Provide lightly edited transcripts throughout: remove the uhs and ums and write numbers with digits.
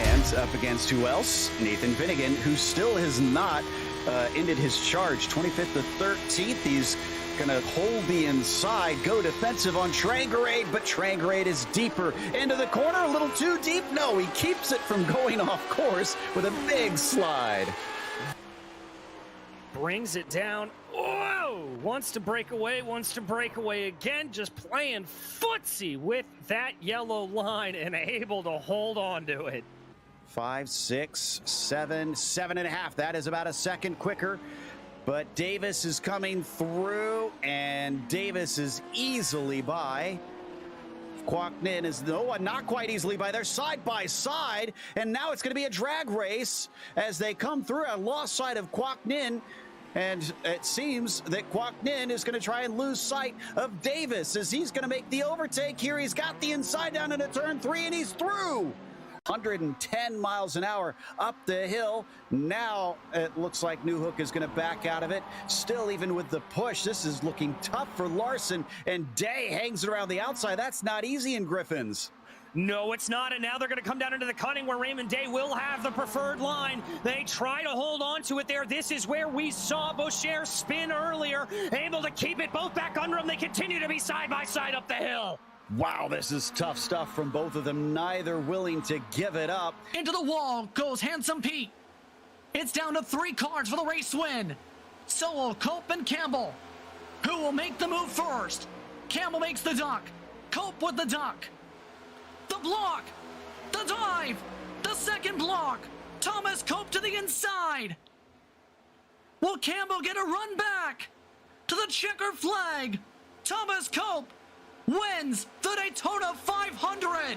And up against who else? Nathan Finnegan, who still has not ended his charge. 25th to 13th. He's gonna hold the inside, go defensive on Trangarade, but Trangarade is deeper into the corner, a little too deep. No, he keeps it from going off course with a big slide. Brings it down. Whoa! Wants to break away again, just playing footsie with that yellow line and able to hold on to it. 5, 6, 7, 7.5. That is about a second quicker. But Davis is coming through, and Davis is easily by. Kwok Ninh is not quite easily by. They're side by side, and now it's going to be a drag race as they come through. A lost sight of Kwok Ninh, and it seems that Kwok Ninh is going to try and lose sight of Davis as he's going to make the overtake here. He's got the inside down into turn 3, and he's through. 110 miles an hour up the hill. Now it looks like New Hook is going to back out of it. Still, even with the push, this is looking tough for Larson, and Day hangs around the outside. That's not easy in Griffins. No, it's not, and now they're going to come down into the cutting where Raymond Day will have the preferred line. They try to hold on to it there. This is where we saw Boucher spin earlier, able to keep it both back under them. They continue to be side by side up the hill. Wow, this is tough stuff from both of them, neither willing to give it up. Into the wall goes Handsome Pete. It's down to 3 cars for the race win. Solo, Cope, and Campbell. Who will make the move first? Campbell makes the duck. Cope with the duck. The block. The dive. The second block. Thomas Cope to the inside. Will Campbell get a run back? To the checker flag. Thomas Cope wins the Daytona 500.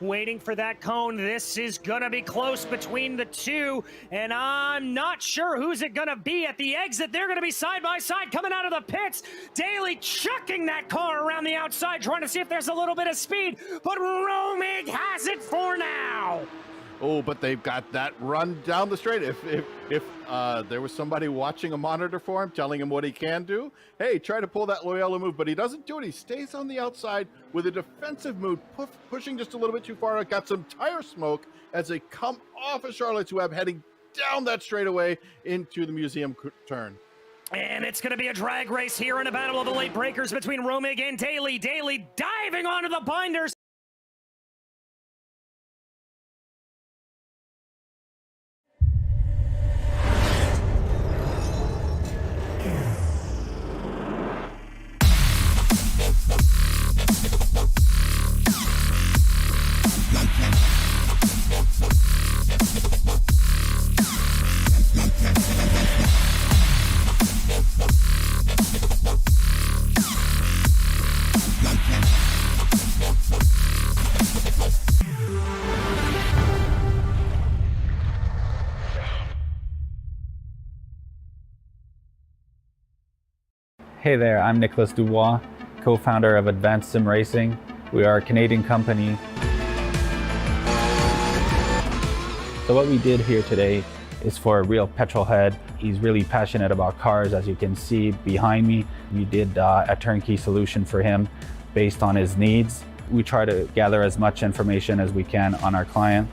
Waiting for that cone. This is gonna be close between the two, and I'm not sure who's it gonna be at the exit. They're gonna be side by side coming out of the pits. Daly chucking that car around the outside, trying to see if there's a little bit of speed, but Romig has it for now. Oh, but they've got that run down the straight. If there was somebody watching a monitor for him, telling him what he can do, hey, try to pull that Loyola move, but he doesn't do it. He stays on the outside with a defensive move, pushing just a little bit too far. Got some tire smoke as they come off of Charlotte's Web, heading down that straightaway into the museum turn. And it's going to be a drag race here in a battle of the late breakers between Romig and Daly. Daly diving onto the binders. Hey there, I'm Nicholas Dubois, co-founder of Advanced SimRacing. We are a Canadian company. So what we did here today is for a real petrol head. He's really passionate about cars, as you can see behind me. We did a turnkey solution for him based on his needs. We try to gather as much information as we can on our client.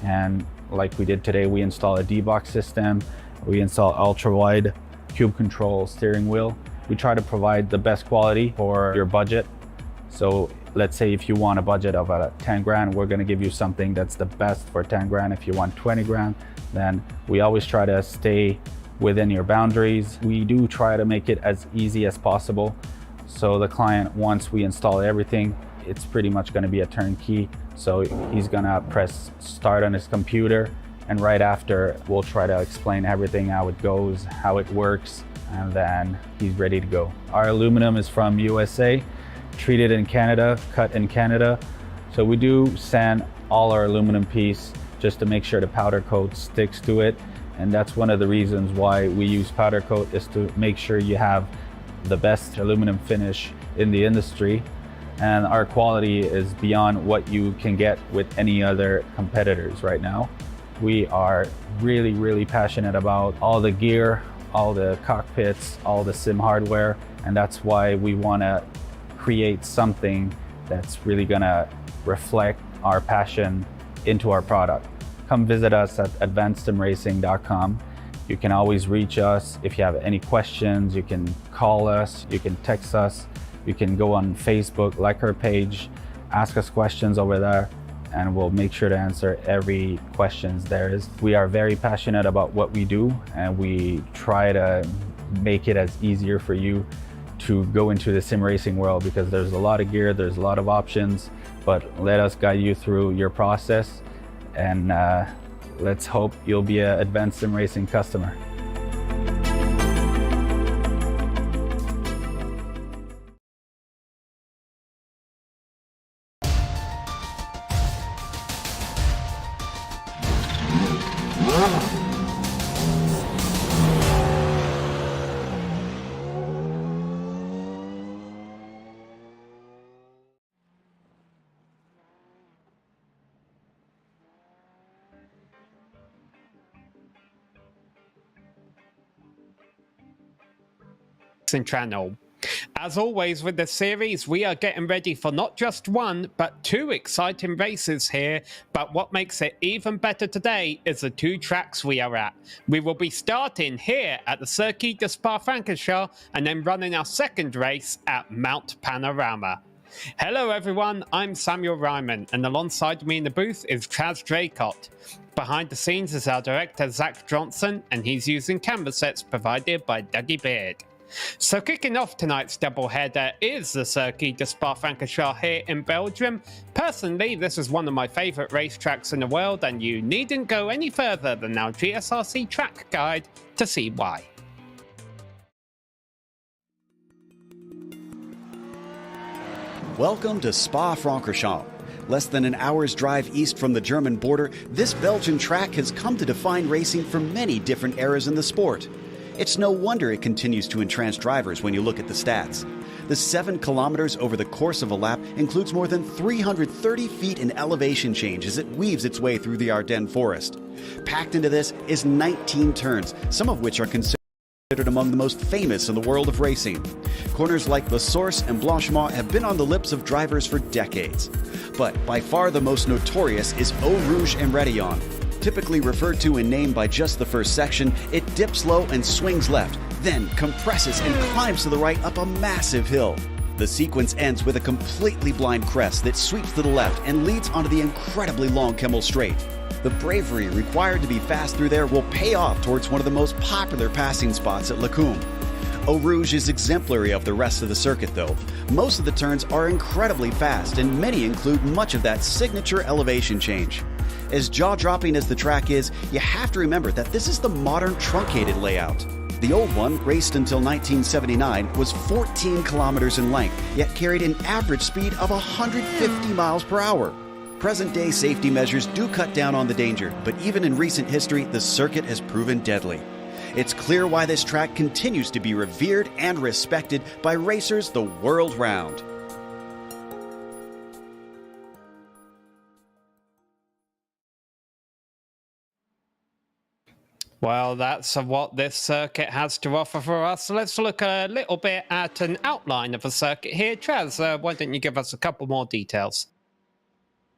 And like we did today, we install a D-box system. We install ultra-wide cube control steering wheel. We try to provide the best quality for your budget. So let's say if you want a budget of 10 grand, we're gonna give you something that's the best for 10 grand. If you want 20 grand, then we always try to stay within your boundaries. We do try to make it as easy as possible. So the client, once we install everything, it's pretty much gonna be a turnkey. So he's gonna press start on his computer, and right after, we'll try to explain everything, how it goes, how it works, and then he's ready to go. Our aluminum is from USA, treated in Canada, cut in Canada. So we do sand all our aluminum piece just to make sure the powder coat sticks to it. And that's one of the reasons why we use powder coat, is to make sure you have the best aluminum finish in the industry. And our quality is beyond what you can get with any other competitors right now. We are really, really passionate about all the gear, all the cockpits, all the sim hardware, and that's why we want to create something that's really going to reflect our passion into our product. Come visit us at advancedsimracing.com. You can always reach us if you have any questions. You can call us, you can text us, you can go on Facebook, like our page, ask us questions over there, and we'll make sure to answer every questions there is. We are very passionate about what we do, and we try to make it as easier for you to go into the sim racing world, because there's a lot of gear, there's a lot of options, but let us guide you through your process, and let's hope you'll be an advanced sim racing customer. Channel. As always with the series, we are getting ready for not just one, but two exciting races here. But what makes it even better today is the two tracks we are at. We will be starting here at the Circuit de Spa-Francorchamps and then running our second race at Mount Panorama. Hello everyone, I'm Samuel Ryman, and alongside me in the booth is Chaz Draycott. Behind the scenes is our director Zach Johnson, and he's using camera sets provided by Dougie Beard. So kicking off tonight's doubleheader is the Circuit de Spa-Francorchamps here in Belgium. Personally, this is one of my favourite racetracks in the world, and you needn't go any further than our GSRC track guide to see why. Welcome to Spa-Francorchamps. Less than an hour's drive east from the German border, this Belgian track has come to define racing for many different eras in the sport. It's no wonder it continues to entrance drivers when you look at the stats. The 7 kilometers over the course of a lap includes more than 330 feet in elevation change as it weaves its way through the Ardennes forest. Packed into this is 19 turns, some of which are considered among the most famous in the world of racing. Corners like La Source and Blanchemont have been on the lips of drivers for decades. But by far the most notorious is Eau Rouge and Rétillon. Typically referred to in name by just the first section, it dips low and swings left, then compresses and climbs to the right up a massive hill. The sequence ends with a completely blind crest that sweeps to the left and leads onto the incredibly long Kemmel Straight. The bravery required to be fast through there will pay off towards one of the most popular passing spots at Lacombe. Eau Rouge is exemplary of the rest of the circuit though. Most of the turns are incredibly fast, and many include much of that signature elevation change. As jaw-dropping as the track is, you have to remember that this is the modern truncated layout. The old one, raced until 1979, was 14 kilometers in length, yet carried an average speed of 150 miles per hour. Present-day safety measures do cut down on the danger, but even in recent history, the circuit has proven deadly. It's clear why this track continues to be revered and respected by racers the world round. Well, that's what this circuit has to offer for us. So let's look a little bit at an outline of the circuit here. Chaz, why don't you give us a couple more details?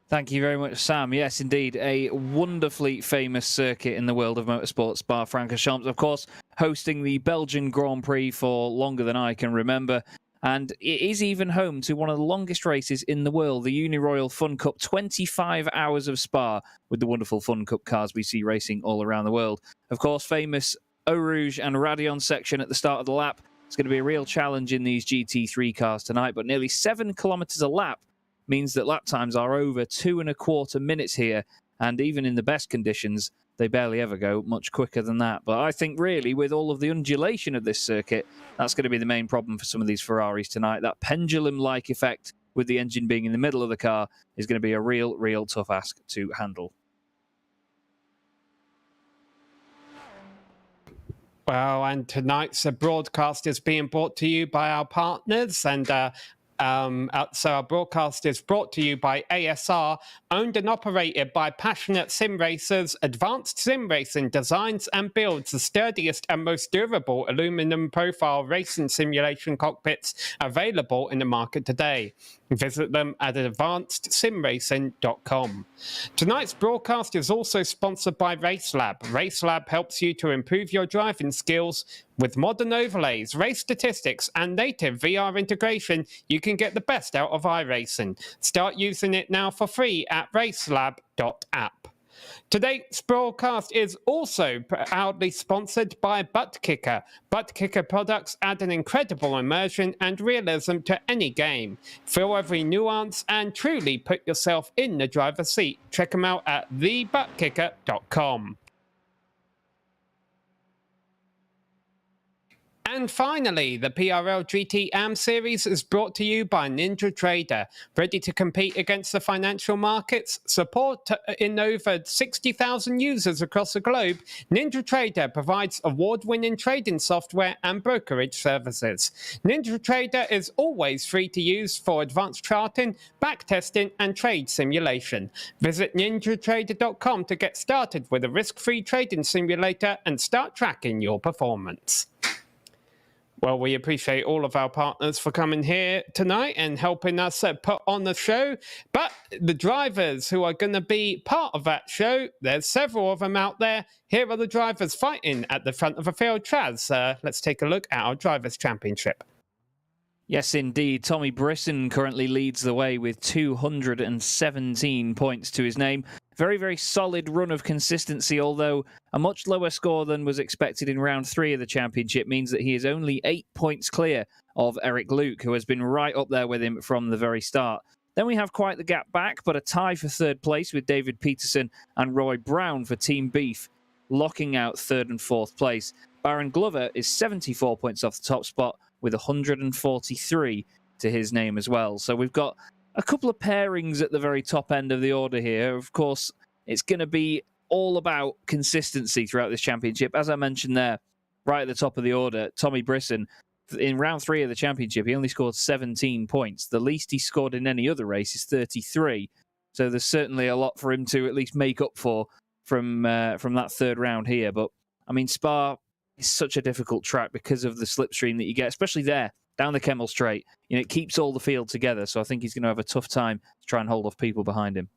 Thank you very much, Sam. Yes, indeed, a wonderfully famous circuit in the world of motorsport, Spa-Francorchamps, of course, hosting the Belgian Grand Prix for longer than I can remember. And it is even home to one of the longest races in the world, the Uniroyal Fun Cup, 25 hours of Spa with the wonderful Fun Cup cars we see racing all around the world. Of course, famous Eau Rouge and Rétillon section at the start of the lap. It's going to be a real challenge in these GT3 cars tonight, but nearly 7 kilometers a lap means that lap times are over 2.25 minutes here, and even in the best conditions, they barely ever go much quicker than that. But I think really with all of the undulation of this circuit, that's going to be the main problem for some of these Ferraris tonight. That pendulum-like effect with the engine being in the middle of the car is going to be a real tough ask to handle. Well, and tonight's broadcast is being brought to you by our partners, and So our broadcast is brought to you by ASR, owned and operated by passionate SimRacers. Advanced SimRacing designs and builds the sturdiest and most durable aluminum profile racing simulation cockpits available in the market today. Visit them at advancedsimracing.com. Tonight's broadcast is also sponsored by RaceLab. RaceLab helps you to improve your driving skills. With modern overlays, race statistics, and native VR integration, you can get the best out of iRacing. Start using it now for free at racelab.app. Today's broadcast is also proudly sponsored by ButtKicker. ButtKicker products add an incredible immersion and realism to any game. Feel every nuance and truly put yourself in the driver's seat. Check them out at thebuttkicker.com. And finally, the PRL GT Am Series is brought to you by NinjaTrader. Ready to compete against the financial markets? Support in over 60,000 users across the globe, NinjaTrader provides award-winning trading software and brokerage services. NinjaTrader is always free to use for advanced charting, backtesting, and trade simulation. Visit ninjatrader.com to get started with a risk-free trading simulator and start tracking your performance. Well, we appreciate all of our partners for coming here tonight and helping us put on the show. But the drivers who are going to be part of that show, there's several of them out there. Here are the drivers fighting at the front of the field. Traz, let's take a look at our Drivers' Championship. Yes, indeed. Tommy Brisson currently leads the way with 217 points to his name. Very, very solid run of consistency, although a much lower score than was expected in round 3 of the championship means that he is only 8 points clear of Eric Luke, who has been right up there with him from the very start. Then we have quite the gap back, but a tie for third place with David Peterson and Roy Brown for Team Beef, locking out third and fourth place. Baron Glover is 74 points off the top spot with 143 to his name as well. So we've got a couple of pairings at the very top end of the order here. Of course, it's going to be all about consistency throughout this championship. As I mentioned there, right at the top of the order, Tommy Brisson, in round 3 of the championship, he only scored 17 points. The least he scored in any other race is 33. So there's certainly a lot for him to at least make up for from that third round here. But, I mean, Spa is such a difficult track because of the slipstream that you get, especially there, down the Kemmel Straight. You know, it keeps all the field together, so I think he's going to have a tough time to try and hold off people behind him.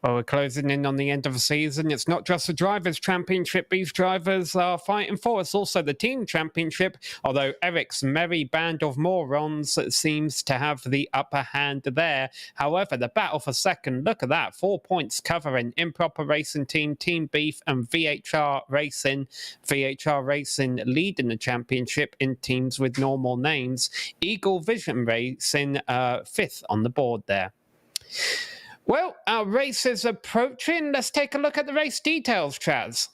Well, we're closing in on the end of the season. It's not just the Drivers' Championship these drivers are fighting for. It's also the Team Championship, although Eric's merry band of morons seems to have the upper hand there. However, the battle for second, look at that, 4 points covering Improper Racing Team, Team Beef, and VHR Racing. VHR Racing leading the championship in teams with normal names. Eagle Vision Racing 5th on the board there. Well, our race is approaching. Let's take a look at the race details, Chaz.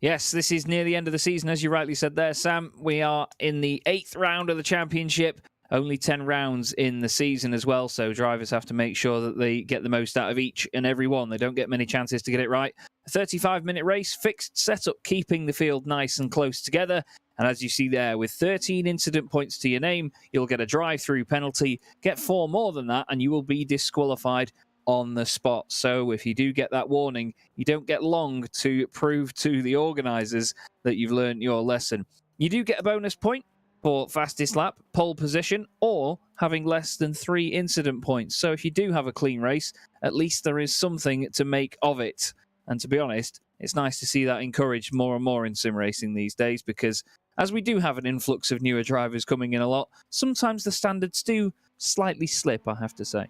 Yes, this is near the end of the season, as you rightly said there, Sam. We are in the 8th round of the championship. Only 10 rounds in the season as well, so drivers have to make sure that they get the most out of each and every one. They don't get many chances to get it right. A 35-minute race, fixed setup, keeping the field nice and close together. And as you see there, with 13 incident points to your name, you'll get a drive-through penalty. Get 4 more than that, and you will be disqualified on the spot. So if you do get that warning, you don't get long to prove to the organisers that you've learned your lesson. You do get a bonus point for fastest lap, pole position, or having less than 3 incident points. So if you do have a clean race, at least there is something to make of it. And to be honest, it's nice to see that encouraged more and more in sim racing these days, because as we do have an influx of newer drivers coming in a lot, sometimes the standards do slightly slip, I have to say.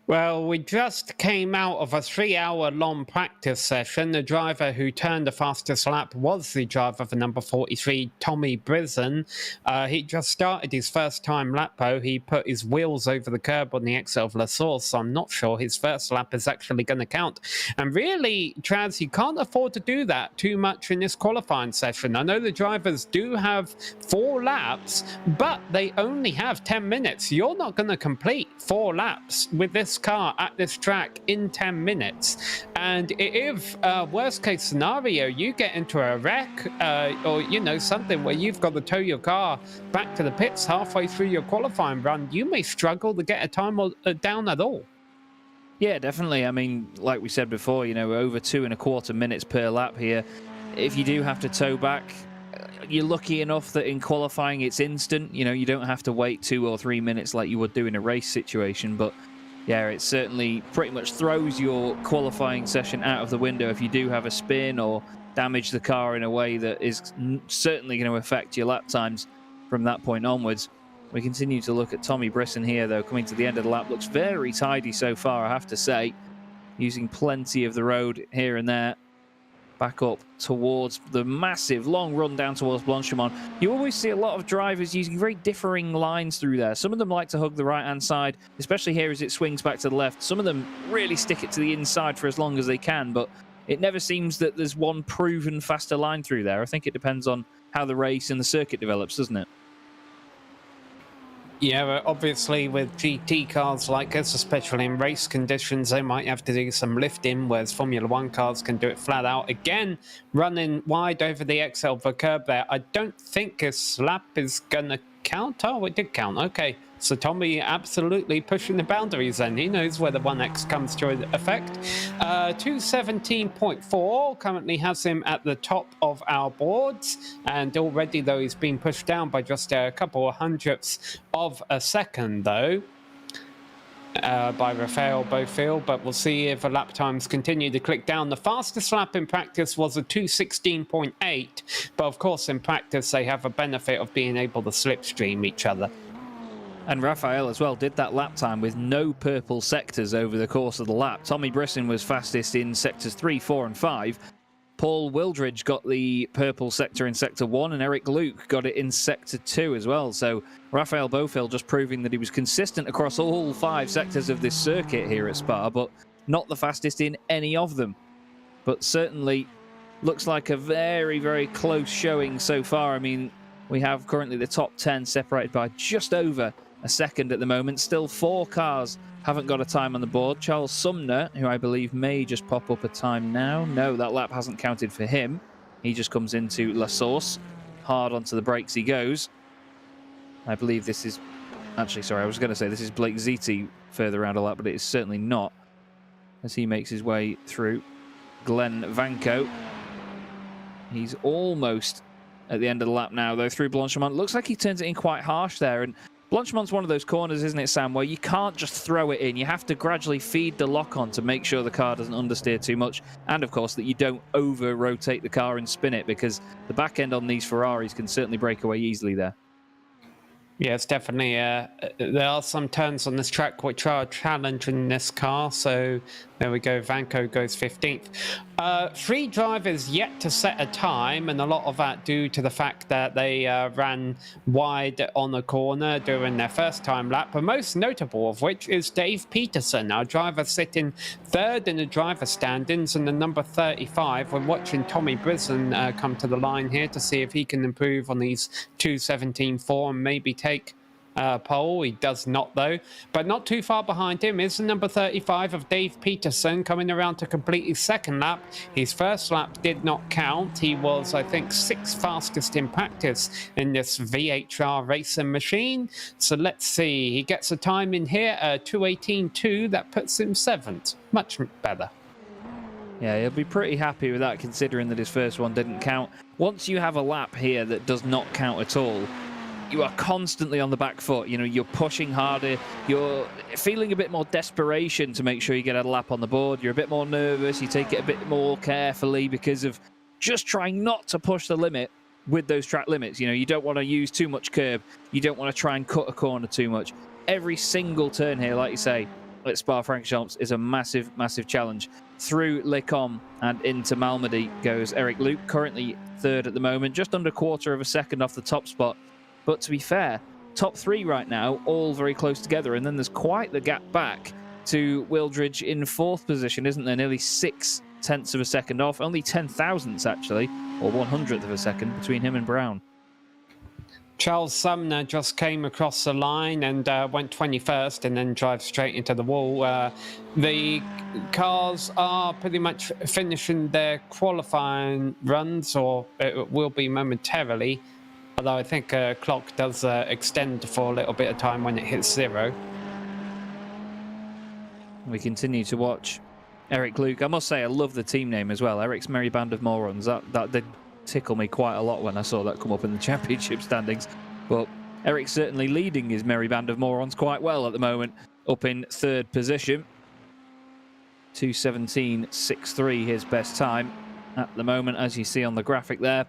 Well, we just came out of a 3-hour-long practice session. The driver who turned the fastest lap was the driver for number 43, Tommy Brisson. He just started his first time lap, though. He put his wheels over the curb on the XL of La Source, so I'm not sure his first lap is actually going to count. And really, Traz, you can't afford to do that too much in this qualifying session. I know the drivers do have 4 laps, but they only have 10 minutes. You're not going to complete 4 laps with this car at this track in 10 minutes. And if worst case scenario, you get into a wreck or, you know, something where you've got to tow your car back to the pits halfway through your qualifying run, you may struggle to get a time down at all. Yeah, definitely. I mean, like we said before, you know, over 2.25 minutes per lap here. If you do have to tow back, you're lucky enough that in qualifying it's instant. You know, you don't have to wait 2 or 3 minutes like you would do in a race situation. But yeah, it certainly pretty much throws your qualifying session out of the window if you do have a spin or damage the car in a way that is certainly going to affect your lap times from that point onwards. We continue to look at Tommy Brisson here, though, coming to the end of the lap. Looks very tidy so far, I have to say. Using plenty of the road here and there. Back up towards the massive long run down towards Blanchimont. You always see a lot of drivers using very differing lines through there. Some of them like to hug the right-hand side, especially here as it swings back to the left. Some of them really stick it to the inside for as long as they can, but it never seems that there's one proven faster line through there. I think it depends on how the race and the circuit develops, doesn't it? Yeah, obviously with GT cars like this, especially in race conditions, they might have to do some lifting, whereas Formula 1 cars can do it flat out. Again, running wide over the XL for curb there. I don't think this lap is going to count. Oh, it did count. Okay. So Tommy absolutely pushing the boundaries then. He knows where the 1X comes to effect. 217.4 currently has him at the top of our boards. And already, though, he's been pushed down by just a couple of hundredths of a second, though, by Rafael Bofill. But we'll see if the lap times continue to click down. The fastest lap in practice was a 216.8. But, of course, in practice, they have a benefit of being able to slipstream each other. And Rafael as well did that lap time with no purple sectors over the course of the lap. Tommy Brisson was fastest in sectors 3, 4 and 5. Paul Wildridge got the purple sector in sector 1 and Eric Luke got it in sector 2 as well. So Rafael Bofill just proving that he was consistent across all 5 sectors of this circuit here at Spa, but not the fastest in any of them. But certainly looks like a very, very close showing so far. I mean, we have currently the top 10 separated by just over a second at the moment. Still 4 cars haven't got a time on the board. Charles Sumner, who I believe may just pop up a time now. No, that lap hasn't counted for him. He just comes into La Source. Hard onto the brakes he goes. I believe this is... Actually, sorry, I was going to say this is Blake Ziti further around a lap, but it is certainly not. As he makes his way through. Glenn Vanko. He's almost at the end of the lap now, though, through Blanchimont. Looks like he turns it in quite harsh there. And Blanchimont's one of those corners, isn't it, Sam, where you can't just throw it in. You have to gradually feed the lock-on to make sure the car doesn't understeer too much. And, of course, that you don't over-rotate the car and spin it, because the back end on these Ferraris can certainly break away easily there. Yeah, it's definitely, there are some turns on this track which are challenging this car, so there we go, Vanko goes 15th. 3 drivers yet to set a time, and a lot of that due to the fact that they ran wide on the corner during their first time lap, but most notable of which is Dave Peterson, our driver sitting 3rd in the driver standings and the number 35. We're watching Tommy Brisson come to the line here to see if he can improve on these 2:17.4 and maybe take pole. He does not, though, but not too far behind him is the number 35 of Dave Peterson coming around to complete his second lap. His first lap did not count. He was, I think, 6th fastest in practice in this VHR racing machine. So let's see, he gets a time in here, 2:18.2. That puts him 7th. Much better. Yeah, he'll be pretty happy with that, considering that his first one didn't count. Once you have a lap here that does not count at all, you are constantly on the back foot. You know, you're pushing harder. You're feeling a bit more desperation to make sure you get a lap on the board. You're a bit more nervous. You take it a bit more carefully because of just trying not to push the limit with those track limits. You know, you don't want to use too much curb. You don't want to try and cut a corner too much. Every single turn here, like you say, at Spa-Francorchamps is a massive, massive challenge. Through Les Combes and into Malmedy goes Eric Luke, currently 3rd at the moment, just under 1/4 of a second off the top spot. But to be fair, top 3 right now, all very close together. And then there's quite the gap back to Wildridge in 4th position, isn't there? Nearly 6/10 of a second off. Only 10 thousandths, actually, or 100th of a second between him and Brown. Charles Sumner just came across the line and went 21st and then drive straight into the wall. The cars are pretty much finishing their qualifying runs, or it will be momentarily, although I think clock does extend for a little bit of time when it hits 0. We continue to watch Eric Luke. I must say, I love the team name as well. Eric's Merry Band of Morons. That did tickle me quite a lot when I saw that come up in the championship standings. But Eric's certainly leading his Merry Band of Morons quite well at the moment, up in 3rd position. 2:17.63 his best time at the moment, as you see on the graphic there.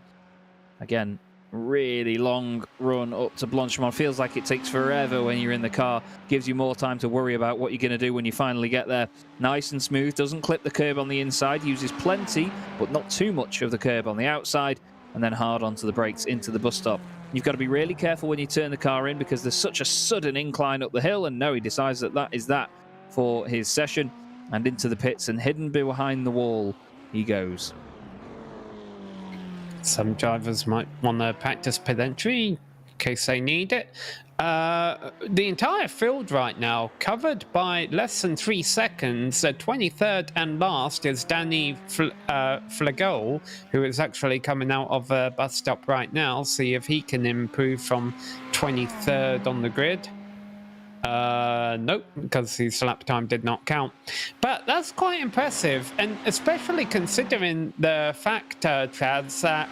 Again, really long run up to Blanchimont. Feels like it takes forever when you're in the car. Gives you more time to worry about what you're going to do when you finally get there. Nice and smooth. Doesn't clip the curb on the inside. Uses plenty, but not too much of the curb on the outside. And then hard onto the brakes into the bus stop. You've got to be really careful when you turn the car in because there's such a sudden incline up the hill. And no, he decides that that is that for his session. And into the pits and hidden behind the wall he goes. Some drivers might want to practice pit entry in case they need it. The entire field right now covered by less than 3 seconds. 23rd and last is Danny Flagol, who is actually coming out of a bus stop right now. See if he can improve from 23rd on the grid. Nope, because his lap time did not count. But that's quite impressive, and especially considering the fact, Trads, that,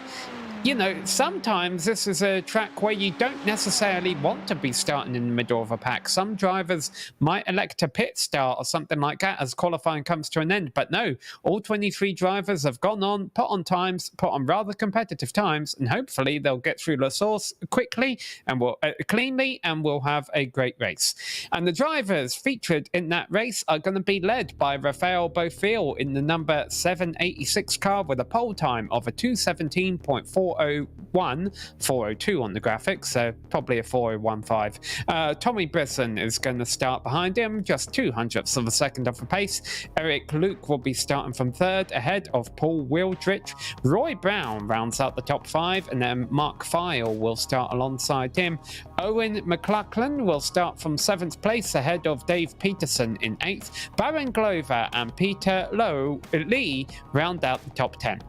you know, sometimes this is a track where you don't necessarily want to be starting in the middle of a pack. Some drivers might elect a pit start or something like that as qualifying comes to an end. But no, all 23 drivers have gone on, put on rather competitive times, and hopefully they'll get through La Source quickly and cleanly, and we'll have a great race. And the drivers featured in that race are going to be led by Rafael Bofill in the number 786 car with a pole time of a 2:17.401, 4:02 on the graphics, so probably a 4:015. Tommy Brisson is going to start behind him, just 0.02 of a second off the pace. Eric Luke will be starting from 3rd, ahead of Paul Wildrich. Roy Brown rounds out the top 5, and then Mark File will start alongside him. Owen McLachlan will start from 7th place, ahead of Dave Peterson in 8th. Baron Glover and Peter Lee round out the top 10.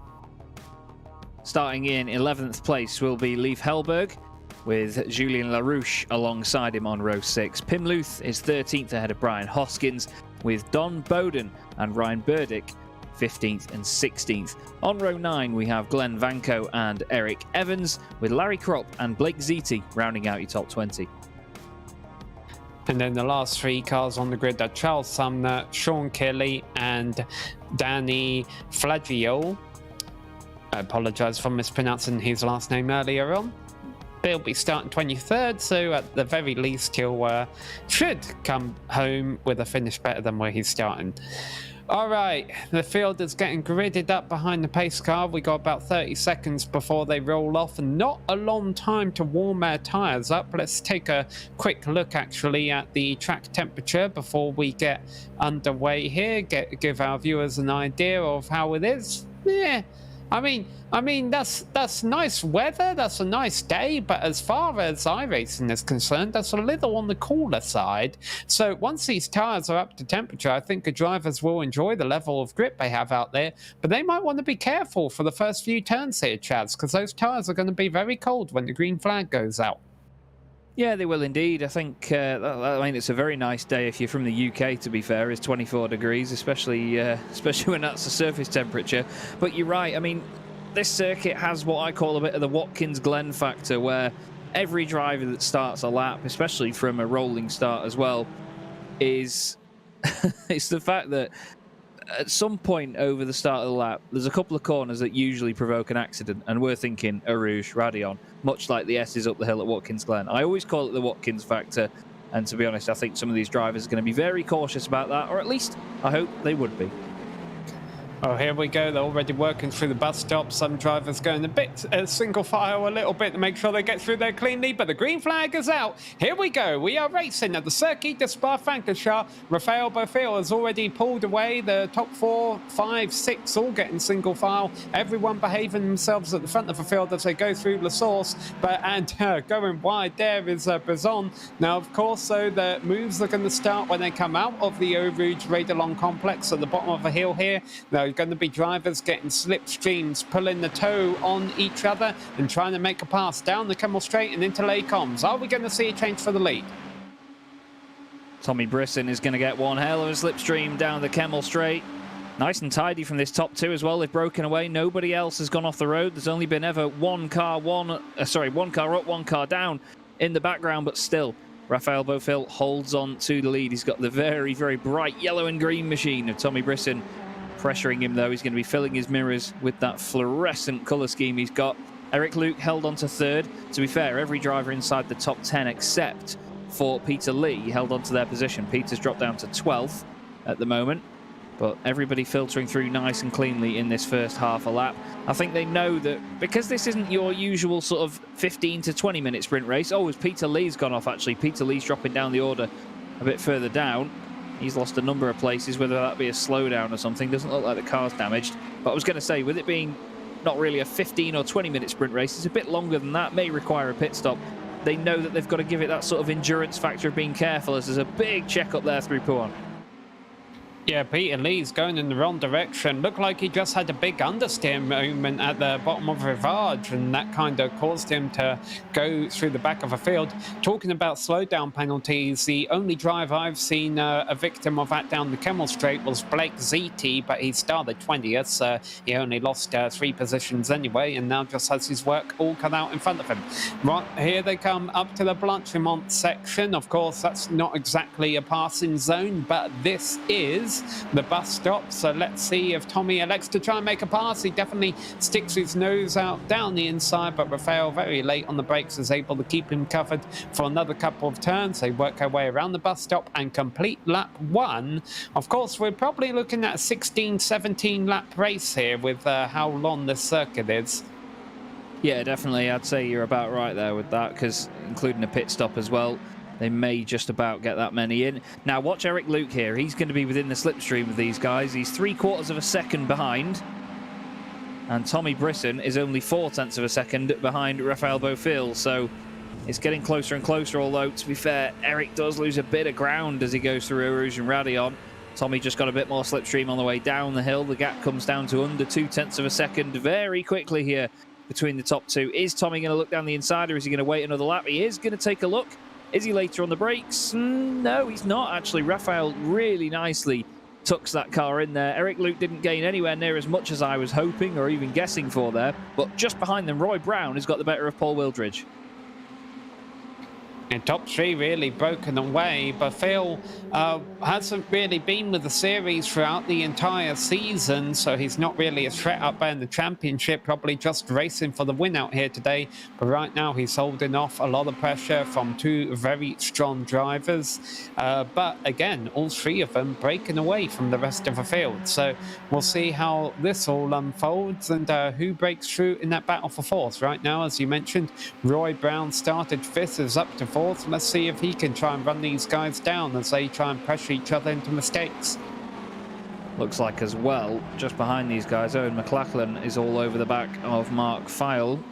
Starting in 11th place will be Leif Hellberg, with Julien Larouche alongside him on row 6. Pim Luth is 13th ahead of Brian Hoskins, with Don Bowden and Ryan Burdick 15th and 16th. On row 9 we have Glenn Vanko and Eric Evans, with Larry Kropp and Blake Ziti rounding out your top 20. And then the last 3 cars on the grid are Charles Sumner, Sean Kelly and Danny Flagio. I apologise for mispronouncing his last name earlier on. They'll be starting 23rd, so at the very least he'll should come home with a finish better than where he's starting. Alright, the field is getting gridded up behind the pace car. We got about 30 seconds before they roll off, and not a long time to warm their tyres up. Let's take a quick look actually at the track temperature before we get underway here, give our viewers an idea of how it is. Yeah, I mean that's nice weather, that's a nice day, but as far as iRacing is concerned, that's a little on the cooler side. So once these tyres are up to temperature, I think the drivers will enjoy the level of grip they have out there, but they might want to be careful for the first few turns here, Chads, because those tyres are going to be very cold when the green flag goes out. Yeah, they will indeed. I think, I mean, it's a very nice day if you're from the UK, to be fair. It's 24 degrees, especially when that's the surface temperature. But you're right. I mean, this circuit has what I call a bit of the Watkins-Glen factor, where every driver that starts a lap, especially from a rolling start as well, is it's the fact that at some point over the start of the lap, there's a couple of corners that usually provoke an accident, and we're thinking Arouge, Radion, much like the S's up the hill at Watkins Glen. I always call it the Watkins factor, and to be honest, I think some of these drivers are going to be very cautious about that, or at least I hope they would be. Oh, here we go. They're already working through the bus stop. Some drivers going a bit single file a little bit to make sure they get through there cleanly, but the green flag is out. Here we go. We are racing at the Circuit de Spa-Francorchamps. Rafael Bofill has already pulled away. The top 4, 5, 6 all getting single file. Everyone behaving themselves at the front of the field as they go through La Source. And going wide there is Brazon. Now, of course, so the moves are going to start when they come out of the Eau Rouge Raidalon complex at the bottom of the hill here. Now, going to be drivers getting slipstreams, pulling the toe on each other and trying to make a pass down the Kemmel Straight and into Les Combes. Are we going to see a change for the lead? Tommy Brisson is going to get one hell of a slipstream down the Kemmel Straight. Nice and tidy from this top 2 as well. They've broken away. Nobody else has gone off the road. There's only been ever one car up, one car down in the background, but still, Rafael Bofill holds on to the lead. He's got the very, very bright yellow and green machine of Tommy Brisson pressuring him, though. He's going to be filling his mirrors with that fluorescent colour scheme he's got. Eric Luke held on to 3rd. To be fair, every driver inside the top 10 except for Peter Lee held on to their position. Peter's dropped down to 12th at the moment, but everybody filtering through nice and cleanly in this first half a lap. I think they know that because this isn't your usual sort of 15 to 20 minute sprint race. Oh, as Peter Lee's gone off, actually. Peter Lee's dropping down the order a bit further down. He's lost a number of places, whether that be a slowdown or something. Doesn't look like the car's damaged. But I was going to say, with it being not really a 15 or 20 minute sprint race, it's a bit longer than that, may require a pit stop. They know that they've got to give it that sort of endurance factor of being careful, as there's a big check up there through Pouan. Yeah, Peter Lee's going in the wrong direction. Looked like he just had a big understeer moment at the bottom of Rivage, and that kind of caused him to go through the back of the field. Talking about slowdown penalties, the only driver I've seen a victim of that down the Kemmel Straight was Blake ZT, but he started 20th, so he only lost 3 positions anyway, and now just has his work all cut out in front of him. Right, here they come up to the Blanchimont section. Of course, that's not exactly a passing zone, but this is the bus stop, so let's see if Tommy elects to try and make a pass. He definitely sticks his nose out down the inside, but Rafael, very late on the brakes, is able to keep him covered for another couple of turns. They work their way around the bus stop and complete lap 1. Of course, we're probably looking at a 16-17 lap race here with how long this circuit is. Yeah, definitely. I'd say you're about right there with that, because including a pit stop as well, they may just about get that many in. Now, watch Eric Luke here. He's going to be within the slipstream of these guys. He's 3/4 of a second behind. And Tommy Brisson is only 0.4 of a second behind Rafael Bofill. So it's getting closer and closer, although, to be fair, Eric does lose a bit of ground as he goes through Eau Rouge and Raidillon. Tommy just got a bit more slipstream on the way down the hill. The gap comes down to under 0.2 of a second very quickly here between the top 2. Is Tommy going to look down the inside, or is he going to wait another lap? He is going to take a look. Is he later on the brakes? No, he's not, actually. Rafael really nicely tucks that car in there. Eric Luke didn't gain anywhere near as much as I was hoping or even guessing for there. But just behind them, Roy Brown has got the better of Paul Wildridge. And top 3 really broken away, but Phil hasn't really been with the series throughout the entire season, so he's not really a threat up there in the championship, probably just racing for the win out here today. But right now he's holding off a lot of pressure from 2 very strong drivers. But again, all 3 of them breaking away from the rest of the field. So we'll see how this all unfolds and who breaks through in that battle for 4th. Right now, as you mentioned, Roy Brown started 5th, is up to 4th. Let's see if he can try and run these guys down as they try and pressure each other into mistakes. Looks like as well, just behind these guys, Owen McLachlan is all over the back of Mark File.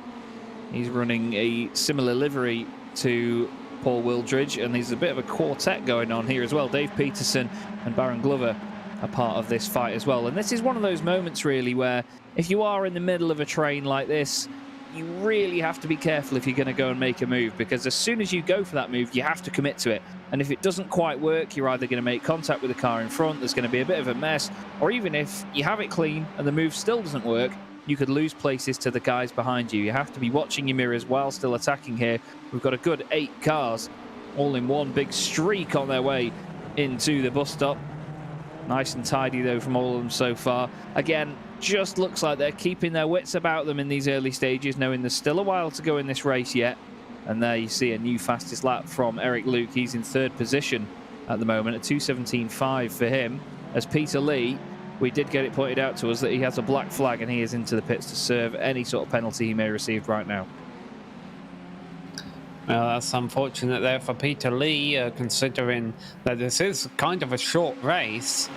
He's running a similar livery to Paul Wildridge, and there's a bit of a quartet going on here as well. Dave Peterson and Baron Glover are part of this fight as well. And this is one of those moments really where if you are in the middle of a train like this, you really have to be careful if you're going to go and make a move, because as soon as you go for that move, you have to commit to it. And if it doesn't quite work, you're either going to make contact with the car in front, there's going to be a bit of a mess, or even if you have it clean and the move still doesn't work, you could lose places to the guys behind you. You have to be watching your mirrors while still attacking here. We've got a good 8 cars all in one big streak on their way into the bus stop. Nice and tidy though from all of them so far. Again, just looks like they're keeping their wits about them in these early stages, knowing there's still a while to go in this race yet. And there you see a new fastest lap from Eric Luke. He's in 3rd position at the moment at 2:17.5 for him, as Peter Lee we did get it pointed out to us that he has a black flag and he is into the pits to serve any sort of penalty he may receive right now. Well, that's unfortunate there for Peter Lee, considering that this is kind of a short race.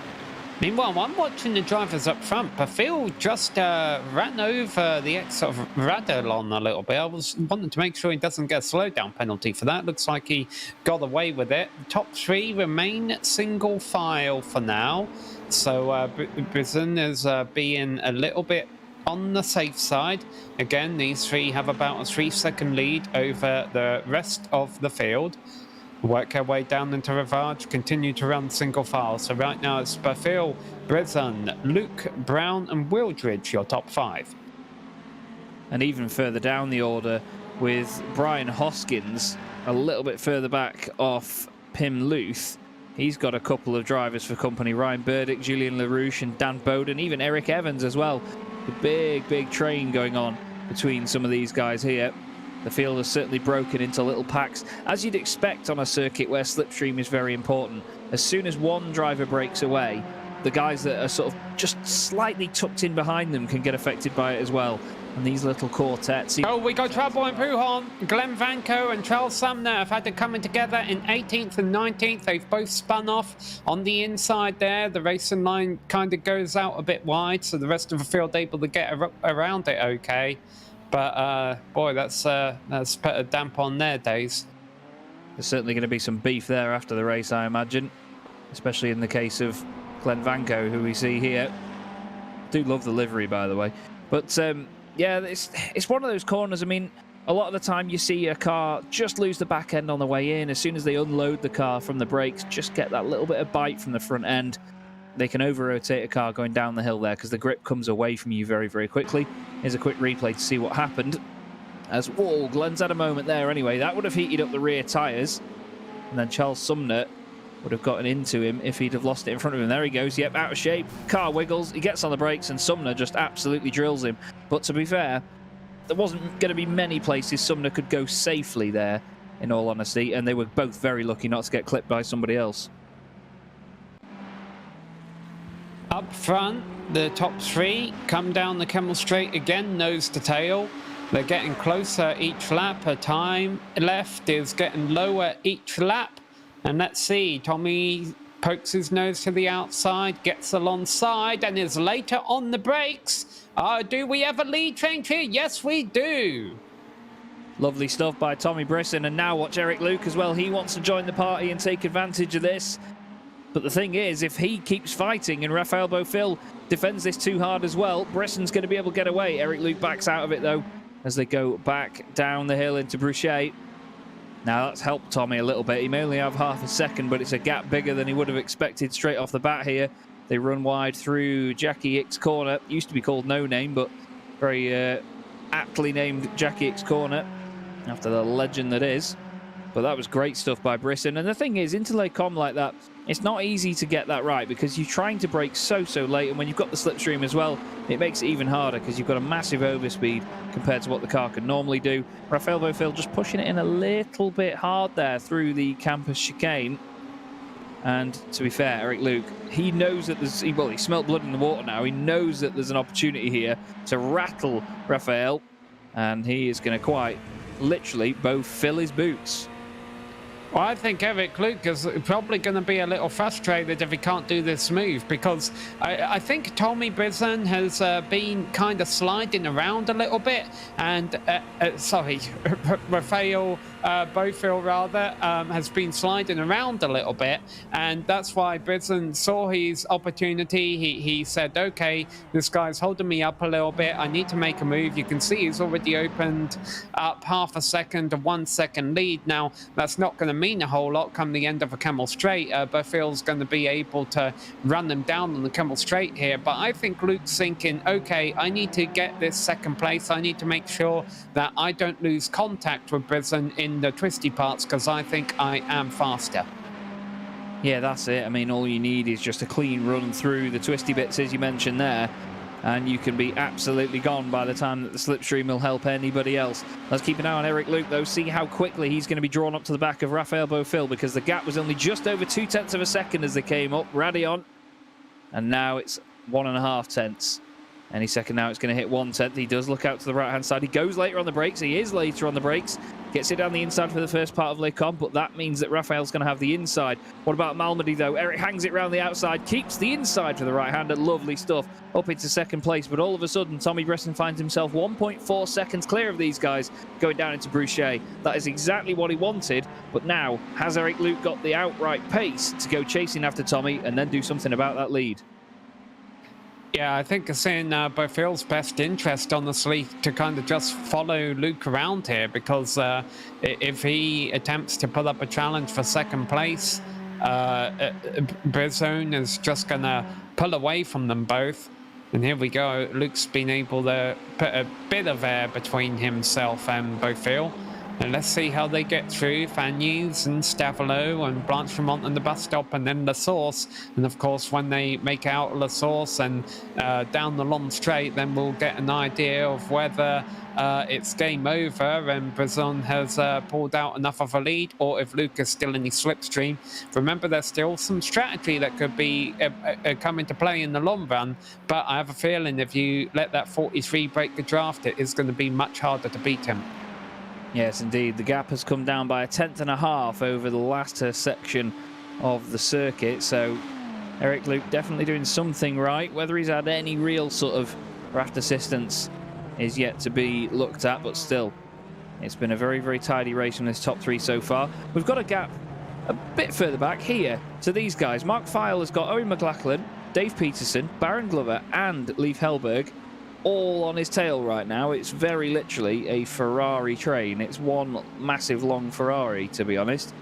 Meanwhile, I'm watching the drivers up front. Bafil just ran over the exit of Radulon a little bit. I was wanting to make sure he doesn't get a slowdown penalty for that. Looks like he got away with it. The top 3 remain single file for now. So Brisbane is being a little bit on the safe side. Again, these 3 have about a 3-second lead over the rest of the field. Work their way down into Ravage, continue to run single file. So right now it's Bafil, Brizan, Luke, Brown and Wildridge, your top 5. And even further down the order with Brian Hoskins a little bit further back off Pim Luth. He's got a couple of drivers for company. Ryan Burdick, Julian LaRouche and Dan Bowden, even Eric Evans as well. The big train going on between some of these guys here. The field has certainly broken into little packs, as you'd expect on a circuit where slipstream is very important. As soon as one driver breaks away, the guys that are sort of just slightly tucked in behind them can get affected by it as well. And these little quartets... Oh, we got trouble in Pujon. Glenn Vanko and Charles Sumner have had to come in together in 18th and 19th. They've both spun off on the inside there. The racing line kind of goes out a bit wide, so the rest of the field able to get around it okay. But, boy, that's put a damp on their days. There's certainly going to be some beef there after the race, I imagine. Especially in the case of Glenn Vanko, who we see here. Do love the livery, by the way. But, yeah, it's one of those corners. I mean, a lot of the time you see a car just lose the back end on the way in. As soon as they unload the car from the brakes, just get that little bit of bite from the front end. They can over-rotate a car going down the hill there because the grip comes away from you very, very quickly. Here's a quick replay to see what happened. As, whoa, Glenn's had a moment there anyway. That would have heated up the rear tyres. And then Charles Sumner would have gotten into him if he'd have lost it in front of him. There he goes. Yep, out of shape. Car wiggles. He gets on the brakes and Sumner just absolutely drills him. But to be fair, there wasn't going to be many places Sumner could go safely there, in all honesty. And they were both very lucky not to get clipped by somebody else. Up front, the top 3 come down the Kemmel Straight again, nose to tail. They're getting closer each lap. A time left is getting lower each lap. And let's see, Tommy pokes his nose to the outside, gets alongside and is later on the brakes. Do we have a lead change here? Yes, we do. Lovely stuff by Tommy Brisson. And now watch Eric Luke as well. He wants to join the party and take advantage of this. But the thing is, if he keeps fighting and Raphael Beaufil defends this too hard as well, Brisson's going to be able to get away. Eric Luke backs out of it, though, as they go back down the hill into Bruchet. Now, that's helped Tommy a little bit. He may only have half a second, but it's a gap bigger than he would have expected straight off the bat here. They run wide through Jackie Ick's corner. Used to be called No Name, but very aptly named Jackie Ick's corner after the legend that is. But that was great stuff by Brisson. And the thing is, into Les Combes like that, it's not easy to get that right because you're trying to brake so late. And when you've got the slipstream as well, it makes it even harder because you've got a massive overspeed compared to what the car can normally do. Raphael Beaufil just pushing it in a little bit hard there through the campus chicane. And to be fair, Eric Luke, he knows that there's... Well, he smelt blood in the water now. He knows that there's an opportunity here to rattle Raphael. And he is going to quite literally both fill his boots. Well, I think Eric Luke is probably going to be a little frustrated if he can't do this move because I think Tommy Brisson has been kind of sliding around a little bit and, sorry, Raphael Beaufil rather, has been sliding around a little bit and that's why Brisson saw his opportunity. He said, okay, this guy's holding me up a little bit. I need to make a move. You can see he's already opened up half a second to 1 second lead. Now, that's not going to mean a whole lot come the end of a Kemmel Straight. Beaufil's going to be able to run them down on the Kemmel Straight here, but I think Luke's thinking, okay, I need to get this second place. I need to make sure that I don't lose contact with Brisson in the twisty parts because I think I am faster. Yeah, that's it. I mean, all you need is just a clean run through the twisty bits, as you mentioned there, and you can be absolutely gone by the time that the slipstream will help anybody else. Let's keep an eye on Eric Luke, though, see how quickly he's going to be drawn up to the back of Raphael Beaufil, because the gap was only just over 0.2 of a second as they came up. Radion. And now it's 1.5 tenths. Any second now, it's going to hit 1 tenth. He does look out to the right-hand side. He goes later on the brakes. He is later on the brakes. Gets it down the inside for the first part of Lecom, but that means that Raphael's going to have the inside. What about Malmedy, though? Eric hangs it round the outside, keeps the inside for the right-hander. Lovely stuff. Up into second place, but all of a sudden, Tommy Bresson finds himself 1.4 seconds clear of these guys going down into Boucher. That is exactly what he wanted, but now, has Eric Luke got the outright pace to go chasing after Tommy and then do something about that lead? Yeah, I think it's in Phil's best interest, honestly, to kind of just follow Luke around here, because if he attempts to put up a challenge for second place, Brizone is just going to pull away from them both. And here we go. Luke's been able to put a bit of air between himself and Beaufil. And let's see how they get through. Fagnes and Stavelo and Blanchemont and the bus stop, and then La Source. And of course, when they make out La Source and down the long straight, then we'll get an idea of whether it's game over and Brizon has pulled out enough of a lead, or if Luke is still in his slipstream. Remember, there's still some strategy that could be come into play in the long run, but I have a feeling if you let that 43 break the draft, it is going to be much harder to beat him. Yes, indeed. The gap has come down by 1.5 tenths over the latter section of the circuit. So Eric Luke definitely doing something right. Whether he's had any real sort of raft assistance is yet to be looked at, but still, it's been a very, very tidy race from this top three so far. We've got a gap a bit further back here to these guys. Mark File has got Owen McLachlan, Dave Peterson, Baron Glover, and Leif Hellberg all on his tail right now. It's very literally a Ferrari train. It's one massive long Ferrari, to be honest.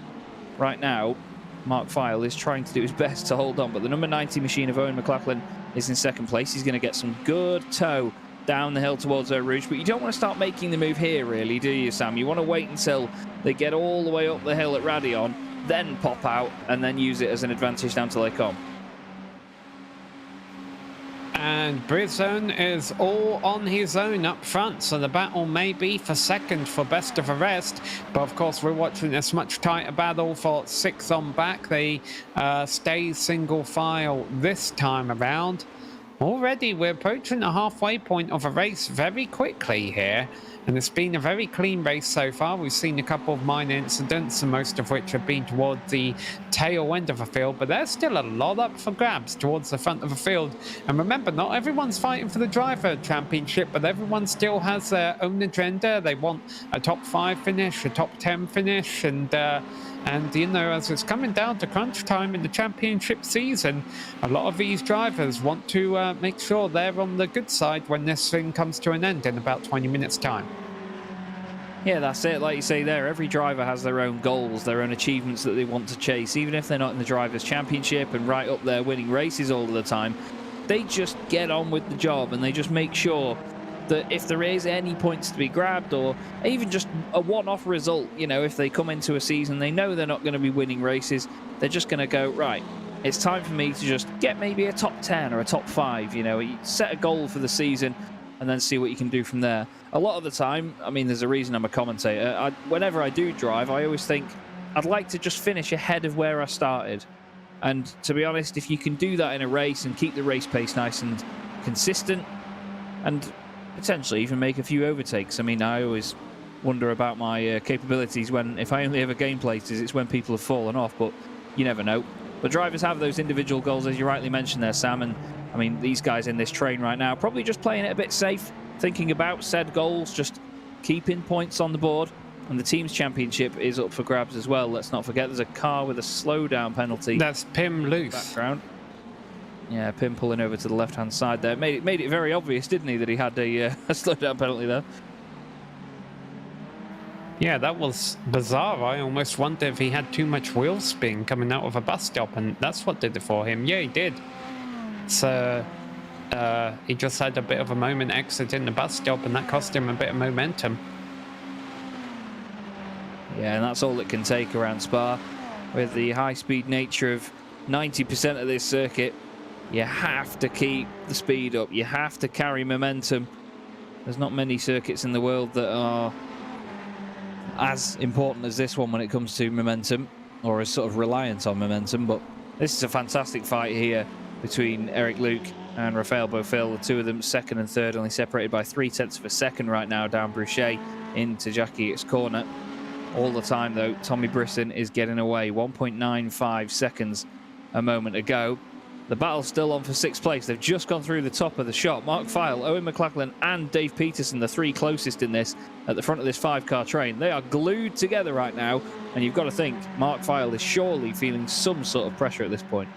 Right now, Mark File is trying to do his best to hold on, but the number 90 machine of Owen McLachlan is in second place. He's going to get some good tow down the hill towards Eau Rouge, but you don't want to start making the move here, really, do you, Sam? You want to wait until they get all the way up the hill at Radion, then pop out, and then use it as an advantage down to Lecom. And Brizone is all on his own up front, so the battle may be for second for best of the rest. But of course, we're watching this much tighter battle for 6 on back. They stay single file this time around. Already, we're approaching the halfway point of a race very quickly here. And it's been a very clean race so far. We've seen a couple of minor incidents, and most of which have been towards the tail end of the field, but there's still a lot up for grabs towards the front of the field. And remember, not everyone's fighting for the driver championship, but everyone still has their own agenda. They want a top 5 finish, a top 10 finish, and you know, as it's coming down to crunch time in the championship season, a lot of these drivers want to make sure they're on the good side when this thing comes to an end in about 20 minutes time. Yeah, that's it. Like you say there, every driver has their own goals, their own achievements that they want to chase, even if they're not in the Drivers' Championship and right up there winning races all of the time. They just get on with the job, and they just make sure that if there is any points to be grabbed, or even just a one-off result, you know, if they come into a season, they know they're not going to be winning races, they're just going to go, right, it's time for me to just get maybe a top 10 or a top 5, you know, you set a goal for the season and then see what you can do from there. A lot of the time, I mean, there's a reason I'm a commentator. Whenever I do drive, I always think I'd like to just finish ahead of where I started. And to be honest, if you can do that in a race and keep the race pace nice and consistent, and potentially even make a few overtakes. I mean, I always wonder about my capabilities when, if I only ever gain places, it's when people have fallen off, but you never know. But drivers have those individual goals, as you rightly mentioned there, Sam, and I mean, these guys in this train right now, probably just playing it a bit safe, thinking about said goals, just keeping points on the board, and the team's championship is up for grabs as well. Let's not forget there's a car with a slowdown penalty. That's Pim loose. Background. Yeah, Pim pulling over to the left-hand side there. Made it very obvious, didn't he, that he had a slowdown penalty there. Yeah, that was bizarre. I almost wonder if he had too much wheel spin coming out of a bus stop, and that's what did it for him. Yeah, he did. So he just had a bit of a moment exit in the bus stop, and that cost him a bit of momentum. Yeah, and that's all it can take around Spa. With the high-speed nature of 90% of this circuit, you have to keep the speed up. You have to carry momentum. There's not many circuits in the world that are as important as this one when it comes to momentum, or as sort of reliant on momentum, but this is a fantastic fight here between Eric Luke and Rafael Bofill, the two of them second and third, only separated by 0.3 of a second right now down Bruchet into Jacques' corner. All the time, though, Tommy Brisson is getting away. 1.95 seconds a moment ago. The battle's still on for 6th place. They've just gone through the top of the shot. Mark File, Owen McLachlan, and Dave Peterson, the three closest in this, at the front of this 5-car train. They are glued together right now, and you've got to think Mark File is surely feeling some sort of pressure at this point.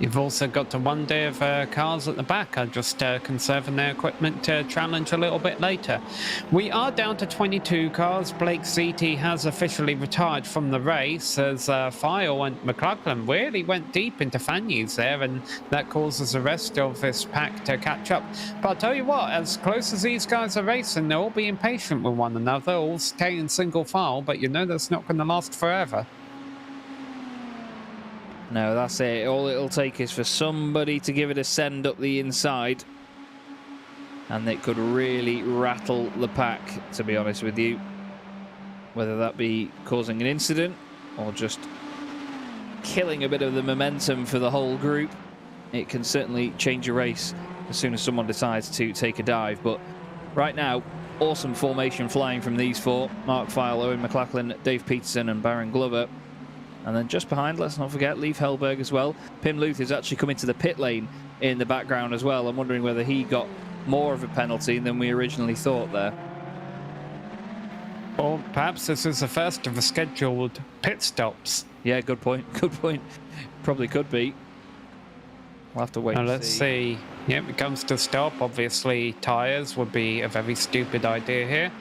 You've also got to wonder if cars at the back are just conserving their equipment to challenge a little bit later. We are down to 22 cars. Blake CT has officially retired from the race as File and McLachlan really went deep into Fanny's there, and that causes the rest of this pack to catch up. But I'll tell you what, as close as these guys are racing, they're all being patient with one another, all staying single file, but you know that's not going to last forever. No, that's it. All it'll take is for somebody to give it a send up the inside, and it could really rattle the pack, to be honest with you. Whether that be causing an incident or just killing a bit of the momentum for the whole group, it can certainly change a race as soon as someone decides to take a dive. But right now, awesome formation flying from these four: Mark File, Owen McLachlan, Dave Peterson and Baron Glover. And then just behind, let's not forget, Leif Hellberg as well. Pim Luth is actually coming to the pit lane in the background as well. I'm wondering whether he got more of a penalty than we originally thought there. Or perhaps this is the first of the scheduled pit stops. Yeah, good point. Good point. Probably could be. We'll have to wait. Let's see. Yeah, when it comes to stop, obviously tyres would be a very stupid idea here.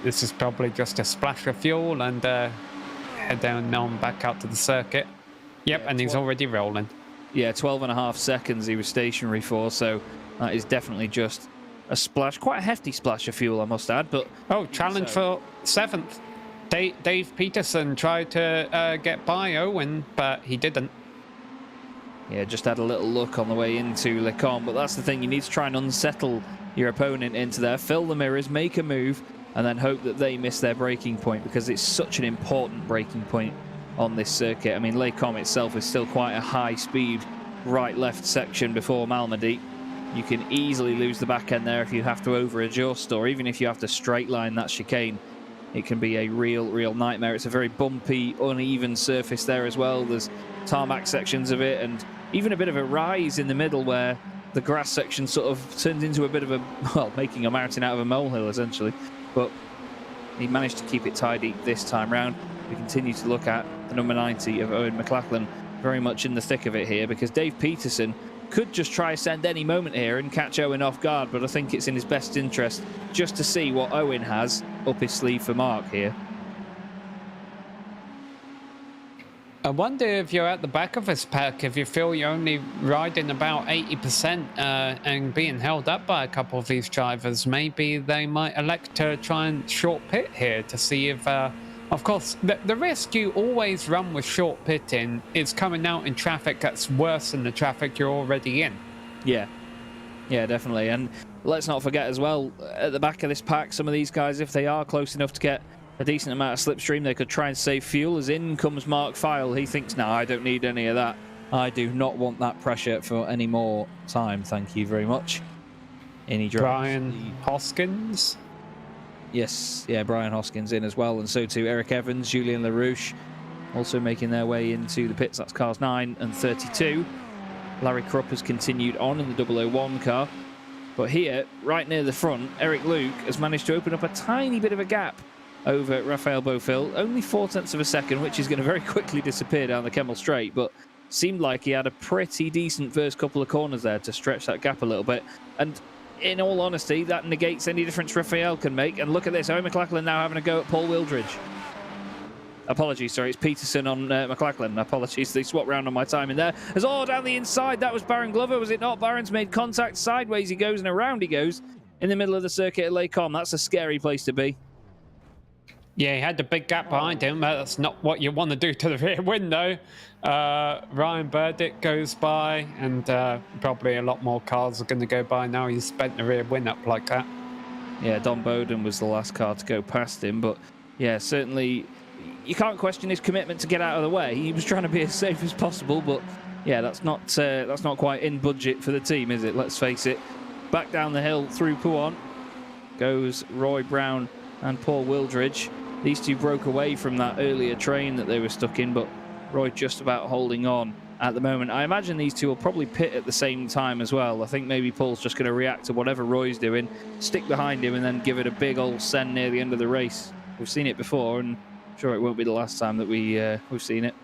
This is probably just a splash of fuel and head down on back out to the circuit. Yep, yeah, and he's already rolling. Yeah, 12.5 seconds he was stationary for, so that is definitely just a splash. Quite a hefty splash of fuel, I must add. But oh, challenge for 7th. Dave Peterson tried to get by Owen, but he didn't. Yeah, just had a little look on the way into Le Combe, but that's the thing, you need to try and unsettle your opponent into there, fill the mirrors, make a move, and then hope that they miss their braking point, because it's such an important braking point on this circuit. I mean, Le Combe itself is still quite a high-speed right-left section before Malmedy. You can easily lose the back end there if you have to over-adjust, or even if you have to straight-line that chicane. It can be a real nightmare. It's a very bumpy, uneven surface there as well. There's tarmac sections of it, and even a bit of a rise in the middle where the grass section sort of turns into a bit of a, well, making a mountain out of a molehill, essentially. But he managed to keep it tidy this time round. We continue to look at the number 90 of Owen McLachlan, very much in the thick of it here, because Dave Peterson could just try send any moment here and catch Owen off guard, but I think it's in his best interest just to see what Owen has up his sleeve for Mark here. I wonder if you're at the back of this pack, if you feel you're only riding about 80% and being held up by a couple of these drivers, maybe they might elect to try and short pit here to see if, of course, the risk you always run with short pitting is coming out in traffic that's worse than the traffic you're already in. Yeah, definitely. And let's not forget as well, at the back of this pack, some of these guys, if they are close enough to get a decent amount of slipstream, they could try and save fuel. As in comes Mark File. He thinks, no, I don't need any of that. I do not want that pressure for any more time. Thank you very much. In he drives. Brian Hoskins. Yes, yeah, Brian Hoskins in as well. And so too Eric Evans, Julien LaRouche, also making their way into the pits. That's cars 9 and 32. Larry Krupp has continued on in the 001 car. But here, right near the front, Eric Luke has managed to open up a tiny bit of a gap over Rafael Bofill, only 0.4 of a second, which is going to very quickly disappear down the Kemmel Straight, but seemed like he had a pretty decent first couple of corners there to stretch that gap a little bit. And in all honesty, that negates any difference Rafael can make. And look at this, Owen McLachlan now having a go at Paul Wildridge. Apologies, sorry, it's Peterson on McLachlan. Apologies, they swapped round on my time in there. As all down the inside, that was Baron Glover, was it not? Baron's made contact, sideways he goes and around he goes in the middle of the circuit at Le Combe. That's a scary place to be. Yeah, he had the big gap behind him. That's not what you want to do to the rear window. Ryan Burdick goes by, and probably a lot more cars are going to go by now. He's spent the rear wing up like that. Yeah, Don Bowden was the last car to go past him, but yeah, certainly you can't question his commitment to get out of the way. He was trying to be as safe as possible, but yeah, that's not quite in budget for the team, is it? Let's face it. Back down the hill through Pouan goes Roy Brown and Paul Wildridge. These two broke away from that earlier train that they were stuck in, but Roy just about holding on at the moment. I imagine these two will probably pit at the same time as well. I think maybe Paul's just going to react to whatever Roy's doing, stick behind him, and then give it a big old send near the end of the race. We've seen it before, and I'm sure it won't be the last time that we've seen it.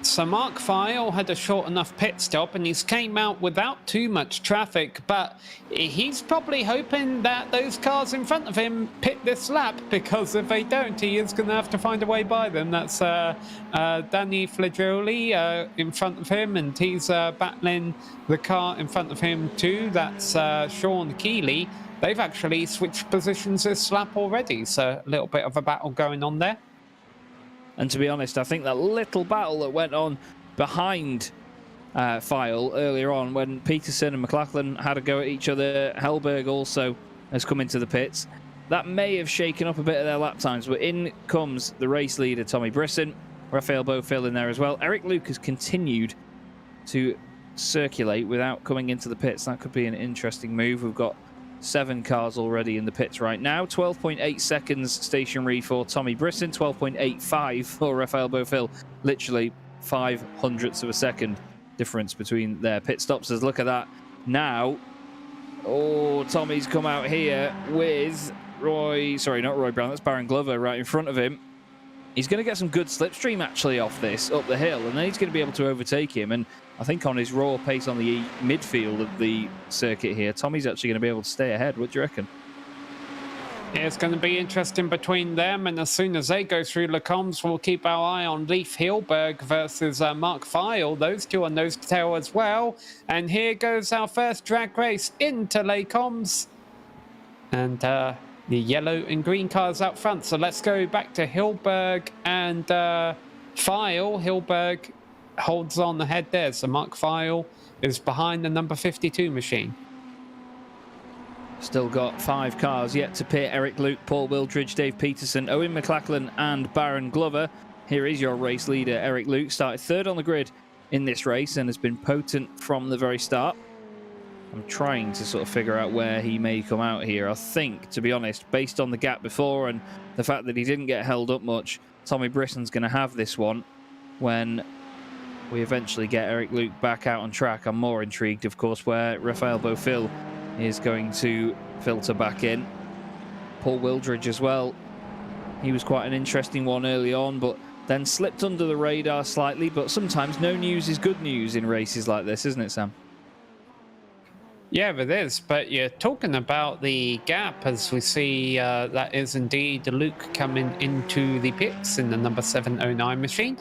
So Mark File had a short enough pit stop and he's came out without too much traffic, but he's probably hoping that those cars in front of him pit this lap, because if they don't, he is going to have to find a way by them. That's Danny Flagioli in front of him, and he's battling the car in front of him too. That's Sean Keeley. They've actually switched positions this lap already, so a little bit of a battle going on there. And to be honest, I think that little battle that went on behind File earlier on when Peterson and McLachlan had a go at each other, Hellberg also has come into the pits. That may have shaken up a bit of their lap times, but in comes the race leader, Tommy Brisson, Raphael Beaufil in there as well. Eric Luke has continued to circulate without coming into the pits. That could be an interesting move. We've got 7 cars already in the pits right now. 12.8 seconds stationary for Tommy Brisson, 12.85 for Raphael Beaufil. Literally 0.05 of a second difference between their pit stops. Let's look at that now. Oh, Tommy's come out here with not Roy Brown, that's Baron Glover right in front of him. He's going to get some good slipstream actually off this, up the hill, and then he's going to be able to overtake him. And I think on his raw pace on the midfield of the circuit here, Tommy's actually going to be able to stay ahead. What do you reckon? Yeah, it's going to be interesting between them, and as soon as they go through Lecombs, we'll keep our eye on Leif Hilberg versus Mark File. Those two are nose to tail as well. And here goes our first drag race into Lecombs. And the yellow and green cars out front. So let's go back to Hilberg and File. Hilberg holds on ahead there, so Mark File is behind the number 52 machine. Still got 5 cars yet to pit. Eric Luke, Paul Wildridge, Dave Peterson, Owen McLachlan and Baron Glover. Here is your race leader, Eric Luke. Started 3rd on the grid in this race and has been potent from the very start. I'm trying to sort of figure out where he may come out here. I think, to be honest, based on the gap before and the fact that he didn't get held up much, Tommy Brisson's going to have this one when we eventually get Eric Luke back out on track. I'm more intrigued, of course, where Raphael Beaufil is going to filter back in. Paul Wildridge as well. He was quite an interesting one early on, but then slipped under the radar slightly. But sometimes no news is good news in races like this, isn't it, Sam? Yeah, it is, but you're talking about the gap as we see that is indeed Luke coming into the pits in the number 709 machine.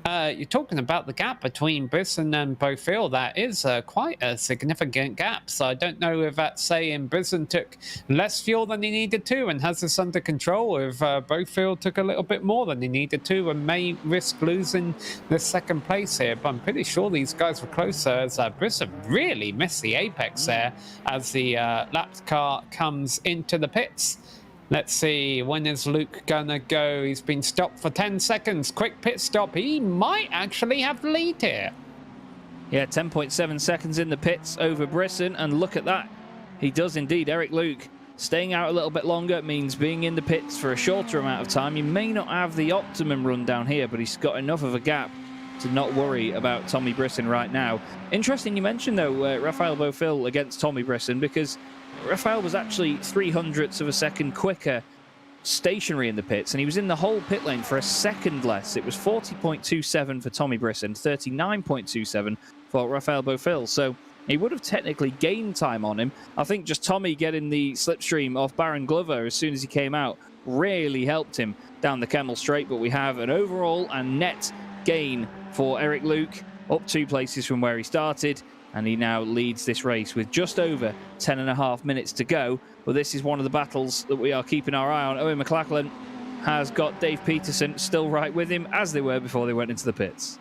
You're talking about the gap between Brisson and Beaufil. That is quite a significant gap, so I don't know if that's saying Brisson took less fuel than he needed to and has this under control, or if Beaufil took a little bit more than he needed to and may risk losing the 2nd place here, but I'm pretty sure these guys were closer as Brisson really missed the apex there as the lapped car comes into the pits. Let's see, when is Luke gonna go? He's been stopped for 10 seconds. Quick pit stop. He might actually have the lead here. Yeah, 10.7 seconds in the pits over Brisson, and look at that. He does indeed. Eric Luke staying out a little bit longer means being in the pits for a shorter amount of time. He may not have the optimum run down here, but he's got enough of a gap to not worry about Tommy Brisson right now. Interesting you mentioned, though, Raphael Beaufil against Tommy Brisson, because Raphael was actually 0.03 of a second quicker stationary in the pits, and he was in the whole pit lane for a second less. It was 40.27 for Tommy Brisson, 39.27 for Raphael Beaufil. So he would have technically gained time on him. I think just Tommy getting the slipstream off Baron Glover as soon as he came out really helped him down the Kemmel Straight, but we have an overall and net gain for Eric Luke, up 2 places from where he started, and he now leads this race with just over 10.5 minutes to go. But this is one of the battles that we are keeping our eye on. Owen McLachlan has got Dave Peterson still right with him, as they were before they went into the pits.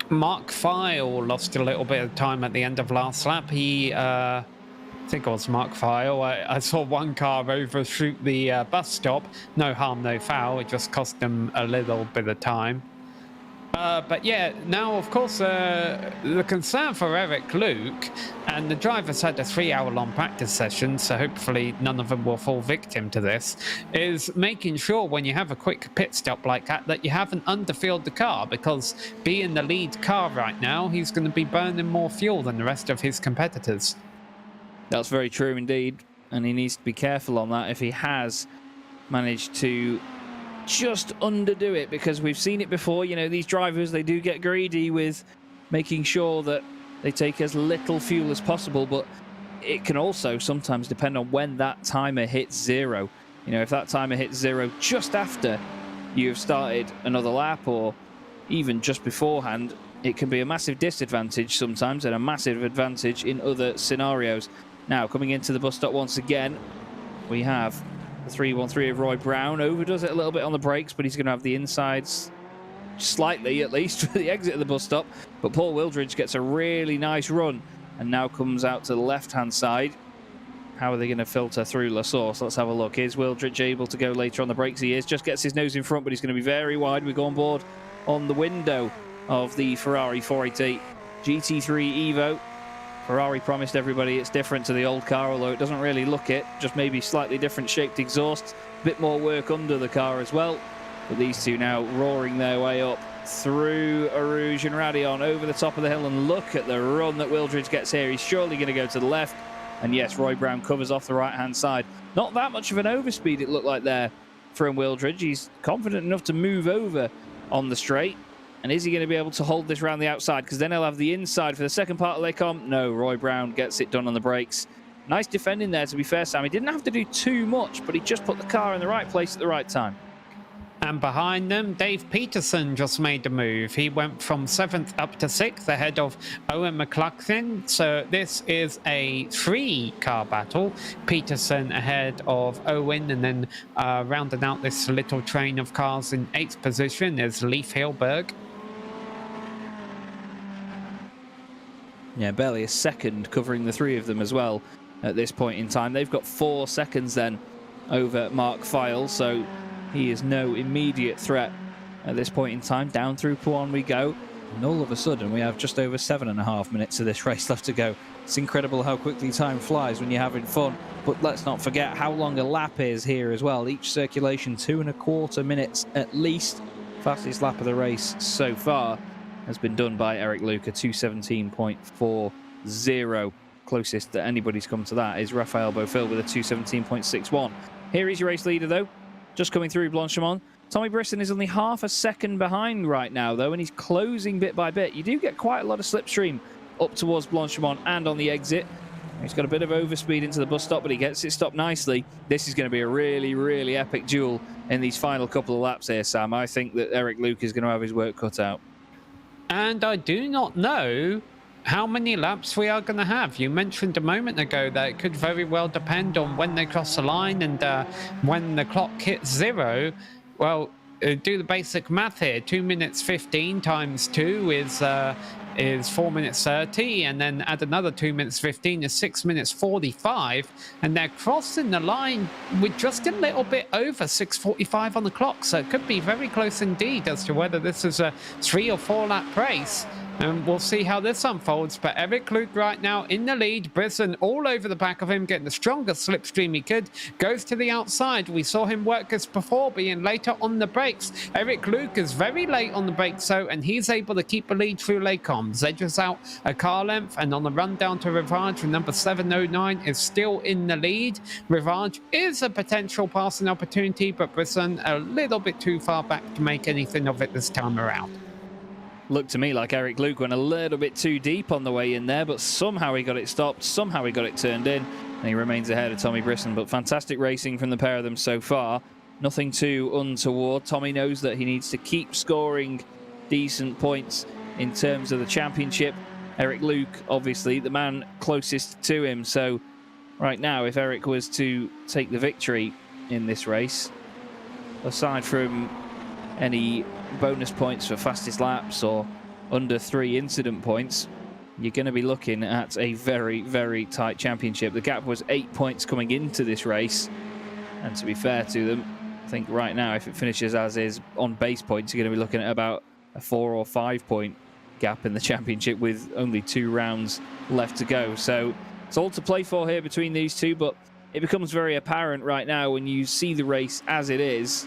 Mark File lost a little bit of time at the end of last lap. He I think it was Mark File. I saw one car overshoot the bus stop. No harm, no foul. It just cost them a little bit of time. But yeah, now of course the concern for Eric Luke, and the drivers had a 3-hour-long practice session, so hopefully none of them will fall victim to this, is making sure when you have a quick pit stop like that you haven't underfueled the car, because being the lead car right now, he's going to be burning more fuel than the rest of his competitors. That's very true indeed, and he needs to be careful on that if he has managed to just underdo it, because we've seen it before. You know, these drivers, they do get greedy with making sure that they take as little fuel as possible, but it can also sometimes depend on when that timer hits zero. You know, if that timer hits zero just after you've started another lap, or even just beforehand, it can be a massive disadvantage sometimes and a massive advantage in other scenarios. Now, coming into the bus stop once again, we have the 313 of Roy Brown. Overdoes it a little bit on the brakes, but he's going to have the insides slightly, at least, for the exit of the bus stop. But Paul Wildridge gets a really nice run and now comes out to the left-hand side. How are they going to filter through La Source? Let's have a look. Is Wildridge able to go later on the brakes? He is. Just gets his nose in front, but he's going to be very wide. We go on board on the window of the Ferrari 488 GT3 Evo. Ferrari promised everybody it's different to the old car, although it doesn't really look it. Just maybe slightly different shaped exhaust. A bit more work under the car as well. But these two now roaring their way up through Arouge and Radion over the top of the hill. And look at the run that Wildridge gets here. He's surely going to go to the left. And yes, Roy Brown covers off the right-hand side. Not that much of an overspeed it looked like there from Wildridge. He's confident enough to move over on the straight. And is he going to be able to hold this around the outside? Because then he'll have the inside for the second part of Lecom. No, Roy Brown gets it done on the brakes. Nice defending there, to be fair, Sam. He didn't have to do too much, but he just put the car in the right place at the right time. And behind them, Dave Peterson just made the move. He went from 7th up to 6th ahead of Owen McLaughlin. So this is a 3-car battle. Peterson ahead of Owen, and then rounding out this little train of cars in 8th position is Leif Hilberg. Yeah, barely a second covering the three of them as well at this point in time. They've got 4 seconds then over Mark File, so he is no immediate threat at this point in time. Down through Puan we go, and all of a sudden we have just over 7.5 minutes of this race left to go. It's incredible how quickly time flies when you're having fun, but let's not forget how long a lap is here as well. Each circulation 2.25 minutes at least. Fastest lap of the race so far has been done by Eric Luke, 2:17.40. Closest that anybody's come to that is Raphael Beaufil with a 2:17.61. Here is your race leader, though, just coming through Blanchimont. Tommy Brisson is only half a second behind right now, though, and he's closing bit by bit. You do get quite a lot of slipstream up towards Blanchimont and on the exit. He's got a bit of overspeed into the bus stop, but he gets it stopped nicely. This is going to be a really, really epic duel in these final couple of laps here, Sam. I think that Eric Luke is going to have his work cut out. And I do not know how many laps we are going to have. You mentioned a moment ago that it could very well depend on when they cross the line and when the clock hits 0. Well, do the basic math here. 2 minutes 15 times 2 is 4 minutes 30, and then add another 2 minutes 15 is 6 minutes 45, and they're crossing the line with just a little bit over 6:45 on the clock, so it could be very close indeed as to whether this is a 3 or 4 lap race. And we'll see how this unfolds. But Eric Luke right now in the lead. Brisson all over the back of him, getting the strongest slipstream he could. Goes to the outside. We saw him work this before, being later on the brakes. Eric Luke is very late on the brakes, though, and he's able to keep a lead through Lecom. Edges out a car length, and on the run down to Rivage, number 709 is still in the lead. Rivage is a potential passing opportunity, but Brisson a little bit too far back to make anything of it this time around. Looked to me like Eric Luke went a little bit too deep on the way in there, but somehow he got it stopped, somehow he got it turned in, and he remains ahead of Tommy Brisson. But fantastic racing from the pair of them so far. Nothing too untoward. Tommy knows that he needs to keep scoring decent points in terms of the championship. Eric Luke, obviously, the man closest to him. So right now, if Eric was to take the victory in this race, aside from any bonus points for fastest laps or under 3 incident points, you're going to be looking at a very, very tight championship. The gap was 8 points coming into this race. And to be fair to them, I think right now, if it finishes as is on base points, you're going to be looking at about a 4 or 5 point gap in the championship with only 2 rounds left to go. So it's all to play for here between these two, but it becomes very apparent right now when you see the race as it is,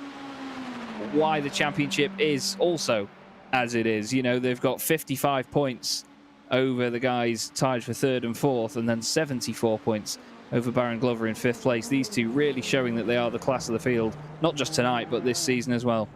why the championship is also as it is. You know, they've got 55 points over the guys tied for 3rd and 4th, and then 74 points over Baron Glover in 5th place. These two really showing that they are the class of the field, not just tonight, but this season as well.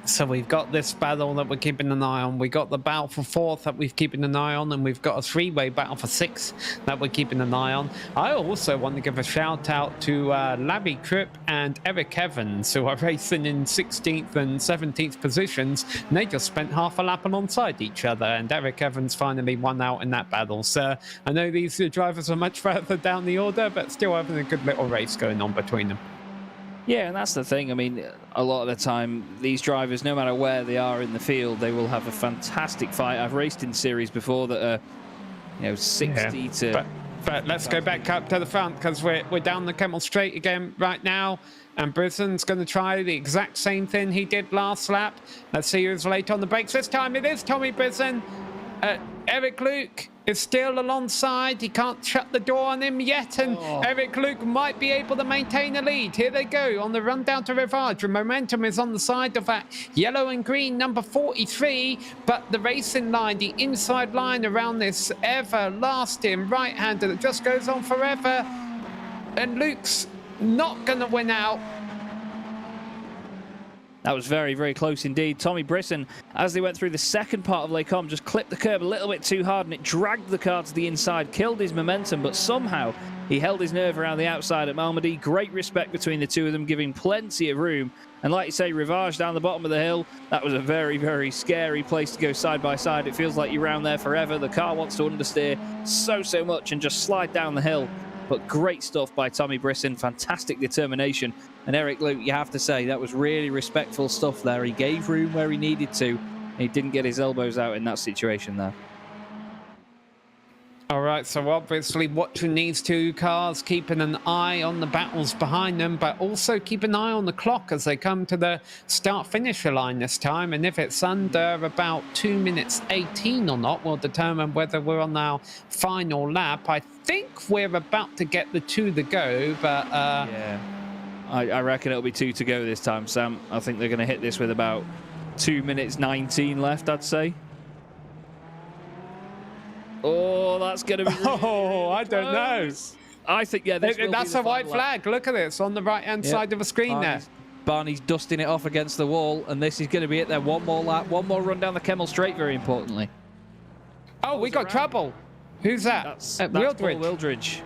So we've got this battle that we're keeping an eye on. We got the battle for 4th that we've keeping an eye on, and we've got a 3-way battle for 6th that we're keeping an eye on. I also want to give a shout out to Larry Tripp and Eric Evans, who are racing in 16th and 17th positions, and they just spent half a lap alongside each other, and Eric Evans finally won out in that battle. So I know these drivers are much further down the order, but still having a good little race going on between them. Yeah, and that's the thing. I mean, a lot of the time, these drivers, no matter where they are in the field, they will have a fantastic fight. I've raced in series before that are, you know, 60 to... But let's go back up to the front, because we're down the Kemmel Straight again right now. And Brisbane's going to try the exact same thing he did last lap. Let's see who's late on the brakes. This time it is Tommy Brisbane. Eric Luke is still alongside. He can't shut the door on him yet, and Eric Luke might be able to maintain a lead. Here they go on the run down to Rivage. The momentum is on the side of that yellow and green number 43, but the racing line, the inside line around this everlasting right-hander that just goes on forever, and Luke's not going to win out. That was very, very close indeed. Tommy Brisson, as they went through the second part of Les Combes, just clipped the curb a little bit too hard, and it dragged the car to the inside, killed his momentum, but somehow he held his nerve around the outside at Malmedy. Great respect between the two of them, giving plenty of room. And like you say, Rivage down the bottom of the hill, that was a very, very scary place to go side by side. It feels like you're around there forever. The car wants to understeer so much and just slide down the hill. But great stuff by Tommy Brisson, fantastic determination. And Eric Luke, you have to say, that was really respectful stuff there. He gave room where he needed to, and he didn't get his elbows out in that situation there. All right, so obviously watching these two cars, keeping an eye on the battles behind them, but also keep an eye on the clock as they come to the start-finisher line this time. And if it's under about 2 minutes 18 or not, will determine whether we're on our final lap. I think we're about to get the 2 to go, but... yeah, I reckon it'll be 2 to go this time, Sam. I think they're going to hit this with about 2 minutes 19 left, I'd say. Oh, that's going to be really I don't know. I think, yeah, that's a white flag. Look at this on the right-hand side of the screen there. Barney's dusting it off against the wall, and this is going to be it there. One more lap, one more run down the Kemmel Straight, very importantly. Oh, we got trouble. Who's that? That's Wildridge. Paul Wildridge.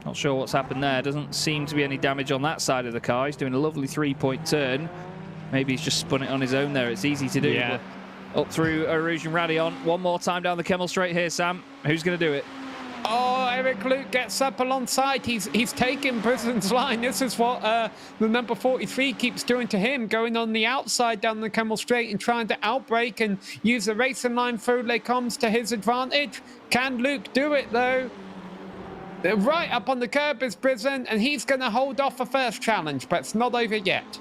Not sure what's happened there. Doesn't seem to be any damage on that side of the car. He's doing a lovely 3-point turn. Maybe he's just spun it on his own there. It's easy to do. Yeah. Up through Rouge and Radion. One more time down the Kemmel Straight here, Sam. Who's going to do it? Oh, Eric Luke gets up alongside. He's taking Bristain's line. This is what the number 43 keeps doing to him, going on the outside down the Kemmel Straight and trying to outbrake and use the racing line through Les Combes to his advantage. Can Luke do it, though? Right up on the curb is Brisbane, and he's going to hold off a first challenge, but it's not over yet.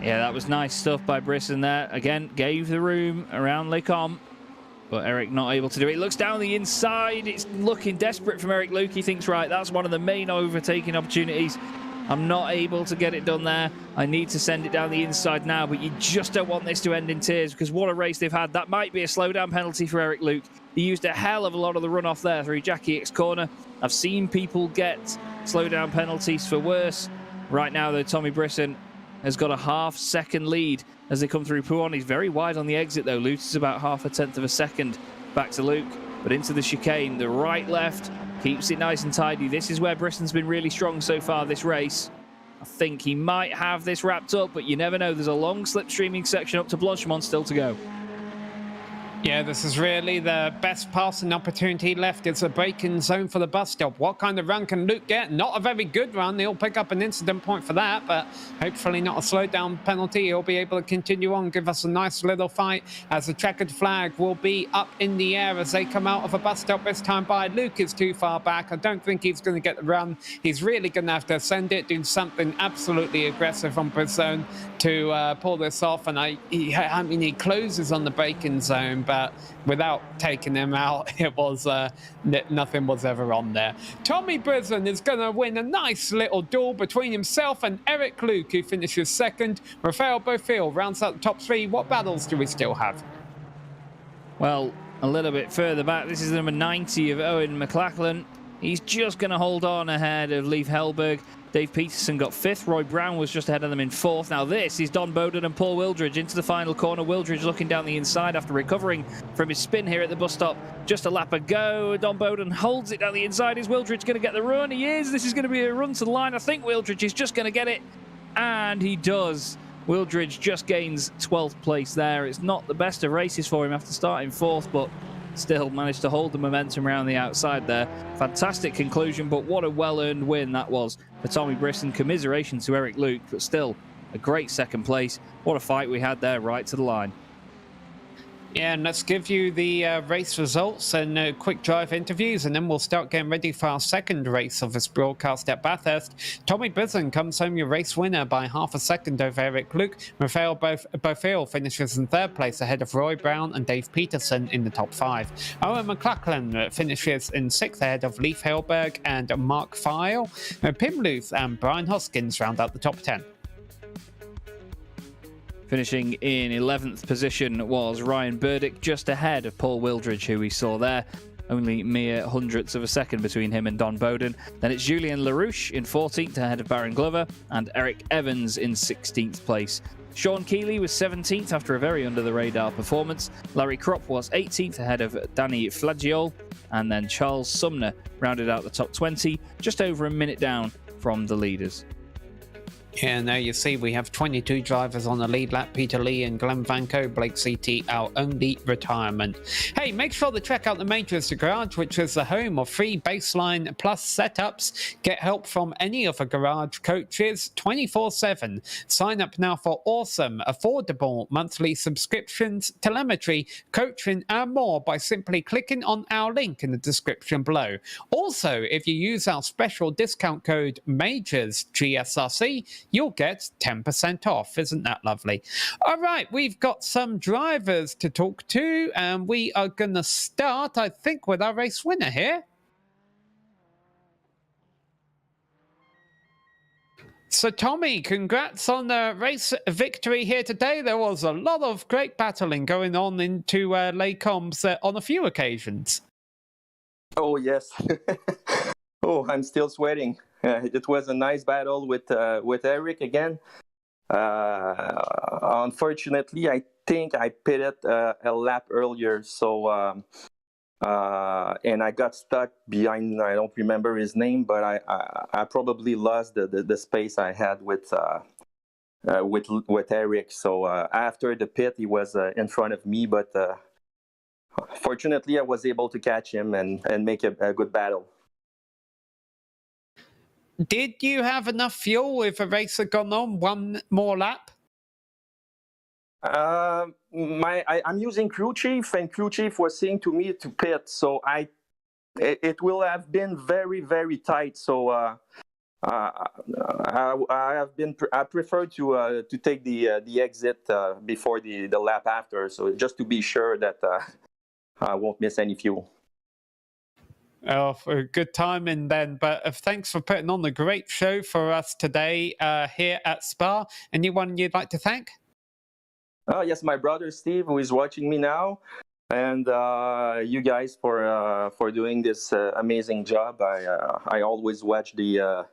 Yeah, that was nice stuff by Brisson there. Again, gave the room around Les Combes, but Eric not able to do it. He looks down the inside. It's looking desperate from Eric Luke. He thinks, right, that's one of the main overtaking opportunities. I'm not able to get it done there. I need to send it down the inside now, but you just don't want this to end in tears, because what a race they've had. That might be a slowdown penalty for Eric Luke. He used a hell of a lot of the runoff there through Jackie X corner. I've seen people get slowdown penalties for worse. Right now, though, Tommy Brisson has got a half-second lead as they come through Pouhon. He's very wide on the exit, though. Loses about 0.5 of a second back to Luke, but into the chicane. The right-left keeps it nice and tidy. This is where Brisson's been really strong so far this race. I think he might have this wrapped up, but you never know. There's a long slipstreaming section up to Blanchimont still to go. Yeah, this is really the best passing opportunity left. It's a braking zone for the bus stop. What kind of run can Luke get? Not a very good run. He'll pick up an incident point for that, but hopefully not a slowdown penalty. He'll be able to continue on, give us a nice little fight as the checkered flag will be up in the air as they come out of a bus stop this time by. Luke is too far back. I don't think he's going to get the run. He's really going to have to send it, do something absolutely aggressive on pit zone to pull this off. And he closes on the braking zone, but without taking him out, it was nothing was ever on there. Tommy Brisson is going to win a nice little duel between himself and Eric Luke, who finishes second. Rafael Bofill rounds out the top three. What battles do we still have? Well, a little bit further back, this is number 90 of Owen McLachlan. He's just going to hold on ahead of Leif Hellberg. Dave Peterson got 5th. Roy Brown was just ahead of them in 4th. Now this is Don Bowden and Paul Wildridge into the final corner. Wildridge looking down the inside after recovering from his spin here at the bus stop. Just a lap ago. Don Bowden holds it down the inside. Is Wildridge going to get the run? He is. This is going to be a run to the line. I think Wildridge is just going to get it. And he does. Wildridge just gains 12th place there. It's not the best of races for him after starting 4th, but still managed to hold the momentum around the outside there. Fantastic conclusion, but what a well-earned win that was for Tommy Brisson. Commiseration to Eric Luke, but still a great second place. What a fight we had there right to the line. Yeah, and let's give you the race results and quick drive interviews, and then we'll start getting ready for our second race of this broadcast at Bathurst. Tommy Brisson comes home your race winner by half a second over Eric Luke. Rafael Bofill finishes in 3rd place ahead of Roy Brown and Dave Peterson in the top 5. Owen McLachlan finishes in 6th ahead of Leif Hellberg and Mark File. Pim Luth and Brian Hoskins round out the top 10. Finishing in 11th position was Ryan Burdick, just ahead of Paul Wildridge, who we saw there. Only mere hundredths of a second between him and Don Bowden. Then it's Julien LaRouche in 14th ahead of Baron Glover, and Eric Evans in 16th place. Sean Keeley was 17th after a very under-the-radar performance. Larry Kropp was 18th ahead of Danny Flagiol, and then Charles Sumner rounded out the top 20, just over a minute down from the leaders. Yeah, now you see we have 22 drivers on the lead lap. Peter Lee and Glenn Vanko, Blake CT, our only retirement. Hey, make sure to check out the Majors Garage, which is the home of free Baseline Plus setups. Get help from any of the garage coaches 24/7. Sign up now for awesome, affordable monthly subscriptions, telemetry, coaching, and more by simply clicking on our link in the description below. Also, if you use our special discount code MAJORS GSRC, you'll get 10% off. Isn't that lovely? All right, we've got some drivers to talk to, and we are going to start, I think, with our race winner here. So, Tommy, congrats on the race victory here today. There was a lot of great battling going on into Les Combes on a few occasions. Oh, yes. Oh, I'm still sweating. It was a nice battle with Eric again. Unfortunately, I think I pitted a lap earlier, so and I got stuck behind. I don't remember his name, but I probably lost the space I had with Eric. So after the pit, he was in front of me, but fortunately, I was able to catch him and make a good battle. Did you have enough fuel if a race had gone on one more lap? I'm using Crew Chief, and Crew Chief was saying to me to pit, so it will have been very, very tight. So I prefer to take the exit before the lap after, so just to be sure that I won't miss any fuel. Oh, for good timing then. But thanks for putting on a great show for us today here at Spa. Anyone you'd like to thank? Oh, yes, my brother Steve, who is watching me now, and you guys for doing this amazing job. I always watch the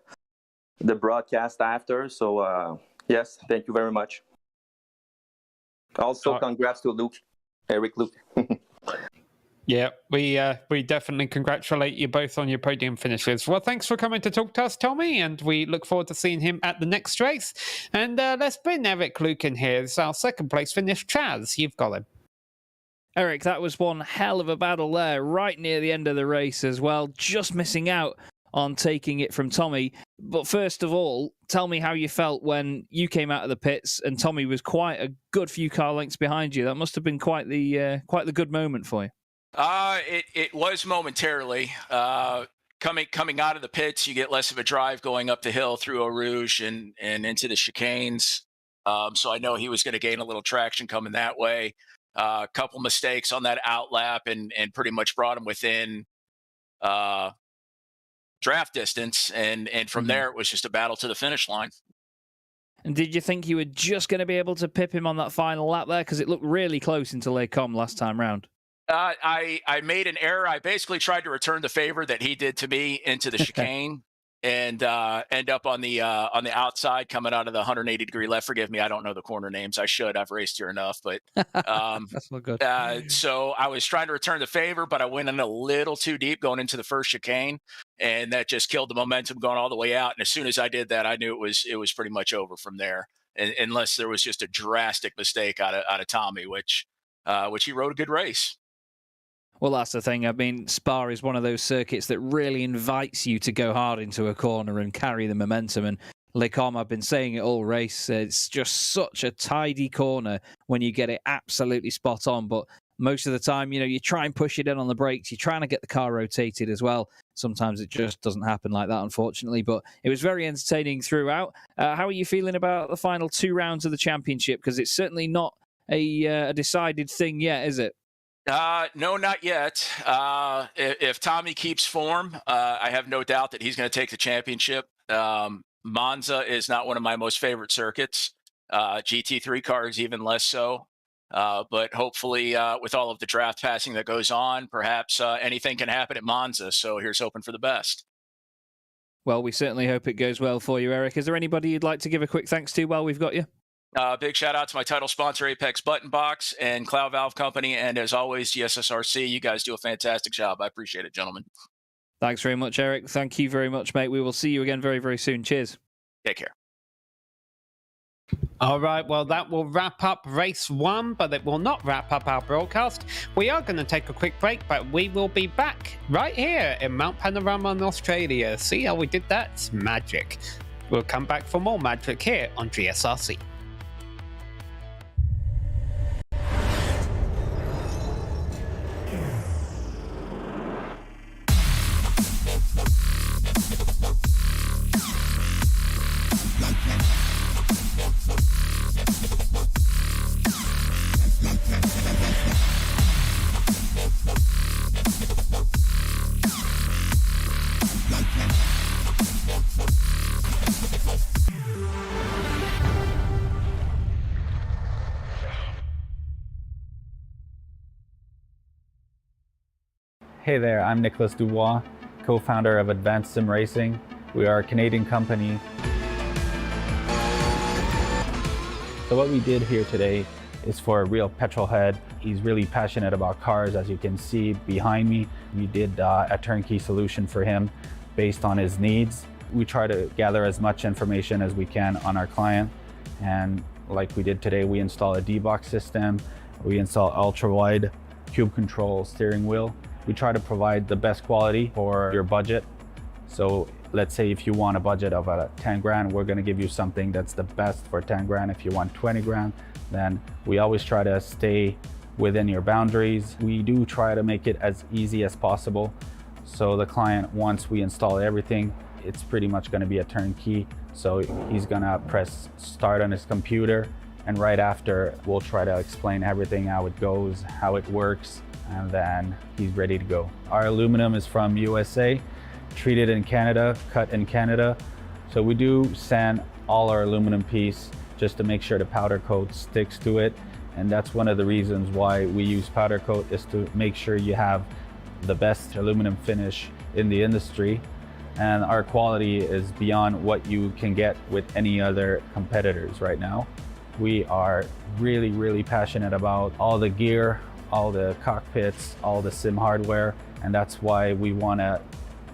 broadcast after. So yes, thank you very much. Also, congrats to Eric Luke. Yeah, we definitely congratulate you both on your podium finishes. Well, thanks for coming to talk to us, Tommy, and we look forward to seeing him at the next race. And let's bring Eric Luke in here. It's our second place finish. Chaz, you've got him. Eric, that was one hell of a battle there, right near the end of the race as well, just missing out on taking it from Tommy. But first of all, tell me how you felt when you came out of the pits and Tommy was quite a good few car lengths behind you. That must have been quite the good moment for you. It was momentarily. Coming out of the pits, you get less of a drive going up the hill through Eau Rouge and into the chicanes. So I know he was going to gain a little traction coming that way. A couple mistakes on that outlap and pretty much brought him within draft distance. And from there, it was just a battle to the finish line. And did you think you were just going to be able to pip him on that final lap there? Because it looked really close until they come last time round. I made an error. I basically tried to return the favor that he did to me into the chicane and end up on the outside coming out of the 180-degree left. Forgive me, I don't know the corner names. I should. I've raced here enough, but that's not good. So I was trying to return the favor, but I went in a little too deep going into the first chicane, and that just killed the momentum going all the way out. And as soon as I did that, I knew it was pretty much over from there, unless there was just a drastic mistake out of Tommy, which he rode a good race. Well, that's the thing. I mean, Spa is one of those circuits that really invites you to go hard into a corner and carry the momentum. And Les Combes, I've been saying it all race, it's just such a tidy corner when you get it absolutely spot on. But most of the time, you try and push it in on the brakes. You're trying to get the car rotated as well. Sometimes it just doesn't happen like that, unfortunately. But it was very entertaining throughout. How are you feeling about the final 2 rounds of the championship? Because it's certainly not a decided thing yet, is it? No, not yet. If Tommy keeps form, I have no doubt that he's going to take the championship. Monza is not one of my most favorite circuits. GT3 cars even less so. But hopefully, with all of the draft passing that goes on, perhaps anything can happen at Monza. So here's hoping for the best. Well, we certainly hope it goes well for you, Eric. Is there anybody you'd like to give a quick thanks to while we've got you? Big shout out to my title sponsor, Apex Button Box and Cloud Valve Company. And as always, GSRC, you guys do a fantastic job. I appreciate it, gentlemen. Thanks very much, Eric. Thank you very much, mate. We will see you again very, very soon. Cheers. Take care. All right, well, that will wrap up race 1, but it will not wrap up our broadcast. We are going to take a quick break, but we will be back right here in Mount Panorama in Australia. See how we did that? It's magic. We'll come back for more magic here on GSRC. Hey there, I'm Nicholas Dubois, co-founder of Advanced SimRacing. We are a Canadian company. So what we did here today is for a real petrol head. He's really passionate about cars, as you can see behind me. We did a turnkey solution for him based on his needs. We try to gather as much information as we can on our client. And like we did today, we install a D-Box system. We install ultra-wide cube control steering wheel. We try to provide the best quality for your budget. So let's say if you want a budget of 10 grand, we're gonna give you something that's the best for 10 grand. If you want 20 grand, then we always try to stay within your boundaries. We do try to make it as easy as possible. So the client, once we install everything, it's pretty much gonna be a turnkey. So he's gonna press start on his computer, and right after, we'll try to explain everything, how it goes, how it works, and then he's ready to go. Our aluminum is from USA, treated in Canada, cut in Canada. So we do sand all our aluminum piece just to make sure the powder coat sticks to it. And that's one of the reasons why we use powder coat, is to make sure you have the best aluminum finish in the industry. And our quality is beyond what you can get with any other competitors right now. We are really, really passionate about all the gear, all the cockpits, all the sim hardware, and that's why we want to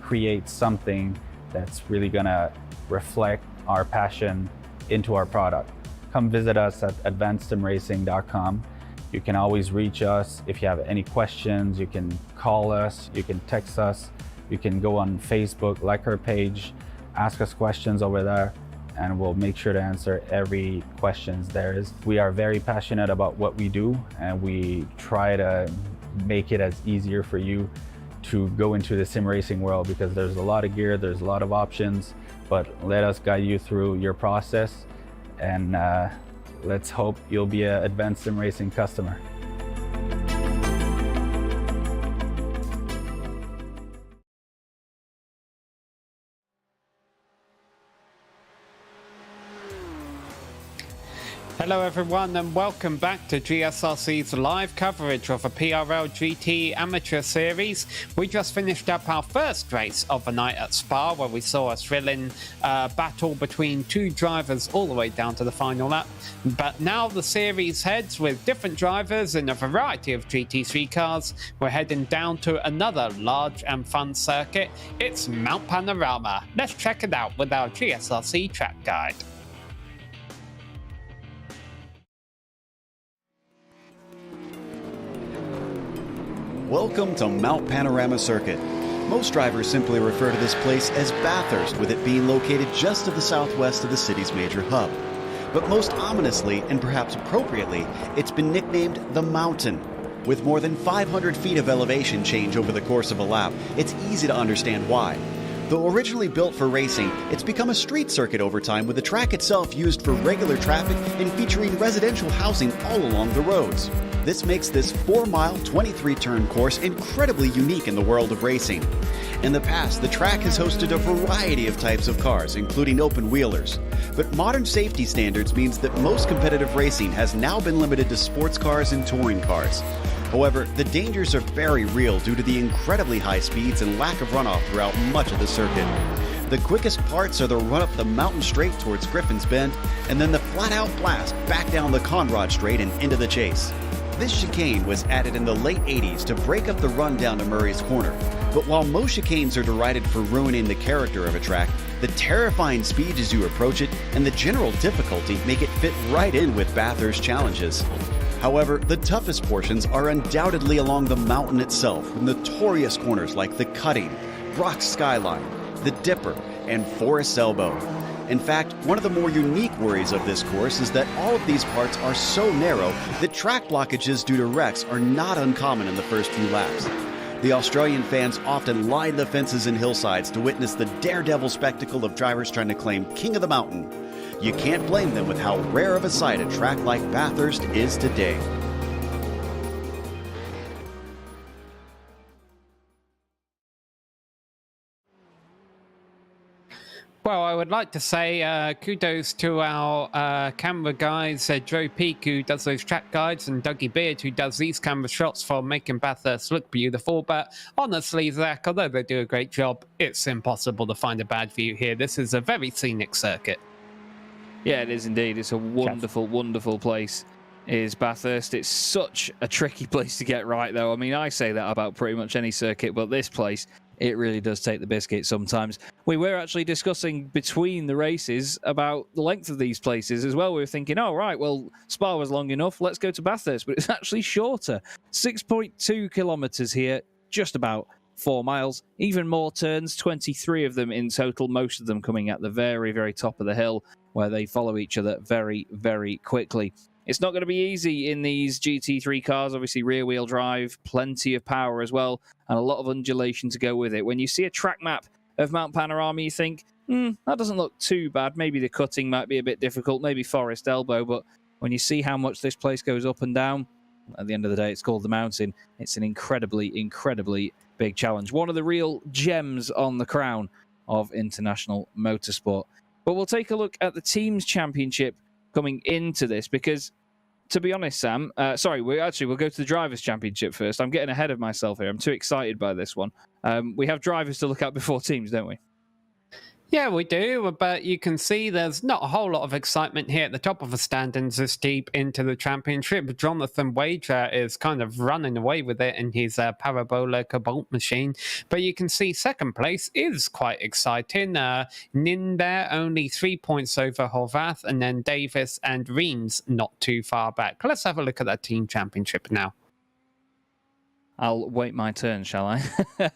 create something that's really going to reflect our passion into our product. Come visit us at advancedsimracing.com You can always reach us. If you have any questions, you can call us, you can text us, you can go on Facebook, like our page, ask us questions over there, and we'll make sure to answer every questions there is. We are very passionate about what we do, and we try to make it as easier for you to go into the sim racing world, because there's a lot of gear, there's a lot of options, but let us guide you through your process, and let's hope you'll be an advanced sim racing customer. Hello everyone and welcome back to GSRC's live coverage of the PRL GT Amateur Series. We just finished up our first race of the night at Spa, where we saw a thrilling battle between two drivers all the way down to the final lap. But now the series heads with different drivers in a variety of GT3 cars. We're heading down to another large and fun circuit. It's Mount Panorama. Let's check it out with our GSRC track guide. Welcome to Mount Panorama Circuit. Most drivers simply refer to this place as Bathurst, with it being located just to the southwest of the city's major hub. But most ominously, and perhaps appropriately, it's been nicknamed the Mountain. With more than 500 feet of elevation change over the course of a lap, it's easy to understand why. Though originally built for racing, it's become a street circuit over time, with the track itself used for regular traffic and featuring residential housing all along the roads. This makes this 4-mile, 23-turn course incredibly unique in the world of racing. In the past, the track has hosted a variety of types of cars, including open-wheelers. But modern safety standards means that most competitive racing has now been limited to sports cars and touring cars. However, the dangers are very real due to the incredibly high speeds and lack of runoff throughout much of the circuit. The quickest parts are the run up the mountain straight towards Griffin's Bend, and then the flat-out blast back down the Conrad Straight and into the chase. This chicane was added in the late 80s to break up the run down to Murray's Corner. But while most chicanes are derided for ruining the character of a track, the terrifying speed as you approach it and the general difficulty make it fit right in with Bathurst challenges. However, the toughest portions are undoubtedly along the mountain itself, with notorious corners like the Cutting, Brock's Skyline, the Dipper, and Forest's Elbow. In fact, one of the more unique worries of this course is that all of these parts are so narrow that track blockages due to wrecks are not uncommon in the first few laps. The Australian fans often line the fences and hillsides to witness the daredevil spectacle of drivers trying to claim King of the Mountain. You can't blame them with how rare of a sight a track like Bathurst is today. Well, I would like to say kudos to our camera guys, Joe Peak, who does those track guides, and Dougie Beard, who does these camera shots, for making Bathurst look beautiful. But honestly, Zach, although they do a great job, it's impossible to find a bad view here. This is a very scenic circuit. Yeah, it is indeed. It's a wonderful, wonderful place, is Bathurst. It's such a tricky place to get right, though. I mean, I say that about pretty much any circuit, but this place, it really does take the biscuit sometimes. We were actually discussing between the races about the length of these places as well. We were thinking, oh, right, well, Spa was long enough. Let's go to Bathurst. But it's actually shorter. 6.2 kilometers here, just about 4 miles. Even more turns, 23 of them in total, most of them coming at the very, very top of the hill, where they follow each other very, very quickly. It's not going to be easy in these GT3 cars. Obviously, rear-wheel drive, plenty of power as well, and a lot of undulation to go with it. When you see a track map of Mount Panorama, you think, that doesn't look too bad. Maybe the cutting might be a bit difficult, maybe Forest Elbow, but when you see how much this place goes up and down, at the end of the day, it's called the Mountain. It's an incredibly, incredibly big challenge. One of the real gems on the crown of international motorsport. But we'll take a look at the Teams Championship coming into this, because, to be honest, Sam, we'll go to the Drivers' Championship first. I'm getting ahead of myself here. I'm too excited by this one. We have drivers to look at before teams, don't we? Yeah, we do, but you can see there's not a whole lot of excitement here at the top of the standings this deep into the championship. Jonathan Wager is kind of running away with it in his Parabola Cobalt machine, but you can see second place is quite exciting. Nin there only 3 points over Horvath, and then Davis and Reams not too far back. Let's have a look at that team championship now. I'll wait my turn, shall I?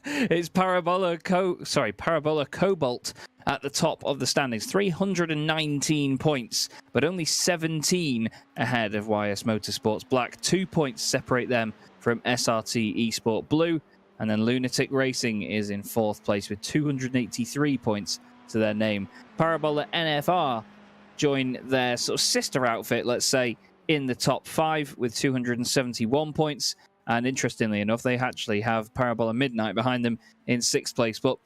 It's Parabola Cobalt at the top of the standings, 319 points, but only 17 ahead of YS Motorsports Black. 2 points separate them from SRT Esport Blue, and then Lunatic Racing is in fourth place with 283 points to their name. Parabola NFR join their sort of sister outfit, let's say, in the top 5 with 271 points. And interestingly enough, they actually have Parabola Midnight behind them in sixth place. But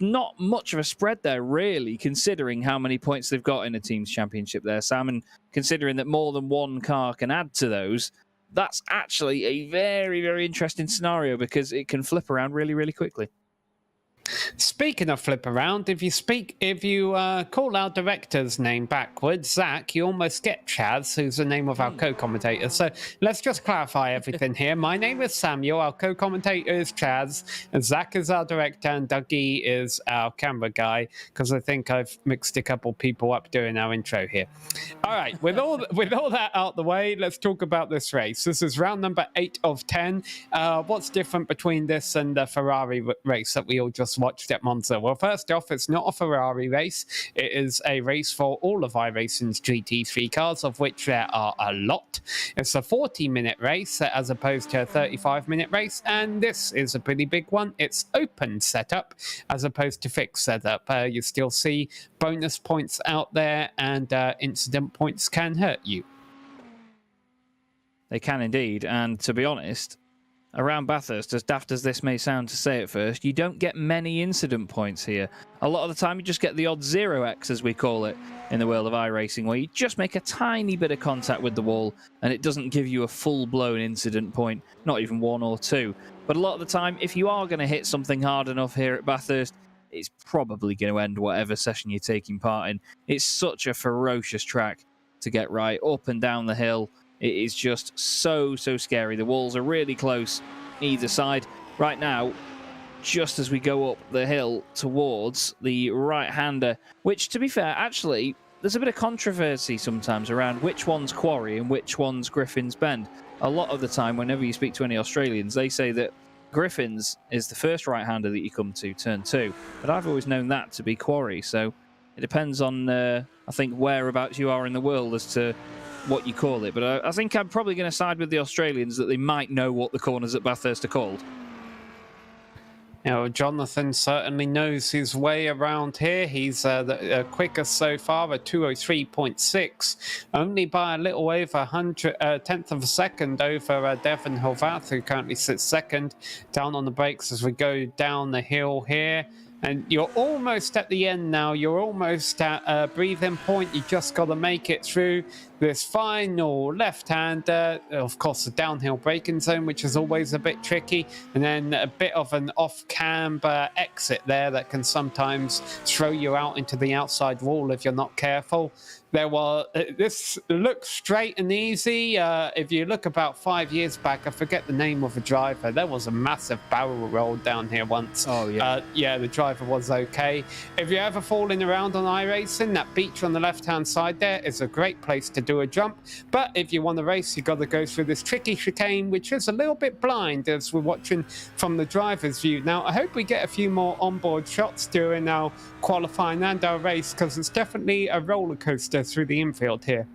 not much of a spread there, really, considering how many points they've got in a team's championship there, Sam. And considering that more than one car can add to those, that's actually a very, very interesting scenario because it can flip around really, really quickly. Speaking of flip around, if you call our director's name backwards, Zach, you almost get Chaz, who's the name of our co-commentator. So let's just clarify everything here. My name is Samuel, our co-commentator is Chaz, and Zach is our director, and Dougie is our camera guy, because I think I've mixed a couple people up doing our intro here. All right, with all that out the way, let's talk about this race. This is round number 8 of 10. What's different between this and the Ferrari race that we all just watched at Monza? Well, first off, it's not a Ferrari race. It is a race for all of iRacing's GT3 cars, of which there are a lot. It's a 40-minute race as opposed to a 35-minute race, and this is a pretty big one. It's open setup as opposed to fixed setup. You still see bonus points out there, and incident points can hurt you. They can indeed, and to be honest, around Bathurst, as daft as this may sound to say at first, you don't get many incident points here. A lot of the time you just get the odd 0x, as we call it in the world of iRacing, where you just make a tiny bit of contact with the wall and it doesn't give you a full-blown incident point, not even 1 or 2. But a lot of the time, if you are going to hit something hard enough here at Bathurst, it's probably going to end whatever session you're taking part in. It's such a ferocious track to get right, up and down the hill. It is just so scary. The walls are really close either side. Right now, just as we go up the hill towards the right-hander, which, to be fair, actually, there's a bit of controversy sometimes around which one's Quarry and which one's Griffin's Bend. A lot of the time, whenever you speak to any Australians, they say that Griffin's is the first right-hander that you come to, turn 2. But I've always known that to be Quarry, so it depends on, I think, whereabouts you are in the world as to what you call it. But I think I'm probably going to side with the Australians that they might know what the corners at Bathurst are called. Now, Jonathan certainly knows his way around here. He's the quickest so far at 203.6, only by a little over tenth of a second over Devon Horvath, who currently sits second. Down on the brakes as we go down the hill here. And you're almost at the end now. You're almost at a breathing point. You just got to make it through this final left-hander. Of course, the downhill braking zone, which is always a bit tricky. And then a bit of an off-camber exit there that can sometimes throw you out into the outside wall if you're not careful. This looks straight and easy. If you look about 5 years back, I forget the name of the driver. There was a massive barrel roll down here once. Oh, yeah. Yeah, the driver was okay. If you're ever falling around on iRacing, that beach on the left-hand side there is a great place to do a jump. But if you want to race, you've got to go through this tricky chicane, which is a little bit blind as we're watching from the driver's view. Now, I hope we get a few more onboard shots during our qualifying and our race, because it's definitely a roller coaster through the infield here.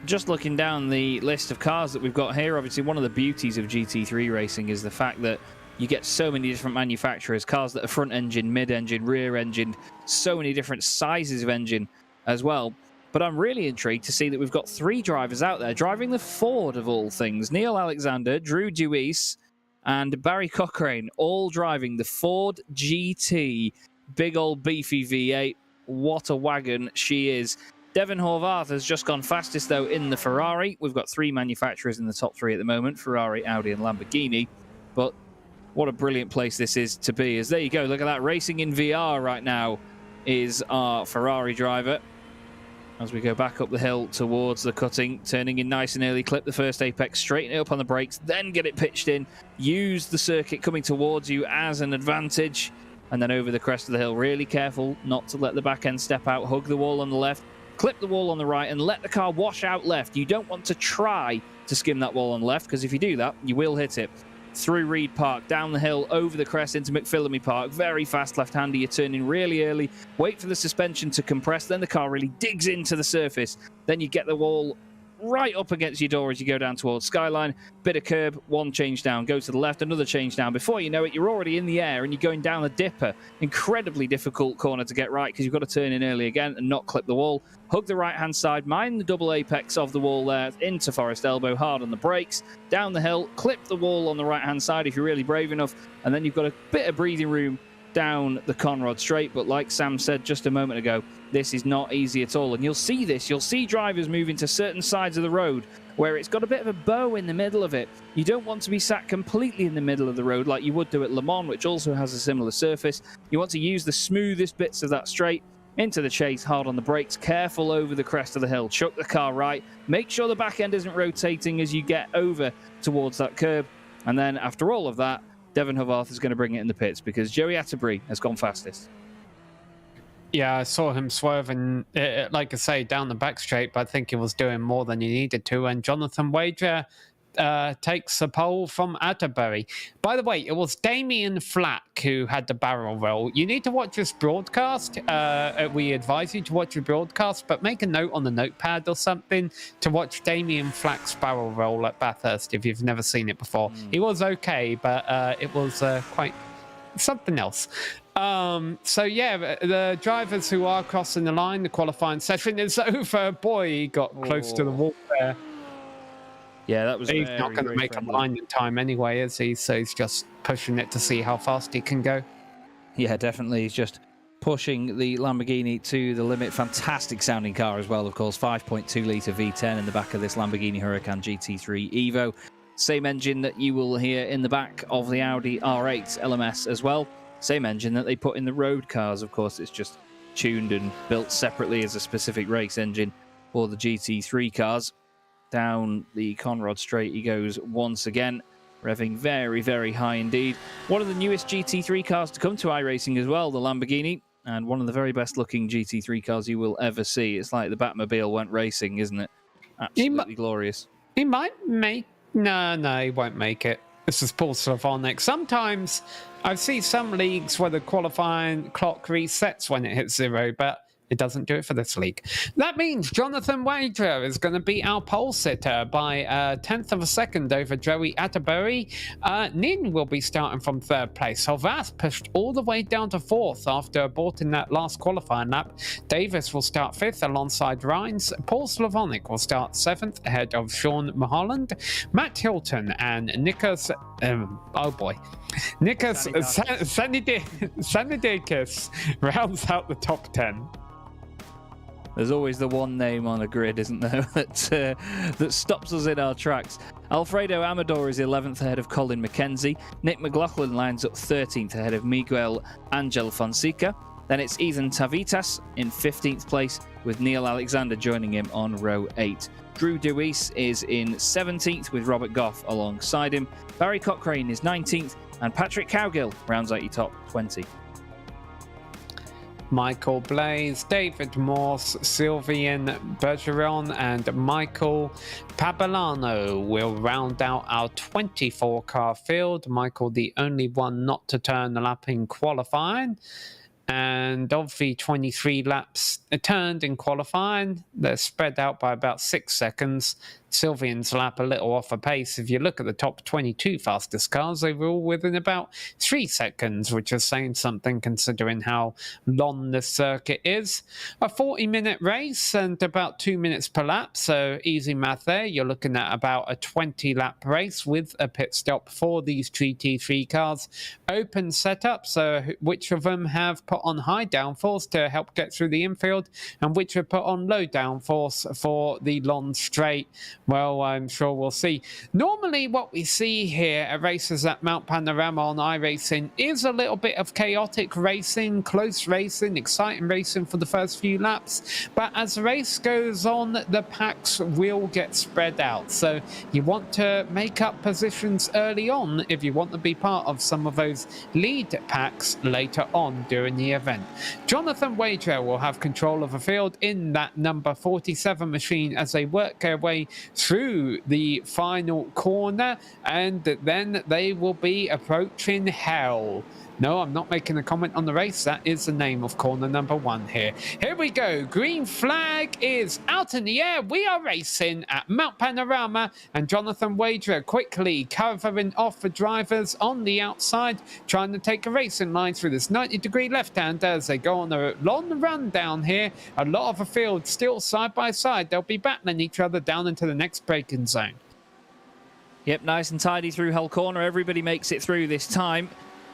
Just looking down the list of cars that we've got here, obviously one of the beauties of GT3 racing is the fact that you get so many different manufacturers, cars that are front engine, mid engine, rear engine, so many different sizes of engine as well. But I'm really intrigued to see that we've got 3 drivers out there driving the Ford of all things. Neil Alexander, Drew Deweese and Barry Cochrane, all driving the Ford GT. Big old beefy V8. What a wagon she is. Devon Horvath has just gone fastest, though, in the Ferrari. We've got 3 manufacturers in the top 3 at the moment, Ferrari, Audi and Lamborghini. But what a brilliant place this is to be. As there you go, look at that, racing in VR right now. is our Ferrari driver. As we go back up the hill towards the cutting, turning in nice and early, clip the first apex, straighten it up on the brakes, then get it pitched in, use the circuit coming towards you as an advantage, and then over the crest of the hill. Really careful not to let the back end step out, hug the wall on the left, clip the wall on the right, and let the car wash out left. You don't want to try to skim that wall on the left, because if you do that, you will hit it. Through Reed Park, down the hill, over the crest into McPhillamy Park. Very fast left-hander. You're turning really early. Wait for the suspension to compress. Then the car really digs into the surface. Then you get the wall right up against your door as you go down towards Skyline. Bit of curb, one change down. Go to the left, another change down. Before you know it, you're already in the air and you're going down the dipper. Incredibly difficult corner to get right because you've got to turn in early again and not clip the wall. Hug the right-hand side, mind the double apex of the wall there, into Forest Elbow, hard on the brakes, down the hill, clip the wall on the right-hand side if you're really brave enough, and then you've got a bit of breathing room down the Conrod straight. But like Sam said just a moment ago, this is not easy at all. And you'll see this. You'll see drivers move into certain sides of the road where it's got a bit of a bow in the middle of it. You don't want to be sat completely in the middle of the road like you would do at Le Mans, which also has a similar surface. You want to use the smoothest bits of that straight. Into the chase, hard on the brakes, careful over the crest of the hill. Chuck the car right. Make sure the back end isn't rotating as you get over towards that curb. And then after all of that, Devon Hovarth is going to bring it in the pits because Joey Atterbury has gone fastest. Yeah, I saw him swerving, like I say, down the back straight, but I think he was doing more than he needed to. And Jonathan Wager takes the pole from Atterbury. By the way, it was Damien Flack who had the barrel roll. You need to watch this broadcast. We advise you to watch the broadcast, but make a note on the notepad or something to watch Damien Flack's barrel roll at Bathurst if you've never seen it before. He was okay, but it was quite something else. So yeah, the drivers who are crossing the line, the qualifying session is over. Boy, he got close to the wall there. Yeah, that was. He's not going to make a line in time anyway, is he? So he's just pushing it to see how fast he can go. Yeah, definitely. He's just pushing the Lamborghini to the limit. Fantastic sounding car as well, of course. 5.2 litre V10 in the back of this Lamborghini Huracan GT3 Evo. Same engine that you will hear in the back of the Audi R8 LMS as well. Same engine that they put in the road cars. Of course, it's just tuned and built separately as a specific race engine for the GT3 cars. Down the Conrod straight he goes once again, revving very, very high indeed. One of the newest GT3 cars to come to iRacing as well, the Lamborghini, and one of the very best looking GT3 cars you will ever see. It's like the Batmobile went racing, isn't it? Absolutely glorious. He might make... No, he won't make it. This is Paul Slavonic. Sometimes I've seen some leagues where the qualifying clock resets when it hits 0, but it doesn't do it for this league. That means Jonathan Wager is going to be our pole sitter by a tenth of a second over Joey Atterbury. Nin will be starting from third place. Hovarth pushed all the way down to fourth after aborting that last qualifying lap. Davis will start fifth alongside Rines. Paul Slavonic will start seventh ahead of Sean Mulholland. Matt Hilton and Nikos... Nikos Sanidakis rounds out the top 10. There's always the one name on a grid, isn't there, that stops us in our tracks. Alfredo Amador is 11th ahead of Colin McKenzie. Nick McLaughlin lines up 13th ahead of Miguel Angel Fonseca. Then it's Ethan Tavitas in 15th place, with Neil Alexander joining him on row 8. Drew DeWeese is in 17th with Robert Goff alongside him. Barry Cochrane is 19th, and Patrick Cowgill rounds out your top 20. Michael Blaze, David Morse, Sylvian Bergeron, and Michael Pabalano will round out our 24-car field. Michael, the only one not to turn the lap in qualifying. And of the 23 laps turned in qualifying, they're spread out by about 6 seconds. Sylvian's lap a little off a pace. If you look at the top 22 fastest cars, they were all within about 3 seconds, which is saying something considering how long this circuit is. A 40-minute race and about 2 minutes per lap, so easy math there. You're looking at about a 20-lap race with a pit stop for these GT3 cars. Open setup, so which of them have put on high downforce to help get through the infield, and which have put on low downforce for the long straight. Well, I'm sure we'll see. Normally what we see here at races at Mount Panorama on iRacing is a little bit of chaotic racing, close racing, exciting racing for the first few laps, but as the race goes on, the packs will get spread out. So you want to make up positions early on if you want to be part of some of those lead packs later on during the event. Jonathan Wager will have control of the field in that number 47 machine as they work their way through the final corner, and then they will be approaching hell. No, I'm not making a comment on the race. That is the name of corner number 1 here. Here we go. Green flag is out in the air. We are racing at Mount Panorama, and Jonathan Wager quickly covering off the drivers on the outside, trying to take a racing line through this 90-degree left-hander as they go on a long run down here. A lot of the field still side by side. They'll be battling each other down into the next braking zone. Yep, nice and tidy through Hell Corner. Everybody makes it through this time.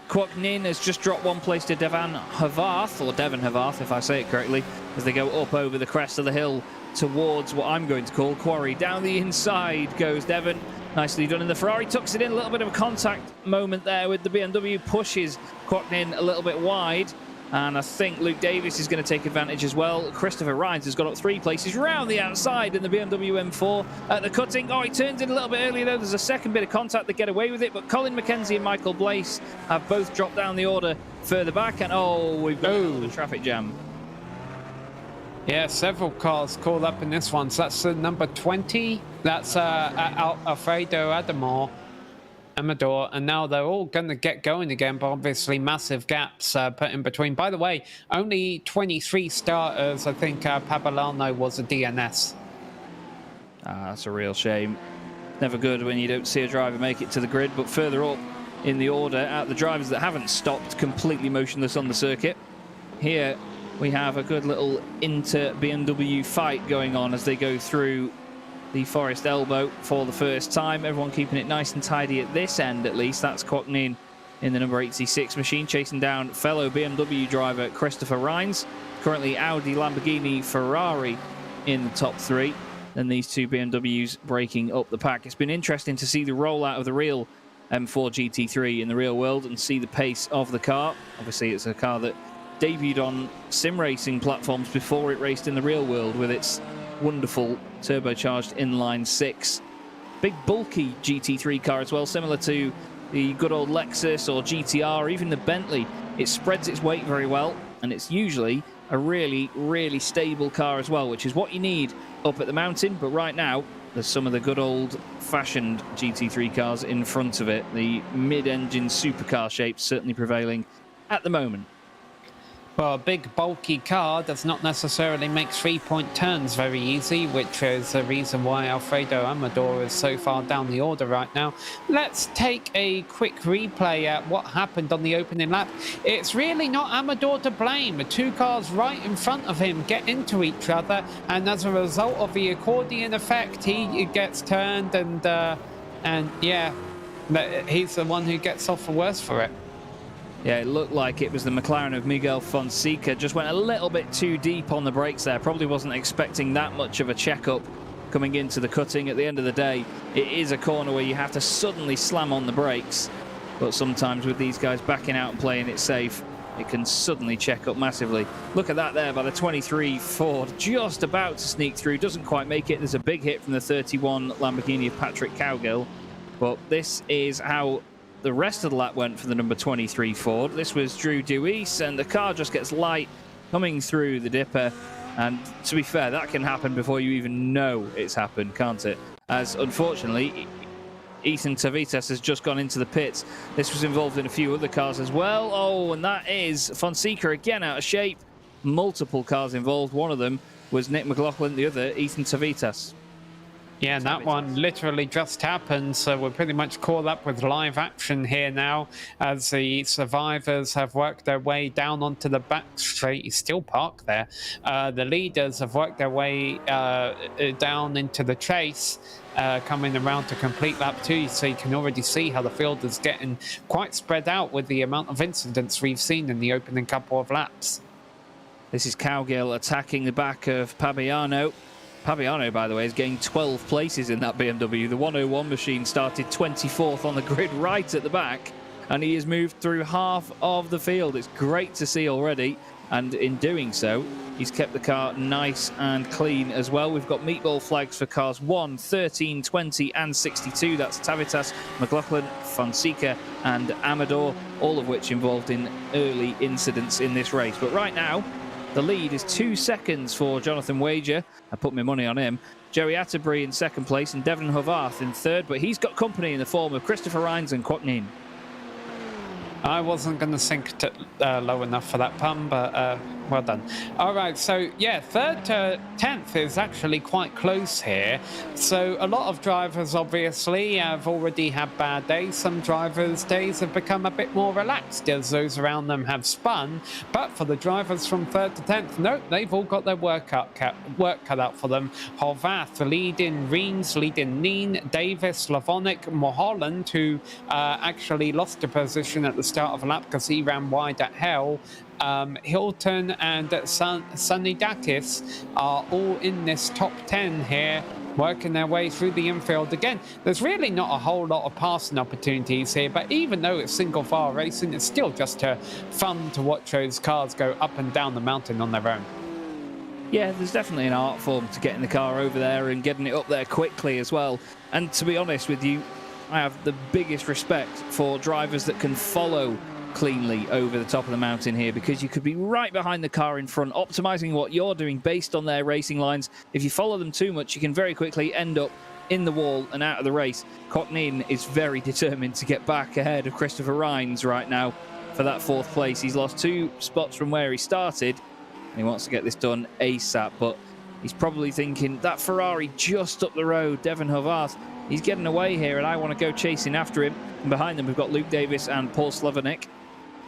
Kwok Nin has just dropped 1 place to Devon Havarth, if I say it correctly, as they go up over the crest of the hill towards what I'm going to call Quarry. Down the inside goes Devon. Nicely done in the Ferrari. Tucks it in. A little bit of a contact moment there with the BMW. Pushes Kwok Nin a little bit wide. And I think Luke Davis is going to take advantage as well. Christopher Rhines has got up 3 places round the outside in the BMW M4 at the cutting. Oh, he turns in a little bit earlier though. There's a second bit of contact to get away with it, but Colin McKenzie and Michael Blaise have both dropped down the order further back, and oh, we've got a traffic jam. Yeah, several cars caught up in this one. So that's number 20. That's Alfredo Amador, and now they're all going to get going again, but obviously massive gaps put in between. By the way, only 23 starters. I think Pabalano was a DNS. That's a real shame. Never good when you don't see a driver make it to the grid, but further up in the order, out the drivers that haven't stopped completely motionless on the circuit. Here we have a good little inter-BMW fight going on as they go through the Forest Elbow for the first time. Everyone keeping it nice and tidy at this end, at least. That's Kwok Nin in the number 86 machine, chasing down fellow BMW driver Christopher Rhines. Currently Audi, Lamborghini, Ferrari in the top 3. And these 2 BMWs breaking up the pack. It's been interesting to see the rollout of the real M4 GT3 in the real world and see the pace of the car. Obviously, it's a car that debuted on SimRacing platforms before it raced in the real world with its wonderful turbocharged inline 6. Big bulky GT3 car as well, similar to the good old Lexus or GTR or even the Bentley. It spreads its weight very well, and it's usually a really, really stable car as well, which is what you need up at the mountain. But right now, there's some of the good old-fashioned GT3 cars in front of it. The mid-engine supercar shape certainly prevailing at the moment. Well, a big bulky car does not necessarily make 3-point turns very easy, which is the reason why Alfredo Amador is so far down the order right now. Let's take a quick replay at what happened on the opening lap. It's really not Amador to blame. The 2 cars right in front of him get into each other, and as a result of the accordion effect, he gets turned, and yeah, he's the one who gets off the worst for it. Yeah, it looked like it was the McLaren of Miguel Fonseca. Just went a little bit too deep on the brakes there. Probably wasn't expecting that much of a checkup coming into the cutting. At the end of the day, it is a corner where you have to suddenly slam on the brakes. But sometimes with these guys backing out and playing it safe, it can suddenly check up massively. Look at that there by the 23 Ford. Just about to sneak through. Doesn't quite make it. There's a big hit from the 31 Lamborghini of Patrick Cowgill. But this is how the rest of the lap went for the number 23 Ford. This was Drew Deweese, and the car just gets light coming through the dipper. And to be fair, that can happen before you even know it's happened, can't it? As unfortunately, Ethan Tavitas has just gone into the pits. This was involved in a few other cars as well. Oh, and that is Fonseca again out of shape. Multiple cars involved. One of them was Nick McLaughlin, the other Ethan Tavitas. Yeah, and that one literally just happened, so we're pretty much caught up with live action here now as the survivors have worked their way down onto the back straight. He's still parked there. The leaders have worked their way down into the chase, coming around to complete lap 2, so you can already see how the field is getting quite spread out with the amount of incidents we've seen in the opening couple of laps. This is Cowgill attacking the back of Pabiano. Pabiano, by the way, has gained 12 places in that BMW. The 101 machine started 24th on the grid right at the back, and he has moved through half of the field. It's great to see already, and in doing so, he's kept the car nice and clean as well. We've got meatball flags for cars 1, 13, 20, and 62. That's Tavitas, McLaughlin, Fonseca, and Amador, all of which involved in early incidents in this race. But right now, the lead is 2 seconds for Jonathan Wager. I put my money on him. Joey Atterbury in second place and Devon Hovarth in third, but he's got company in the form of Christopher Rhines and Quacknin. I wasn't going to sink low enough for that pun, but well done. All right, so yeah, 3rd to 10th is actually quite close here. So a lot of drivers obviously have already had bad days. Some drivers' days have become a bit more relaxed as those around them have spun. But for the drivers from 3rd to 10th, no, they've all got their work cut out for them. Horvath leading Reens, leading Neen, Davis, Slavonic, Mulholland, who actually lost a position at the start of a lap because he ran wide at hell. Hilton and Sonny Dakis are all in this top 10 here, working their way through the infield. Again, there's really not a whole lot of passing opportunities here, but even though it's single file racing, it's still just fun to watch those cars go up and down the mountain on their own. Yeah, there's definitely an art form to getting the car over there and getting it up there quickly as well. And to be honest with you, I have the biggest respect for drivers that can follow cleanly over the top of the mountain here, because you could be right behind the car in front, optimizing what you're doing based on their racing lines. If you follow them too much, you can very quickly end up in the wall and out of the race. Quacknin is very determined to get back ahead of Christopher Rhines right now for that 4th place. He's lost 2 spots from where he started, and he wants to get this done ASAP, but he's probably thinking that Ferrari just up the road, Devon Hovarth, he's getting away here, and I want to go chasing after him. And behind them, we've got Luke Davis and Paul Slavonic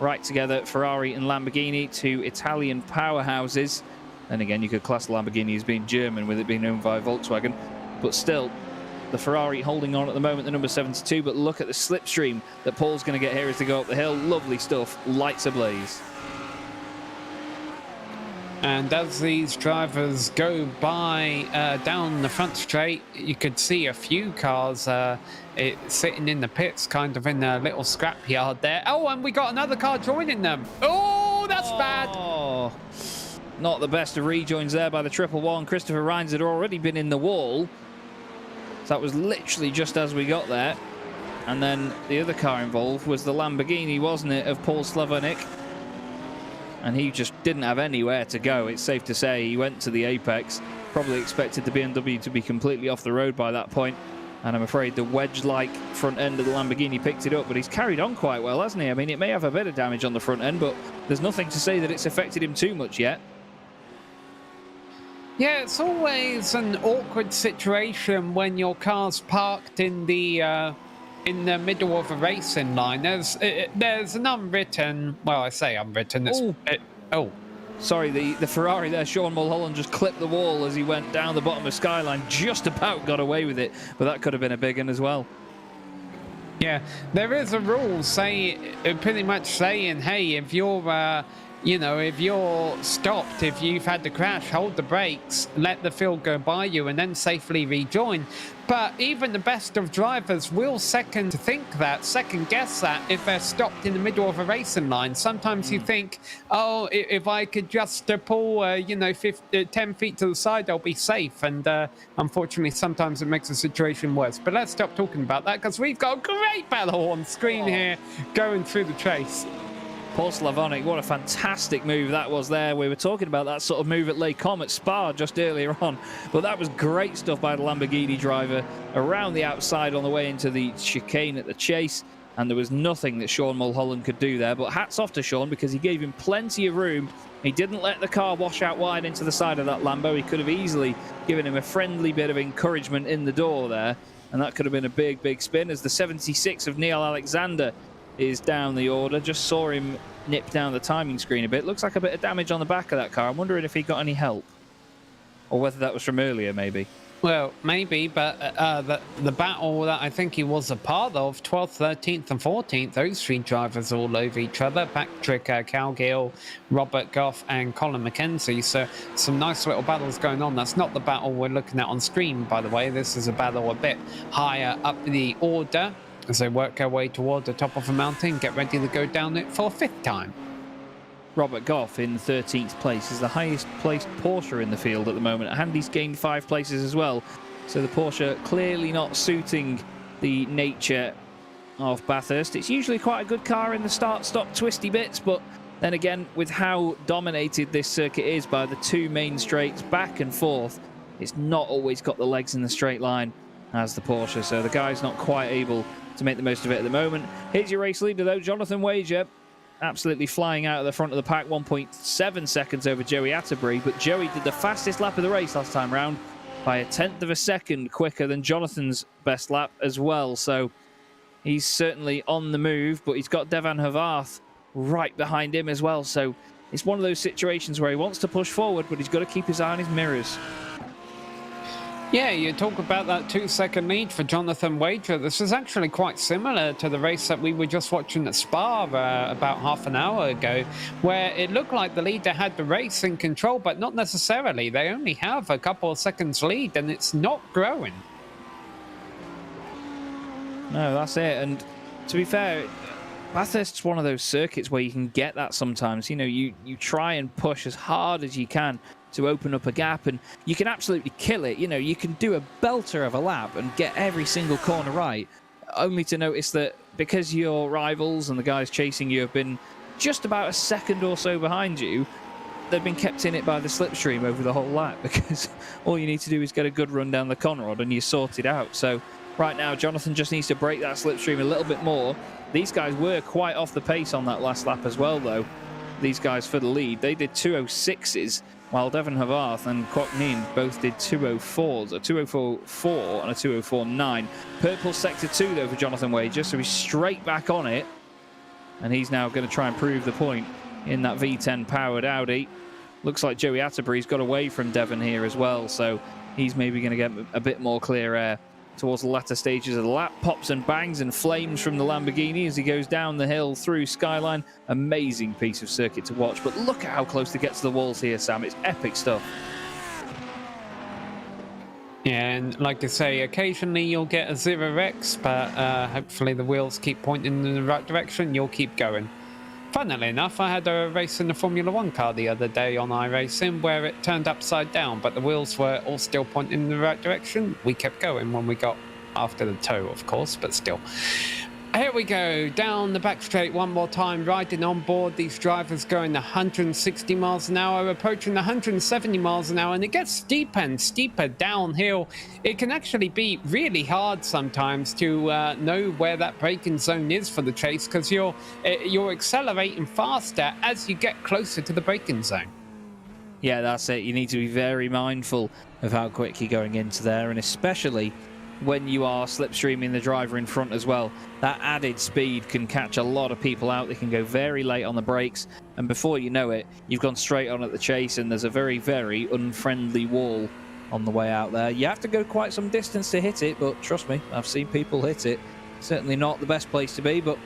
right together. Ferrari and Lamborghini, 2 Italian powerhouses. And again, you could class Lamborghini as being German with it being owned by Volkswagen. But still, the Ferrari holding on at the moment, the number 72. But look at the slipstream that Paul's going to get here as they go up the hill. Lovely stuff. Lights ablaze. And as these drivers go by down the front straight, you could see a few cars sitting in the pits, kind of in a little scrapyard there. Oh, and we got another car joining them. Oh, that's bad. Not the best of rejoins there by the 111. Christopher Rhines had already been in the wall. So that was literally just as we got there. And then the other car involved was the Lamborghini, wasn't it, of Paul Slavonic. And he just didn't have anywhere to go. It's safe to say he went to the apex. Probably expected the BMW to be completely off the road by that point. And I'm afraid the wedge-like front end of the Lamborghini picked it up, but he's carried on quite well, hasn't he? I mean, it may have a bit of damage on the front end, but there's nothing to say that it's affected him too much yet. Yeah, it's always an awkward situation when your car's parked in the middle of a racing line. There's an unwritten, well, I say unwritten. Sorry, the Ferrari there, Sean Mulholland, just clipped the wall as he went down the bottom of Skyline. Just about got away with it, but that could have been a big one as well. Yeah, there is a rule pretty much saying, hey, if you're if you're stopped, if you've had the crash, hold the brakes, let the field go by you, and then safely rejoin. But even the best of drivers will second guess that if they're stopped in the middle of a racing line. Sometimes you think, oh, if I could just pull, 10 feet to the side, I'll be safe. And unfortunately, sometimes it makes the situation worse. But let's stop talking about that, because we've got a great battle on screen here going through the chase. Paul Slavonic, what a fantastic move that was there. We were talking about that sort of move at Les Combes at Spa just earlier on, but that was great stuff by the Lamborghini driver around the outside on the way into the chicane at the chase. and there was nothing that Sean Mulholland could do there. But hats off to Sean, because he gave him plenty of room. He didn't let the car wash out wide into the side of that Lambo. He could have easily given him a friendly bit of encouragement in the door there, and that could have been a big, big spin, as the 76 of Neil Alexander is down the order. Just saw him nip down the timing screen a bit. Looks like a bit of damage on the back of that car. I'm wondering if he got any help, or whether that was from earlier, maybe. Well, maybe, but the battle that I think he was a part of, 12th, 13th and 14th, those three drivers all over each other. Patrick Calgill, Robert Goff and Colin McKenzie. So some nice little battles going on. That's not the battle we're looking at on screen, by the way. This is a battle a bit higher up the order as they work their way toward the top of the mountain, get ready to go down it for a 5th time. Robert Goff in 13th place is the highest placed Porsche in the field at the moment, and he's gained 5 places as well. So the Porsche clearly not suiting the nature of Bathurst. It's usually quite a good car in the start-stop twisty bits, but then again, with how dominated this circuit is by the 2 main straights back and forth, it's not always got the legs in the straight line as the Porsche. So the guy's not quite able to make the most of it at the moment. Here's your race leader though, Jonathan Wager. Absolutely flying out of the front of the pack, 1.7 seconds over Joey Atterbury, but Joey did the fastest lap of the race last time round by a 1/10 of a second quicker than Jonathan's best lap as well. So he's certainly on the move, but he's got Devan Havarth right behind him as well. So it's one of those situations where he wants to push forward, but he's got to keep his eye on his mirrors. Yeah, you talk about that 2-second lead for Jonathan Wager. This is actually quite similar to the race that we were just watching at Spa about half an hour ago, where it looked like the leader had the race in control, but not necessarily. They only have a couple of seconds lead, and it's not growing. No, that's it. And to be fair, Bathurst's one of those circuits where you can get that sometimes. You know, you try and push as hard as you can to open up a gap, and you can absolutely kill it. You know, you can do a belter of a lap and get every single corner right, only to notice that because your rivals and the guys chasing you have been just about a second or so behind you, they've been kept in it by the slipstream over the whole lap, because all you need to do is get a good run down the Conrod and you're sorted out. So right now, Jonathan just needs to break that slipstream a little bit more. These guys were quite off the pace on that last lap as well, though. These guys for the lead, they did 206s, while Devan Havarth and Kwok Nin both did 204s, a 204.4 and a 204.9. Purple sector 2 though for Jonathan Wager, so he's straight back on it, and he's now going to try and prove the point in that V10 powered Audi. Looks like Joey Atterbury's got away from Devan here as well, so he's maybe going to get a bit more clear air towards the latter stages of the lap. Pops and bangs and flames from the Lamborghini as he goes down the hill through Skyline. Amazing piece of circuit to watch, but look at how close to get to the walls here, Sam. It's epic stuff. Yeah, and like I say, occasionally you'll get a 0x, but hopefully the wheels keep pointing in the right direction. You'll keep going. Funnily enough, I had a race in the Formula 1 car the other day on iRacing where it turned upside down, but the wheels were all still pointing in the right direction. We kept going when we got after the tow, of course, but still. Here we go, down the back straight one more time, riding on board. These drivers going 160 miles an hour, approaching 170 miles an hour, and it gets steeper and steeper downhill. It can actually be really hard sometimes to know where that braking zone is for the chase, because you're accelerating faster as you get closer to the braking zone. Yeah, that's it. You need to be very mindful of how quick you're going into there, and especially when you are slipstreaming the driver in front as well. That added speed can catch a lot of people out. They can go very late on the brakes, and before you know it, you've gone straight on at the chase, and there's a very, very unfriendly wall on the way out there. You have to go quite some distance to hit it, but trust me, I've seen people hit it. Certainly not the best place to be, but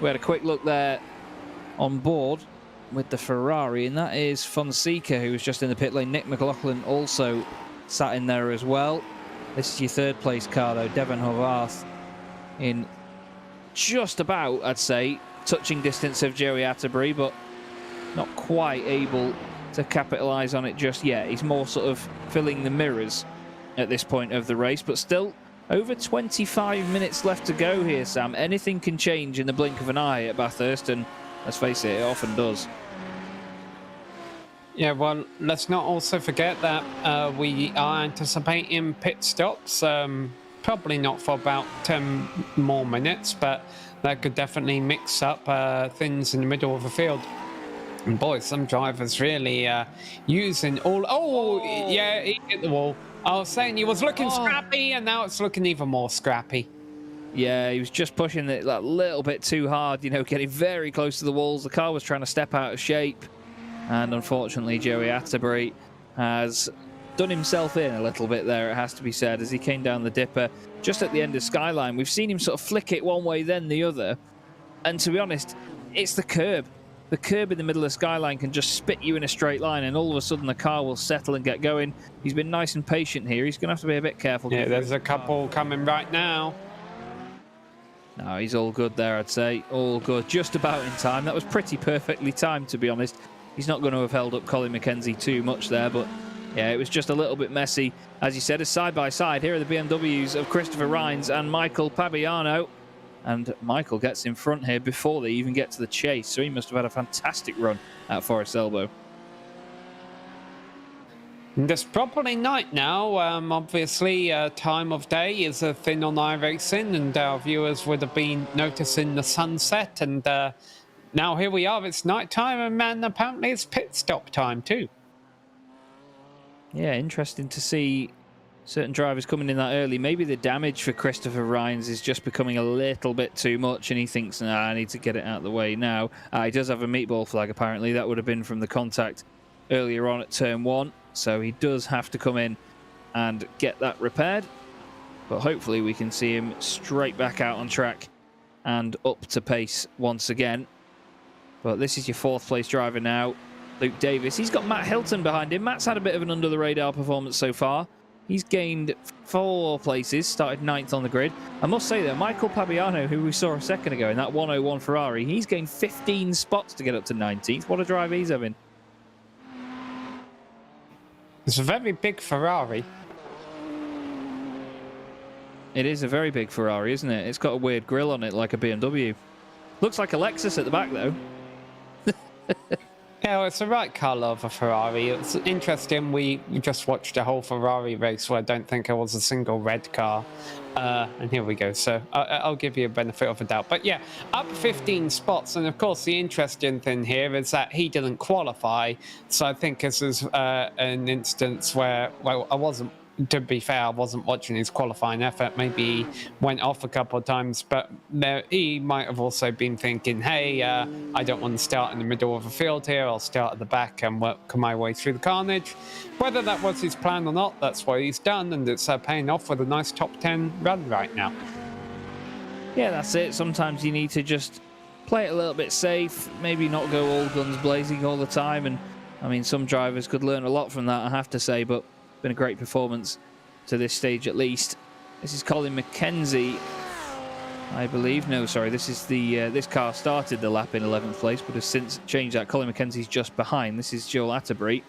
we had a quick look there on board with the Ferrari, and that is Fonseca, who was just in the pit lane. Nick McLaughlin also sat in there as well. This is your third place car though, Devan Havarth in just about, I'd say, touching distance of Joey Atterbury, but not quite able to capitalise on it just yet. He's more sort of filling the mirrors at this point of the race, but still over 25 minutes left to go here, Sam. Anything can change in the blink of an eye at Bathurst, and let's face it, it often does. Yeah, well, let's not also forget that we are anticipating pit stops, probably not for about 10 more minutes, but that could definitely mix up things in the middle of the field. And boy, some drivers really using all... Oh, yeah, he hit the wall. I was saying he was looking scrappy, and now it's looking even more scrappy. Yeah, he was just pushing it that little bit too hard, you know, getting very close to the walls. The car was trying to step out of shape. And unfortunately, Joey Atterbury has done himself in a little bit there, it has to be said, as he came down the dipper just at the end of Skyline. We've seen him sort of flick it one way, then the other. And to be honest, it's the curb. The curb in the middle of Skyline can just spit you in a straight line, and all of a sudden the car will settle and get going. He's been nice and patient here. He's going to have to be a bit careful. Yeah, there's a couple coming right now. No, he's all good there, I'd say. All good. Just about in time. That was pretty perfectly timed, to be honest. He's not going to have held up Colin McKenzie too much there, but yeah, it was just a little bit messy. As you said, a side-by-side. Here are the BMWs of Christopher Rhines and Michael Pabiano. And Michael gets in front here before they even get to the chase, so he must have had a fantastic run at Forest Elbow. It's probably night now. Obviously, time of day is a thing on iRacing, and our viewers would have been noticing the sunset. And now here we are. It's night time, and man, apparently it's pit stop time too. Yeah, interesting to see certain drivers coming in that early. Maybe the damage for Christopher Rhines is just becoming a little bit too much, and he thinks, nah, I need to get it out of the way now. He does have a meatball flag, apparently. That would have been from the contact earlier on at turn 1. So he does have to come in and get that repaired. But hopefully we can see him straight back out on track and up to pace once again. But this is your 4th place driver now, Luke Davis. He's got Matt Hilton behind him. Matt's had a bit of an under-the-radar performance so far. He's gained 4 places, started 9th on the grid. I must say, though, Michael Pabiano, who we saw a second ago in that 101 Ferrari, he's gained 15 spots to get up to 19th. What a drive he's having. It's a very big Ferrari. It is a very big Ferrari, isn't it? It's got a weird grille on it like a BMW. Looks like a Lexus at the back, though. Yeah, well, it's the right colour of a Ferrari. It's interesting, we just watched a whole Ferrari race where I don't think there was a single red car. And here we go, so I'll give you a benefit of a doubt. But yeah, up 15 spots, and of course the interesting thing here is that he didn't qualify. So I think this is an instance where, well, to be fair, I wasn't watching his qualifying effort. Maybe he went off a couple of times, but he might have also been thinking, hey, I don't want to start in the middle of the field here. I'll start at the back and work my way through the carnage. Whether that was his plan or not, that's what he's done, and it's paying off with a nice top 10 run right now. Yeah, that's it. Sometimes you need to just play it a little bit safe, maybe not go all guns blazing all the time. And I mean, some drivers could learn a lot from that, I have to say, but been a great performance to this stage at least. This is Colin McKenzie, I believe. No, sorry, this is the this car started the lap in 11th place, but has since changed that. Colin McKenzie's just behind. This is Joel Atterbury,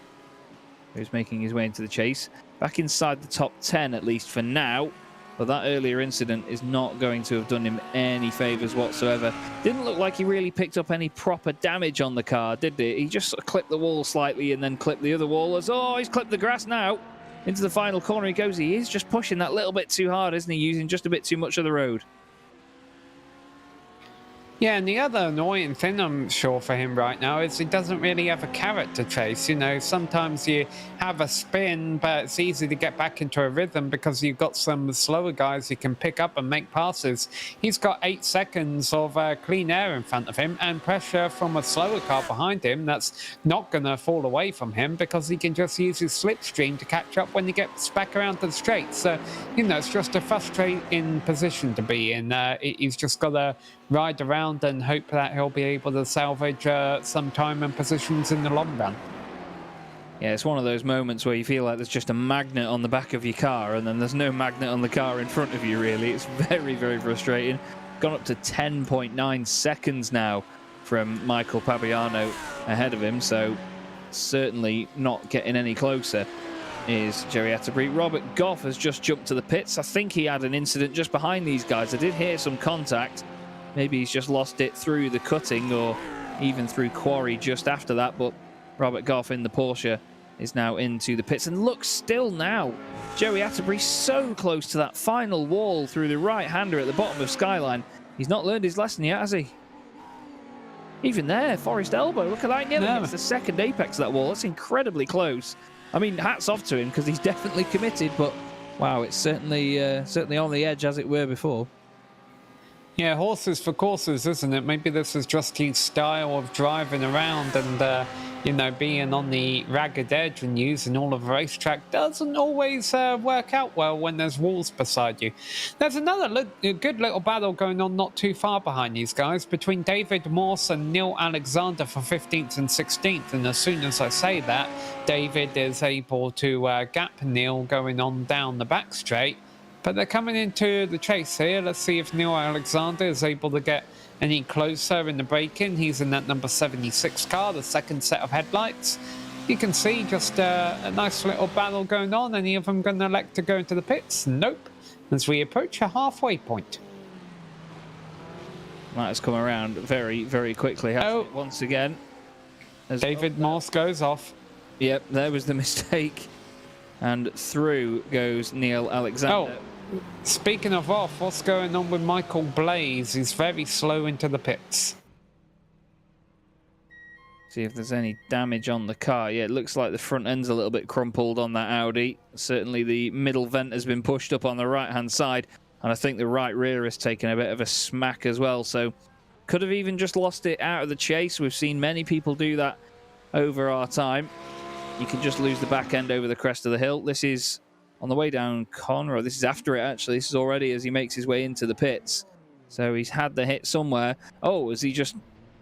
who's making his way into the chase. Back inside the top 10, at least for now. But that earlier incident is not going to have done him any favours whatsoever. Didn't look like he really picked up any proper damage on the car, did it? He just sort of clipped the wall slightly and then clipped the other wall. He's clipped the grass now. Into the final corner he goes. He is just pushing that little bit too hard, isn't he? Using just a bit too much of the road. Yeah, and the other annoying thing I'm sure for him right now is he doesn't really have a carrot to chase. You know, sometimes you have a spin, but it's easy to get back into a rhythm because you've got some slower guys you can pick up and make passes. He's got 8 seconds of clean air in front of him and pressure from a slower car behind him that's not going to fall away from him because he can just use his slipstream to catch up when he gets back around to the straight. So, you know, it's just a frustrating position to be in. He's just got to ride around and hope that he'll be able to salvage some time and positions in the long run. Yeah, it's one of those moments where you feel like there's just a magnet on the back of your car and then there's no magnet on the car in front of you, really. It's very, very frustrating. Gone up to 10.9 seconds now from Michael Pabiano ahead of him, so certainly not getting any closer is Jerry Atterbury. Robert Goff has just jumped to the pits. I think he had an incident just behind these guys. I did hear some contact. Maybe he's just lost it through the cutting or even through quarry just after that. But Robert Goff in the Porsche is now into the pits. And look, still now, Joey Atterbury so close to that final wall through the right-hander at the bottom of Skyline. He's not learned his lesson yet, has he? Even there, Forest Elbow. Look at that. Nearly hits the second apex of that wall. That's incredibly close. I mean, hats off to him because he's definitely committed, but wow, it's certainly on the edge as it were before. Yeah, horses for courses, isn't it? Maybe this is just his style of driving around and, you know, being on the ragged edge and using all of the racetrack doesn't always work out well when there's walls beside you. There's another good little battle going on not too far behind these guys between David Morse and Neil Alexander for 15th and 16th. And as soon as I say that, David is able to gap Neil going on down the back straight. But they're coming into the chase here. Let's see if Neil Alexander is able to get any closer in the break-in. He's in that number 76 car, the second set of headlights. You can see just a nice little battle going on. Any of them going to elect to go into the pits? Nope. As we approach a halfway point. That has come around very, very quickly. Once again. David Morse goes off. Yep, there was the mistake. And through goes Neil Alexander. Oh, speaking of off, what's going on with Michael Blaze? He's very slow into the pits. See if there's any damage on the car. Yeah, it looks like the front end's a little bit crumpled on that Audi. Certainly the middle vent has been pushed up on the right-hand side. And I think the right rear has taken a bit of a smack as well. So could have even just lost it out of the chase. We've seen many people do that over our time. You can just lose the back end over the crest of the hill. This is on the way down Conroe. This is after it, actually. This is already as he makes his way into the pits. So he's had the hit somewhere. Oh, as he just,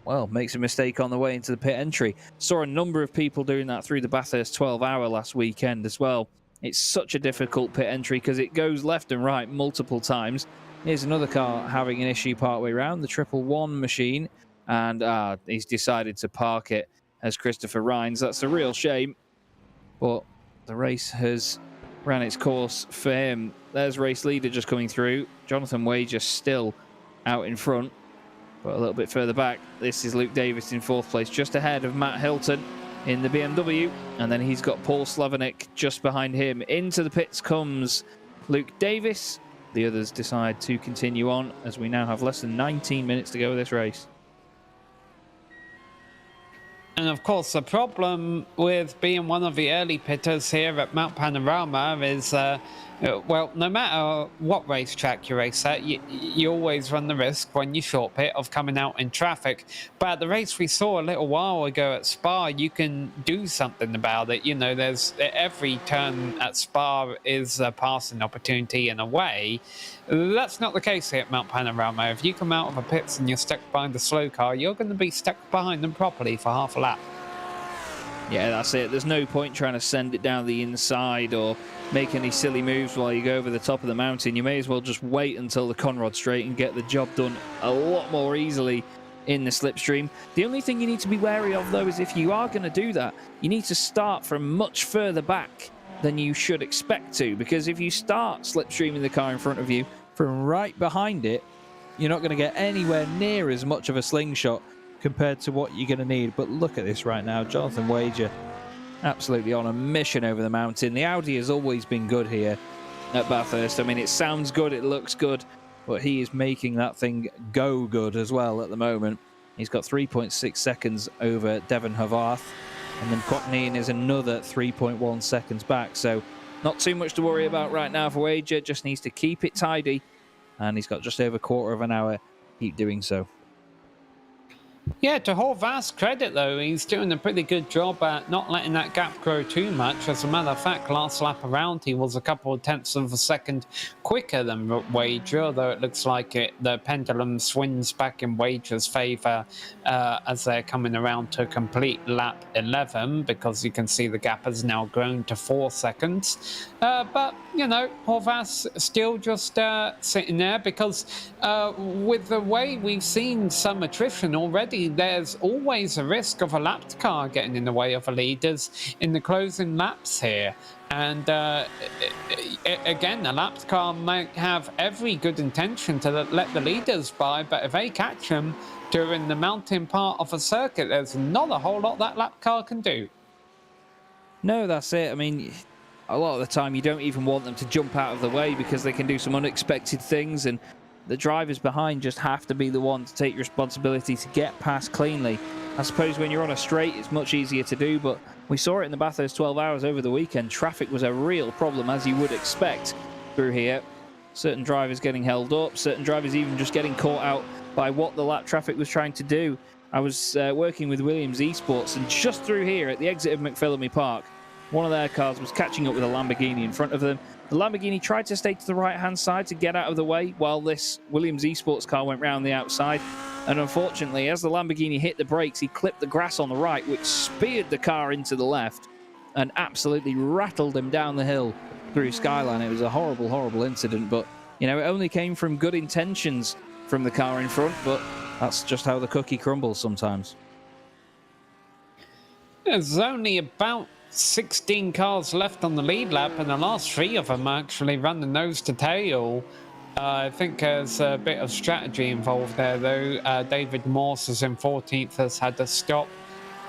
well, makes a mistake on the way into the pit entry. Saw a number of people doing that through the Bathurst 12-hour last weekend as well. It's such a difficult pit entry because it goes left and right multiple times. Here's another car having an issue partway around, the 111 machine. And he's decided to park it as Christopher Rhines. That's a real shame. But the race has ran its course for him. There's race leader just coming through. Jonathan Wager still out in front, but a little bit further back. This is Luke Davis in fourth place, just ahead of Matt Hilton in the BMW. And then he's got Paul Slavinik just behind him. Into the pits comes Luke Davis. The others decide to continue on as we now have less than 19 minutes to go with this race. And of course, the problem with being one of the early pitters here at Mount Panorama is, well, no matter what racetrack you race at, you always run the risk when you short pit of coming out in traffic. But at the race we saw a little while ago at Spa, you can do something about it. You know, there's every turn at Spa is a passing opportunity in a way. That's not the case here at Mount Panorama. If you come out of the pits and you're stuck behind the slow car, you're going to be stuck behind them properly for half a lap. Yeah, that's it. There's no point trying to send it down the inside or make any silly moves while you go over the top of the mountain. You may as well just wait until the Conrod Straight and get the job done a lot more easily in the slipstream. The only thing you need to be wary of, though, is if you are going to do that, you need to start from much further back than you should expect to, because if you start slipstreaming the car in front of you from right behind it, you're not going to get anywhere near as much of a slingshot compared to what you're going to need. But look at this right now. Jonathan Wager absolutely on a mission over the mountain. The Audi has always been good here at Bathurst. I mean, it sounds good, it looks good, but he is making that thing go good as well at the moment. He's got 3.6 seconds over Devon Havarth, and then Quatneen is another 3.1 seconds back. So not too much to worry about right now for Wager. Just needs to keep it tidy, and he's got just over a quarter of an hour. Keep doing so. Yeah, to Horvath's credit, though, he's doing a pretty good job at not letting that gap grow too much. As a matter of fact, last lap around, he was a couple of tenths of a second quicker than Wager, although it looks like the pendulum swings back in Wager's favour as they're coming around to complete lap 11, because you can see the gap has now grown to 4 seconds. But, you know, Horvath's still just sitting there because with the way we've seen some attrition already, there's always a risk of a lapped car getting in the way of the leaders in the closing laps here. And again, the lapped car might have every good intention to let the leaders by, but if they catch them during the mountain part of a circuit, there's not a whole lot that lapped car can do. No, that's it. I mean, a lot of the time you don't even want them to jump out of the way because they can do some unexpected things, and the drivers behind just have to be the one to take responsibility to get past cleanly. I suppose when you're on a straight, it's much easier to do, but we saw it in the Bathurst 12 hours over the weekend. Traffic was a real problem, as you would expect through here. Certain drivers getting held up, certain drivers even just getting caught out by what the lap traffic was trying to do. I was working with Williams Esports, and just through here at the exit of McPhillamy Park, one of their cars was catching up with a Lamborghini in front of them. The Lamborghini tried to stay to the right-hand side to get out of the way while this Williams Esports car went round the outside. And unfortunately, as the Lamborghini hit the brakes, he clipped the grass on the right, which speared the car into the left and absolutely rattled him down the hill through Skyline. It was a horrible, horrible incident, but, you know, it only came from good intentions from the car in front, but that's just how the cookie crumbles sometimes. There's only about 16 cars left on the lead lap, and the last 3 of them are actually running nose to tail. I think there's a bit of strategy involved there, though. David Morse is in 14th, has had to stop.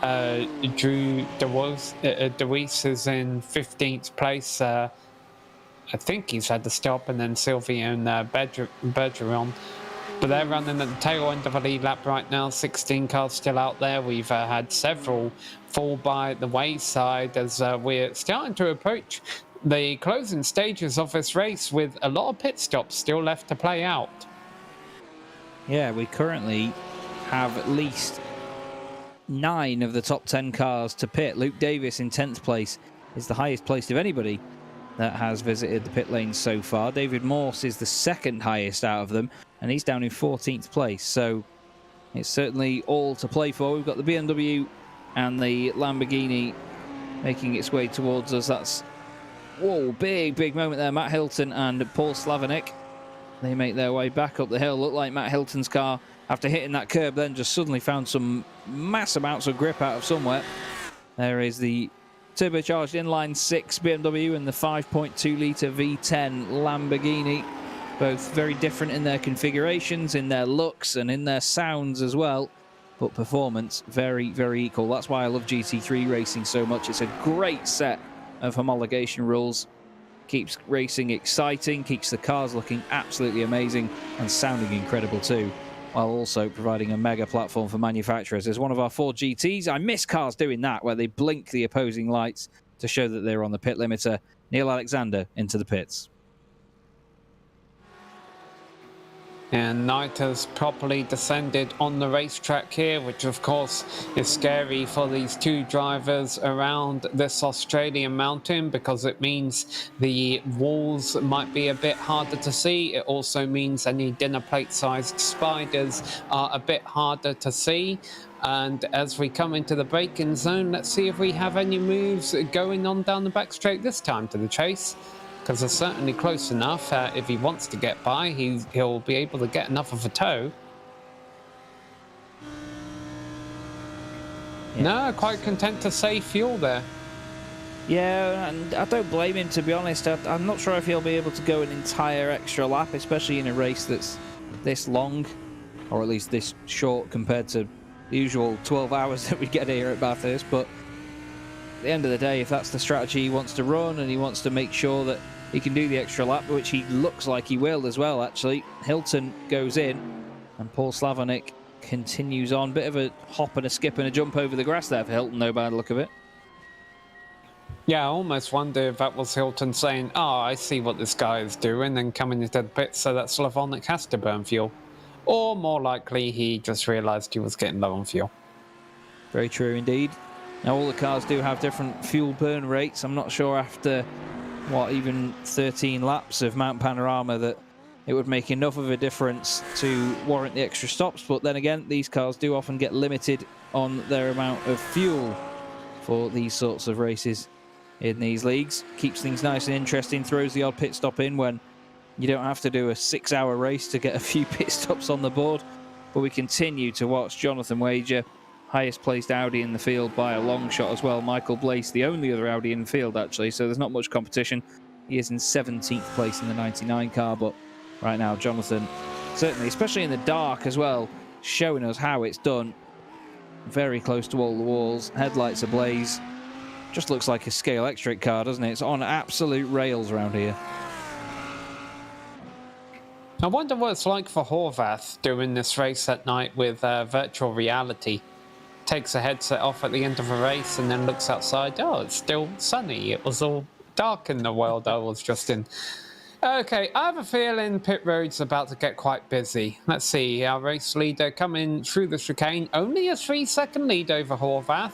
Drew DeWeese is in 15th place. I think he's had to stop, and then Sylvia and Bergeron. But they're running at the tail end of a lead lap right now. 16 cars still out there. We've had several fall by the wayside as we're starting to approach the closing stages of this race with a lot of pit stops still left to play out. Yeah, we currently have at least 9 of the top 10 cars to pit. Luke Davis in 10th place is the highest placed of anybody that has visited the pit lane so far. David Morse is the second highest out of them, and he's down in 14th place. So it's certainly all to play for. We've got the BMW and the Lamborghini making its way towards us. That's, whoa, big moment there. Matt Hilton and Paul Slavonik, they make their way back up the hill. Look like Matt Hilton's car, after hitting that curb, then just suddenly found some mass amounts of grip out of somewhere. There is the turbocharged inline 6 BMW and the 5.2 litre V10 Lamborghini. Both very different in their configurations, in their looks, and in their sounds as well. But performance, very, very equal. That's why I love GT3 racing so much. It's a great set of homologation rules. Keeps racing exciting, keeps the cars looking absolutely amazing and sounding incredible too, while also providing a mega platform for manufacturers. As one of our 4 GTs, I miss cars doing that, where they blink the opposing lights to show that they're on the pit limiter. Neil Alexander into the pits. And night has properly descended on the racetrack here, which of course is scary for these 2 drivers around this Australian mountain, because it means the walls might be a bit harder to see. It also means any dinner plate sized spiders are a bit harder to see. And as we come into the braking zone, let's see if we have any moves going on down the back straight this time to the chase. Because they're certainly close enough. If he wants to get by, he'll be able to get enough of a tow. Yeah. No, quite content to save fuel there. Yeah, and I don't blame him, to be honest. I'm not sure if he'll be able to go an entire extra lap, especially in a race that's this long, or at least this short compared to the usual 12 hours that we get here at Bathurst. But at the end of the day, if that's the strategy he wants to run, and he wants to make sure that he can do the extra lap, which he looks like he will as well, actually. Hilton goes in, and Paul Slavonik continues on. Bit of a hop and a skip and a jump over the grass there for Hilton, no bad look of it. Yeah, I almost wonder if that was Hilton saying, oh, I see what this guy is doing, and coming into the pit so that Slavonik has to burn fuel. Or more likely, he just realised he was getting low on fuel. Very true indeed. Now, all the cars do have different fuel burn rates. I'm not sure after, what, even 13 laps of Mount Panorama that it would make enough of a difference to warrant the extra stops. But then again, these cars do often get limited on their amount of fuel for these sorts of races in these leagues. Keeps things nice and interesting, throws the odd pit stop in when you don't have to do a 6-hour race to get a few pit stops on the board. But we continue to watch Jonathan Wager, highest placed Audi in the field by a long shot as well. Michael Blaise, the only other Audi in the field, actually, so there's not much competition. He is in 17th place in the 99 car, but right now, Jonathan, certainly, especially in the dark as well, showing us how it's done. Very close to all the walls, headlights ablaze. Just looks like a Scale Electric car, doesn't it? It's on absolute rails around here. I wonder what it's like for Horvath doing this race at night with virtual reality. Takes a headset off at the end of a race and then looks outside. Oh, it's still sunny. It was all dark in the world I was just in. Okay, I have a feeling pit road's about to get quite busy. Let's see, our race leader coming through the chicane. Only a 3-second lead over Horvath.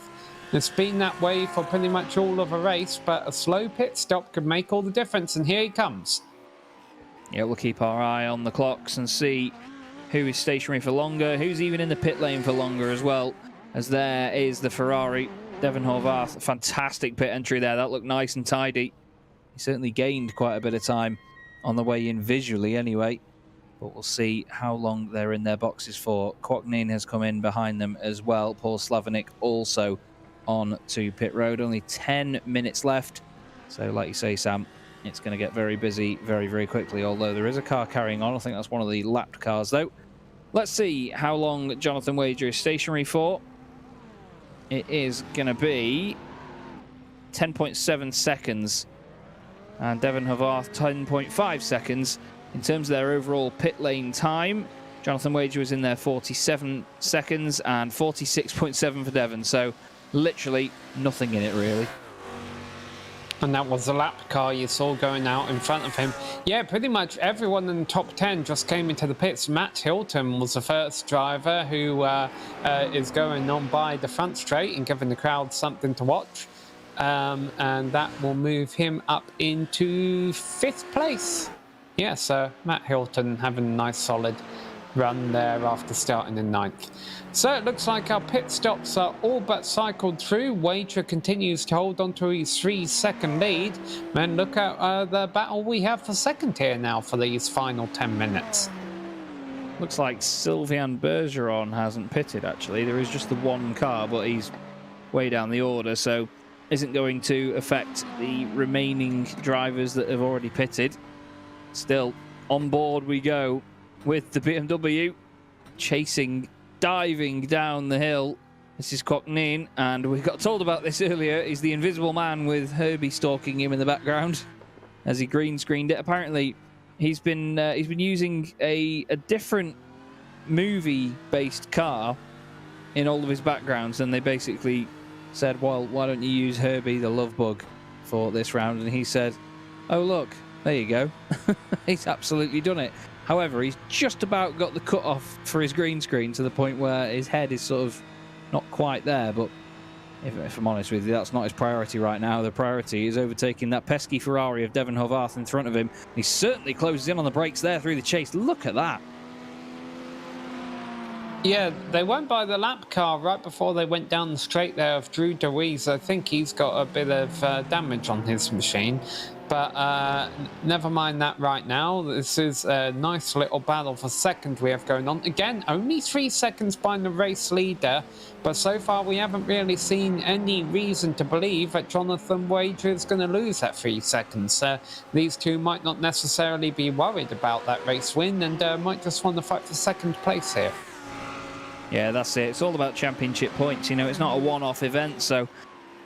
It's been that way for pretty much all of a race, but a slow pit stop could make all the difference, and here he comes. Yeah, we'll keep our eye on the clocks and see who is stationary for longer, who's even in the pit lane for longer as well, as there is the Ferrari. Devin Horvath, fantastic pit entry there. That looked nice and tidy. He certainly gained quite a bit of time on the way in visually anyway, but we'll see how long they're in their boxes for. Kwoknin has come in behind them as well. Paul Slavinik also on to pit road. Only 10 minutes left, so like you say, Sam, it's going to get very busy very, very quickly, although there is a car carrying on. I think that's one of the lapped cars though. Let's see how long Jonathan Wager is stationary for. It is going to be 10.7 seconds. And Devin Horvath, 10.5 seconds. In terms of their overall pit lane time, Jonathan Wager was in there 47 seconds and 46.7 for Devin. So literally nothing in it, really. And that was the lap car you saw going out in front of him. Yeah, pretty much everyone in the top 10 just came into the pits. Matt Hilton was the first driver who is going on by the front straight and giving the crowd something to watch. And that will move him up into 5th place. Yeah, so Matt Hilton having a nice solid run there after starting in 9th. So it looks like our pit stops are all but cycled through. Wager continues to hold on to his 3-second lead. And look at the battle we have for second here now for these final 10 minutes. Looks like Sylvain Bergeron hasn't pitted, actually. There is just the one car, but he's way down the order, so isn't going to affect the remaining drivers that have already pitted. Still, on board we go with the BMW, chasing, diving down the hill. This is Kwoknin, and we got told about this earlier. He's the invisible man with Herbie stalking him in the background as he green screened it. Apparently, he's been using a different movie-based car in all of his backgrounds, and they basically said, well, why don't you use Herbie the Love Bug for this round? And he said, oh, look, there you go. He's absolutely done it. However, he's just about got the cut off for his green screen to the point where his head is sort of not quite there. But if I'm honest with you, that's not his priority right now. The priority is overtaking that pesky Ferrari of Devin Horvath in front of him. He certainly closes in on the brakes there through the chase. Look at that. Yeah, they went by the lap car right before they went down the straight there of Drew DeWeese. I think he's got a bit of damage on his machine. But never mind that right now. This is a nice little battle for second we have going on. Again, only 3 seconds behind the race leader. But so far we haven't really seen any reason to believe that Jonathan Wager is going to lose that 3 seconds. These two might not necessarily be worried about that race win and might just want to fight for second place here. Yeah, that's it. It's all about championship points. You know, it's not a one-off event. So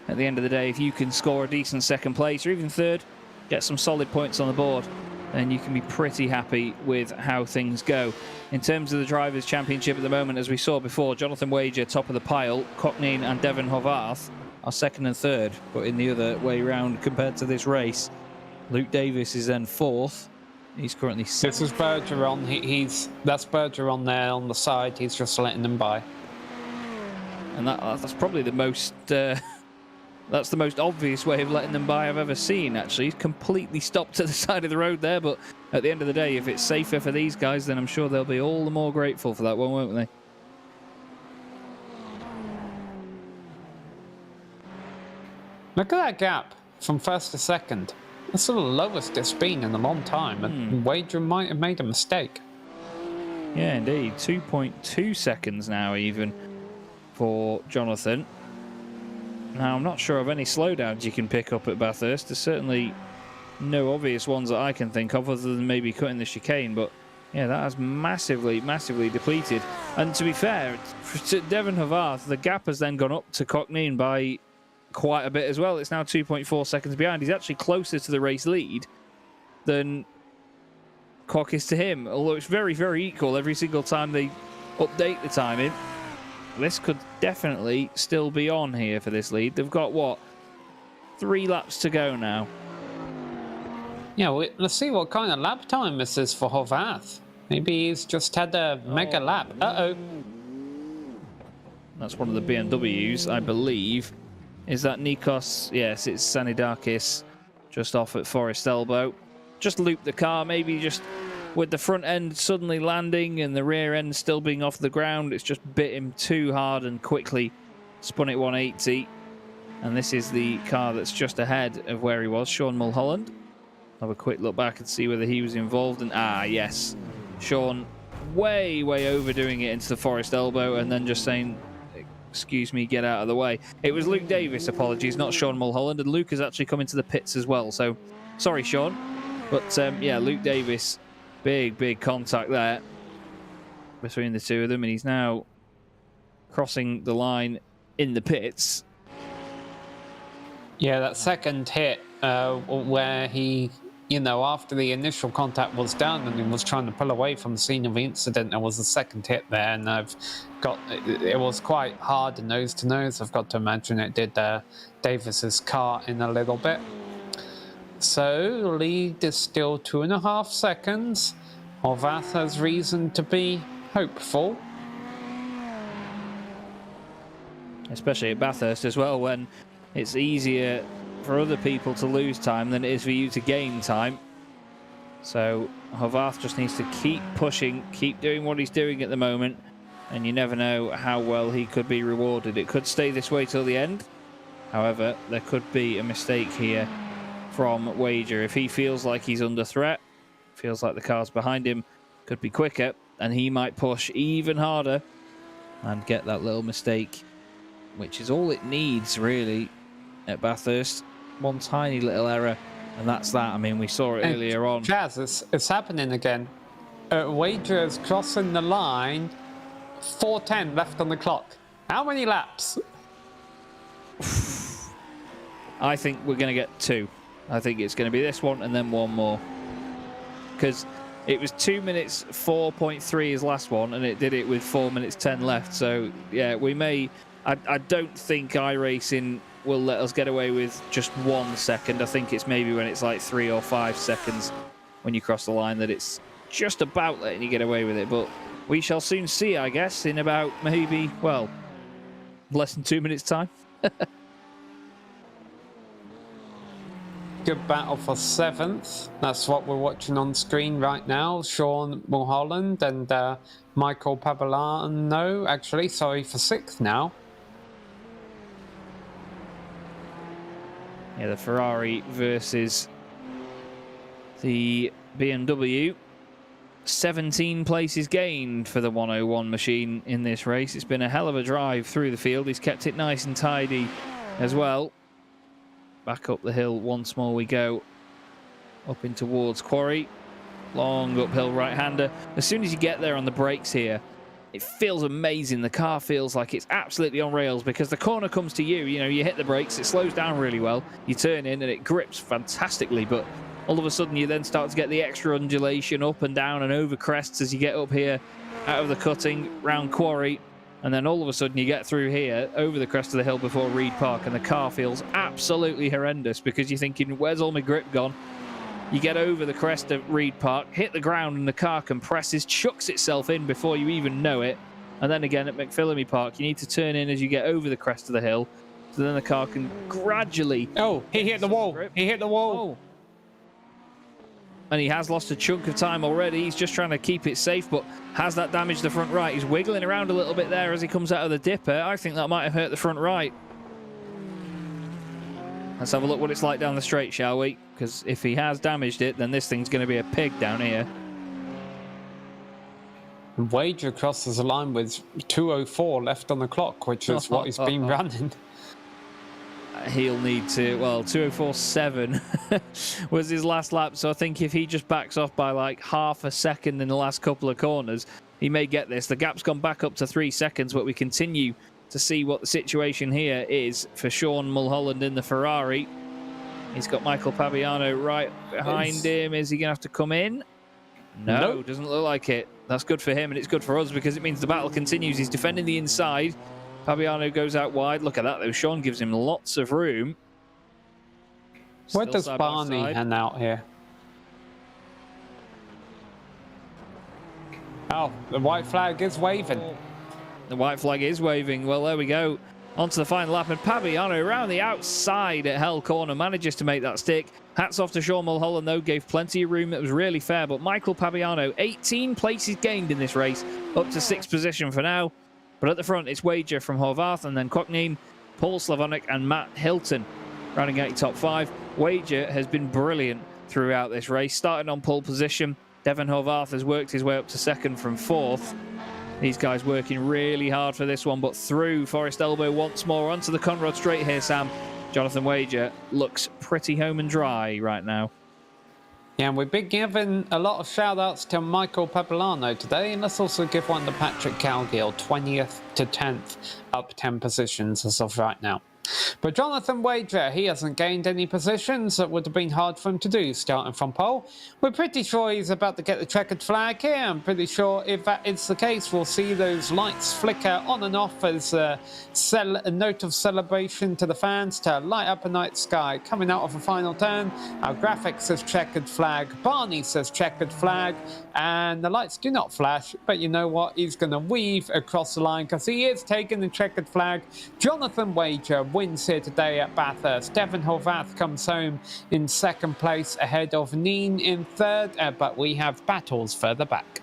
at the end of the day, if you can score a decent second place or even third, get some solid points on the board, then you can be pretty happy with how things go. In terms of the Drivers' Championship at the moment, as we saw before, Jonathan Wager top of the pile, Kwoknin and Devin Horvath are second and third, but in the other way round compared to this race. Luke Davis is then 4th. He's currently 6th. This is Bergeron. That's Bergeron there on the side. He's just letting them by. And that's probably the most... That's the most obvious way of letting them by I've ever seen, actually. He's completely stopped to the side of the road there, but at the end of the day, if it's safer for these guys, then I'm sure they'll be all the more grateful for that one, won't they? Look at that gap from first to second. That's the lowest it's been in a long time, and Wager might have made a mistake. Yeah, indeed. 2.2 seconds now, even, for Jonathan. Now, I'm not sure of any slowdowns you can pick up at Bathurst. There's certainly no obvious ones that I can think of other than maybe cutting the chicane, but yeah, that has massively, massively depleted. And to be fair, to Devin Horvath, the gap has then gone up to Kwoknin by quite a bit as well. It's now 2.4 seconds behind. He's actually closer to the race lead than clock is to him. Although it's very, very equal every single time they update the timing. This could definitely still be on here for this lead. They've got, what, 3 laps to go now. Yeah, let's see what kind of lap time this is for Horvath. Maybe he's just had a mega lap. Uh-oh. That's one of the BMWs, I believe. Is that Nikos? Yes, it's Sanidakis, just off at Forest Elbow. Just looped the car, maybe just with the front end suddenly landing and the rear end still being off the ground. It's just bit him too hard and quickly spun it 180. And this is the car that's just ahead of where he was, Sean Mulholland. Have a quick look back and see whether he was involved. And yes, Sean way, way overdoing it into the Forest Elbow and then just saying, excuse me, get out of the way. It was Luke Davis, apologies, not Sean Mulholland. And Luke has actually come into the pits as well. So, sorry, Sean. But, yeah, Luke Davis, big contact there between the two of them. And he's now crossing the line in the pits. Yeah, that second hit where he, you know, after the initial contact was done and he was trying to pull away from the scene of the incident, there was a second hit there, and it was quite hard nose to nose. I've got to imagine it did Davis's car in a little bit. So, lead is still 2.5 seconds. Horvath has reason to be hopeful. Especially at Bathurst as well, when it's easier for other people to lose time than it is for you to gain time. So Horvath just needs to keep pushing, keep doing what he's doing at the moment, and you never know how well he could be rewarded. It could stay this way till the end. However, there could be a mistake here from Wager. If he feels like he's under threat, feels like the cars behind him could be quicker, and he might push even harder and get that little mistake, which is all it needs, really, at Bathurst. One tiny little error, and that's that. I mean, we saw it earlier on. Jazz, it's happening again. Wager is crossing the line. 4:10 left on the clock. How many laps? I think we're going to get 2. I think it's going to be this one and then one more. Because it was 2 minutes 4.3 his last one, and it did it with 4 minutes 10 left. So, yeah, we may... I don't think iRacing will let us get away with just 1 second. I think it's maybe when it's like 3 or 5 seconds when you cross the line that it's just about letting you get away with it. But we shall soon see, I guess, in about maybe, well, less than 2 minutes' time. Good battle for 7th. That's what we're watching on screen right now. Sean Mulholland and Michael Pavolano, actually, sorry, for 6th now. Yeah, the Ferrari versus the BMW. 17 places gained for the 101 machine in this race. It's been a hell of a drive through the field. He's kept it nice and tidy as well. Back up the hill once more we go. Up in towards Quarry. Long uphill right-hander. As soon as you get there on the brakes here, it feels amazing. The car feels like it's absolutely on rails because the corner comes to you. You know, you hit the brakes, it slows down really well. You turn in and it grips fantastically, but all of a sudden you then start to get the extra undulation up and down and over crests as you get up here out of the cutting, round Quarry. And then all of a sudden you get through here, over the crest of the hill before Reed Park, and the car feels absolutely horrendous because you're thinking, where's all my grip gone? You get over the crest of Reed Park, hit the ground, and the car compresses, chucks itself in before you even know it. And then again at McPhillamy Park, you need to turn in as you get over the crest of the hill, so then the car can gradually... Oh, he hit the wall. He hit the wall. Oh. And he has lost a chunk of time already. He's just trying to keep it safe, but has that damaged the front right? He's wiggling around a little bit there as he comes out of the dipper. I think that might have hurt the front right. Let's have a look what it's like down the straight, shall we? Because if he has damaged it, then this thing's going to be a pig down here. Wager crosses the line with 2:04 left on the clock, which is what he's been running. He'll need to, well, 2:04.7 was his last lap, so I think if he just backs off by like half a second in the last couple of corners, he may get this. The gap's gone back up to 3 seconds, but we continue to see what the situation here is for Sean Mulholland in the Ferrari. He's got Michael Paviano right behind him. Is he going to have to come in? No, Nope. doesn't look like it. That's good for him, and it's good for us because it means the battle continues. He's defending the inside. Fabiano goes out wide. Look at that, though. Sean gives him lots of room. Where Still does side by Barney side. hang out here? Oh, the white flag is waving. The white flag is waving. Well, there we go. Onto the final lap, and Pabiano around the outside at Hell Corner manages to make that stick. Hats off to Sean Mulholland, though, gave plenty of room. It was really fair, but Michael Pabiano, 18 places gained in this race, up to 6th position for now. But at the front, it's Wager from Horvath, and then Kochnin, Paul Slavonic, and Matt Hilton rounding out your top 5. Wager has been brilliant throughout this race, starting on pole position. Devon Horvath has worked his way up to 2nd from 4th. These guys working really hard for this one, but through Forest Elbow once more onto the Conrad Straight here, Sam. Jonathan Wager looks pretty home and dry right now. Yeah, and we've been giving a lot of shout-outs to Michael Papilano today, and let's also give one to Patrick Calgill, 20th to 10th, up 10 positions as of right now. But Jonathan Wager, he hasn't gained any positions. That would have been hard for him to do, starting from pole. We're pretty sure he's about to get the checkered flag here. I'm pretty sure if that is the case, we'll see those lights flicker on and off as a note of celebration to the fans to light up a night sky. Coming out of the final turn, our graphic says checkered flag, Barney says checkered flag, and the lights do not flash, but you know what? He's going to weave across the line because he is taking the checkered flag. Jonathan Wager wins here today at Bathurst. Devon Horvath comes home in 2nd place ahead of Neen in 3rd, but we have battles further back.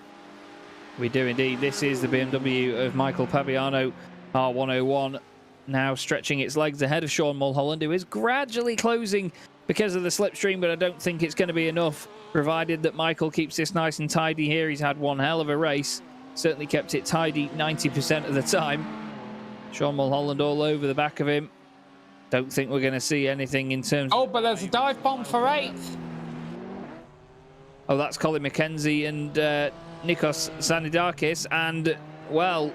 We do indeed. This is the BMW of Michael Pabiano, R101, now stretching its legs ahead of Sean Mulholland, who is gradually closing because of the slipstream, but I don't think it's going to be enough, provided that Michael keeps this nice and tidy here. He's had one hell of a race, certainly kept it tidy 90% of the time. Sean Mulholland all over the back of him. Don't think we're going to see anything in terms of... Oh, but there's a dive bomb for 8th. Oh, that's Colin McKenzie and Nikos Zanidakis. And, well,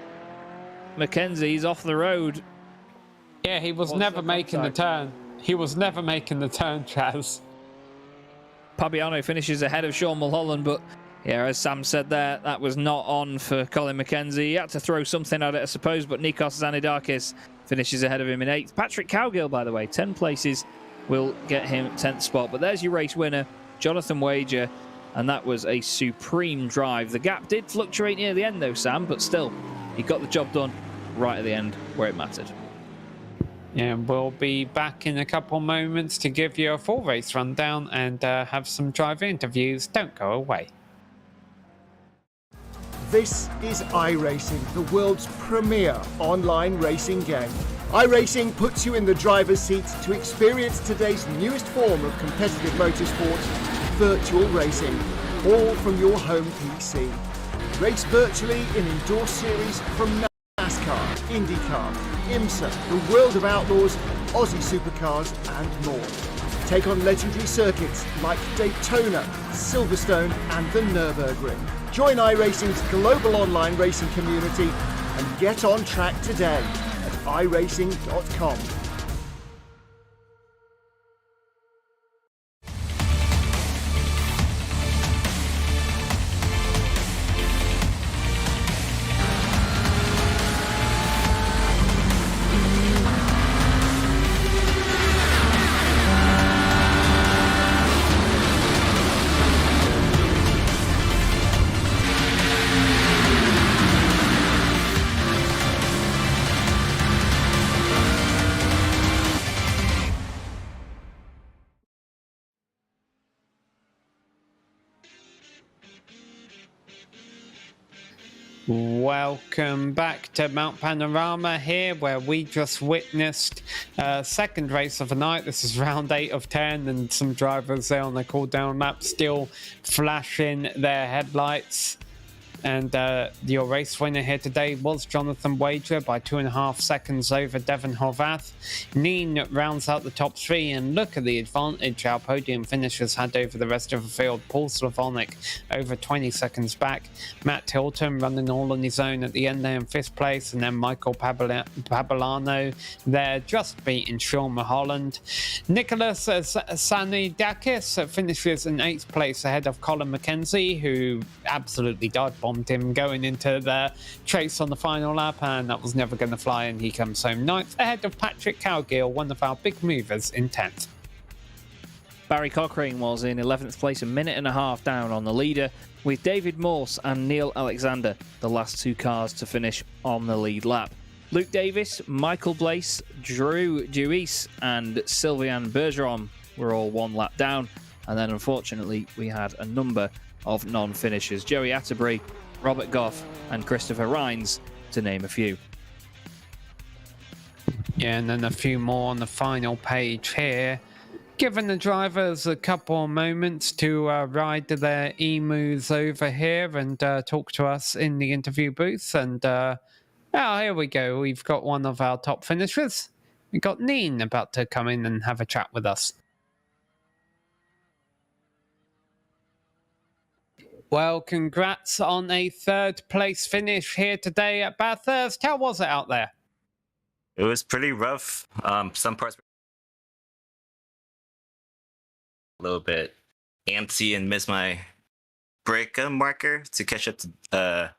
McKenzie's off the road. Yeah, he was never making the turn. He was never making the turn, Chaz. Pabiano finishes ahead of Sean Mulholland, but, yeah, as Sam said there, that was not on for Colin McKenzie. He had to throw something at it, I suppose, but Nikos Zanidakis finishes ahead of him in 8th. Patrick Cowgill, by the way, 10 places will get him 10th spot. But there's your race winner, Jonathan Wager, and that was a supreme drive. The gap did fluctuate near the end, though, Sam, but still, he got the job done right at the end where it mattered. Yeah, we'll be back in a couple moments to give you a full race rundown and have some driver interviews. Don't go away. This is iRacing, the world's premier online racing game. iRacing puts you in the driver's seat to experience today's newest form of competitive motorsport, virtual racing, all from your home PC. Race virtually in endorsed series from NASCAR, IndyCar, IMSA, the World of Outlaws, Aussie Supercars and more. Take on legendary circuits like Daytona, Silverstone and the Nürburgring. Join iRacing's global online racing community and get on track today at iRacing.com. Welcome back to Mount Panorama here, where we just witnessed second race of the night. This is round 8 of 10, and some drivers there on the cool down lap still flashing their headlights. And your race winner here today was Jonathan Wager by 2.5 seconds over Devon Horvath. Neen rounds out the top 3, and look at the advantage our podium finishers had over the rest of the field. Paul Slavonic over 20 seconds back. Matt Tilton running all on his own at the end there in 5th place, and then Michael Pabalano there just beating Sean Mulholland. Nicholas Sanidakis finishes in 8th place ahead of Colin McKenzie, who absolutely dive-bombed him going into the chase on the final lap, and that was never going to fly, and he comes home 9th ahead of Patrick Cowgill, one of our big movers, in 10th. Barry Cochrane was in 11th place, a minute and a half down on the leader, with David Morse and Neil Alexander, the last 2 cars to finish on the lead lap. Luke Davis, Michael Blaise, Drew Dewis and Sylvain Bergeron were all 1 lap down, and then unfortunately we had a number of non-finishers. Joey Atterbury, Robert Goff and Christopher Rhines, to name a few. Yeah, and then a few more on the final page here. Giving the drivers a couple of moments to ride their emus over here and talk to us in the interview booth. And here we go. We've got one of our top finishers. We've got Neen about to come in and have a chat with us. Well, congrats on a 3rd place finish here today at Bathurst. How was it out there? It was pretty rough. Some parts were a little bit antsy and missed my brake marker to catch up to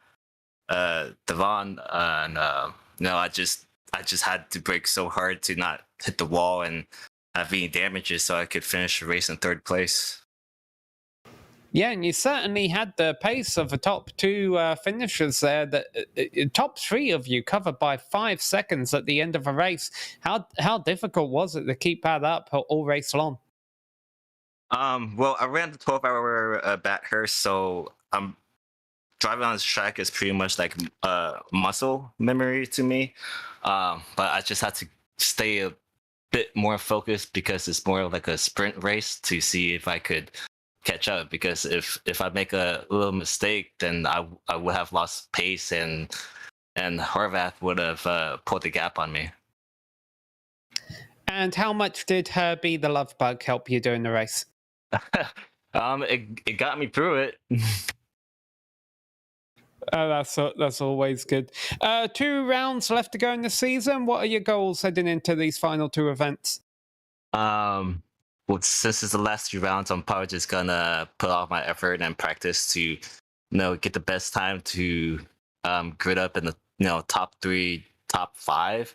Devon. I just had to brake so hard to not hit the wall and have any damages, so I could finish the race in 3rd place. Yeah, and you certainly had the pace of the top 2 finishers there. The top 3 of you covered by 5 seconds at the end of a race. How difficult was it to keep that up all race long? Well, I ran the 12-hour Bathurst, so driving on this track is pretty much like muscle memory to me. But I just had to stay a bit more focused because it's more like a sprint race to see if I could catch up, because if I make a little mistake, then I would have lost pace and Horvath would have pulled the gap on me. And how much did Herbie the Love Bug help you during the race? It got me through it. That's always good. 2 rounds left to go in the season. What are your goals heading into these final 2 events? Well, since it's the last 2 rounds, I'm probably just gonna put all my effort and practice to, get the best time to grid up in the top 3, top 5,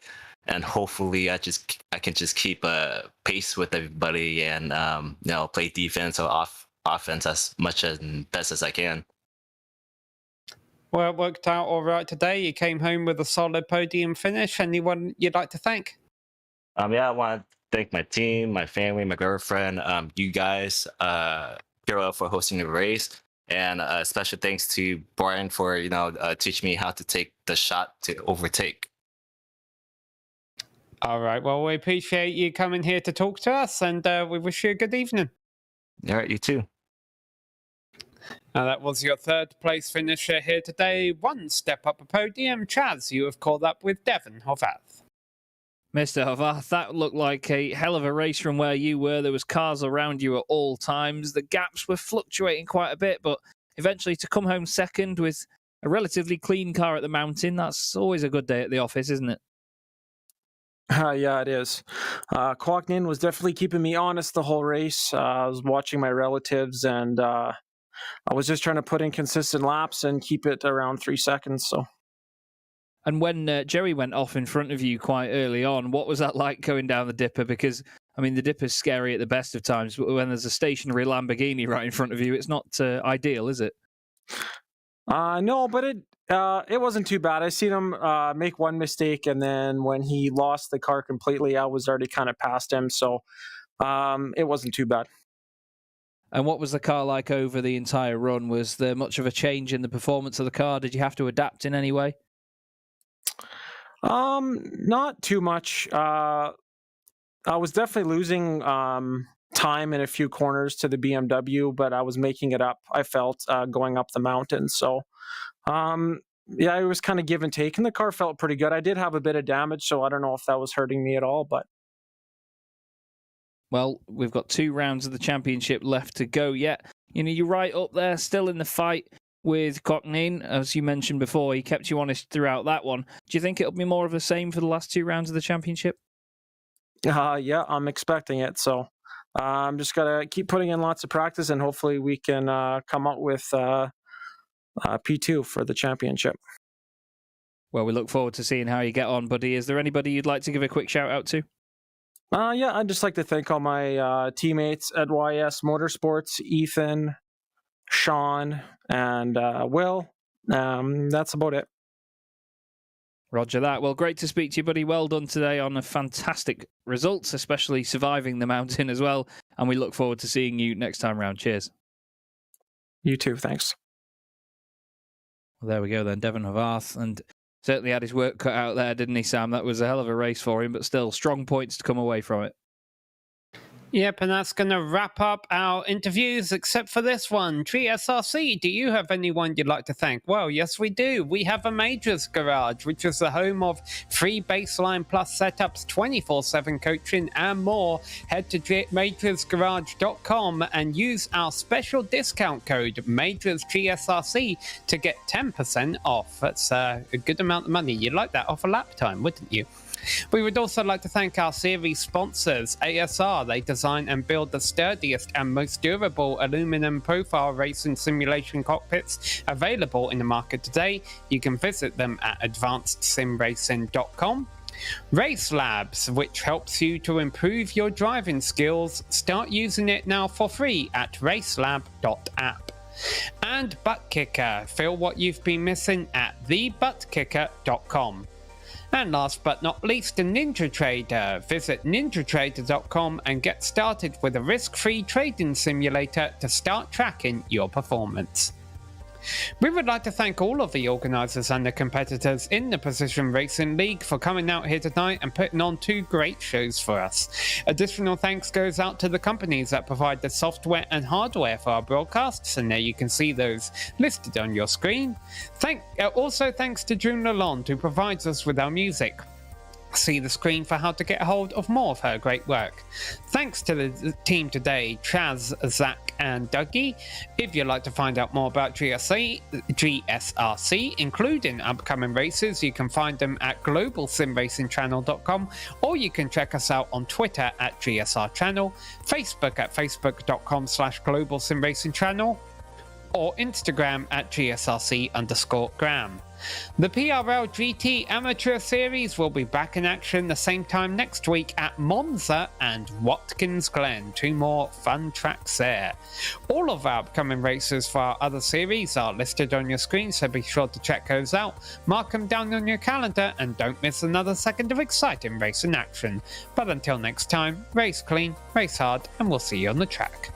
and hopefully I can just keep a pace with everybody and play defense or offense as much and best as I can. Well, it worked out all right today. You came home with a solid podium finish. Anyone you'd like to thank? I want to thank my team, my family, my girlfriend, you guys, PRL for hosting the race, and special thanks to Brian for teaching me how to take the shot to overtake. All right. Well, we appreciate you coming here to talk to us, and we wish you a good evening. All right, you too. Now, that was your 3rd place finisher here today. 1 step up a podium. Chaz, you have caught up with Devon Horvath. Mr. Horvath, that looked like a hell of a race from where you were. There was cars around you at all times. The gaps were fluctuating quite a bit, but eventually to come home 2nd with a relatively clean car at the mountain, that's always a good day at the office, isn't it? Yeah, it is. Kwok-Nin was definitely keeping me honest the whole race. I was watching my relatives, and I was just trying to put in consistent laps and keep it around 3 seconds. So. And when Jerry went off in front of you quite early on, what was that like going down the dipper? Because, the dipper's scary at the best of times, but when there's a stationary Lamborghini right in front of you, it's not ideal, is it? No, but it wasn't too bad. I seen him make one mistake, and then when he lost the car completely, I was already kind of past him, so it wasn't too bad. And what was the car like over the entire run? Was there much of a change in the performance of the car? Did you have to adapt in any way? Not too much. I was definitely losing time in a few corners to the BMW, but I was making it up, I felt, going up the mountain. So, yeah, it was kind of give and take, and the car felt pretty good. I did have a bit of damage, so I don't know if that was hurting me at all, but... Well, we've got 2 rounds of the championship left to go yet. You know, you're right up there, still in the fight with Cockney. As you mentioned before, he kept you honest throughout that one. Do you think it'll be more of the same for the last 2 rounds of the championship? Yeah, I'm expecting it, so... I'm just going to keep putting in lots of practice, and hopefully we can come out with P2 for the championship. Well, we look forward to seeing how you get on, buddy. Is there anybody you'd like to give a quick shout out to? Yeah, I'd just like to thank all my teammates at YS Motorsports, Ethan, Sean, and Will. That's about it. Roger that. Well, great to speak to you, buddy. Well done today on a fantastic results, especially surviving the mountain as well. And we look forward to seeing you next time round. Cheers. You too. Thanks. Well, there we go then. Devon Havarth, and certainly had his work cut out there, didn't he, Sam? That was a hell of a race for him, but still strong points to come away from it. Yep, and that's going to wrap up our interviews, except for this one. GSRC, do you have anyone you'd like to thank? Well, yes, we do. We have a Majors Garage, which is the home of free baseline plus setups, 24/7 coaching, and more. Head to majorsgarage.com and use our special discount code, MajorsGSRC, to get 10% off. That's a good amount of money. You'd like that off a lap time, wouldn't you? We would also like to thank our series sponsors, ASR. They design and build the sturdiest and most durable aluminum profile racing simulation cockpits available in the market today. You can visit them at advancedsimracing.com. RaceLabs, which helps you to improve your driving skills. Start using it now for free at racelab.app. And ButtKicker. Feel what you've been missing at thebuttkicker.com. And last but not least, the NinjaTrader. Visit ninjatrader.com and get started with a risk-free trading simulator to start tracking your performance. We would like to thank all of the organisers and the competitors in the Precision Racing League for coming out here tonight and putting on 2 great shows for us. Additional thanks goes out to the companies that provide the software and hardware for our broadcasts, and there you can see those listed on your screen. Also thanks to June Lalonde, who provides us with our music. See the screen for how to get a hold of more of her great work. Thanks to the team today, Chaz, Zach, and Dougie. If you'd like to find out more about GSRC, including upcoming races, you can find them at globalsimracingchannel.com, or you can check us out on Twitter at GSR Channel, Facebook at facebook.com/globalsimracingchannel, or Instagram at GSRC_gram. The PRL GT Amateur Series will be back in action the same time next week at Monza and Watkins Glen. 2 more fun tracks there. All of our upcoming races for our other series are listed on your screen, so be sure to check those out. Mark them down on your calendar and don't miss another second of exciting racing action. But until next time, race clean, race hard, and we'll see you on the track.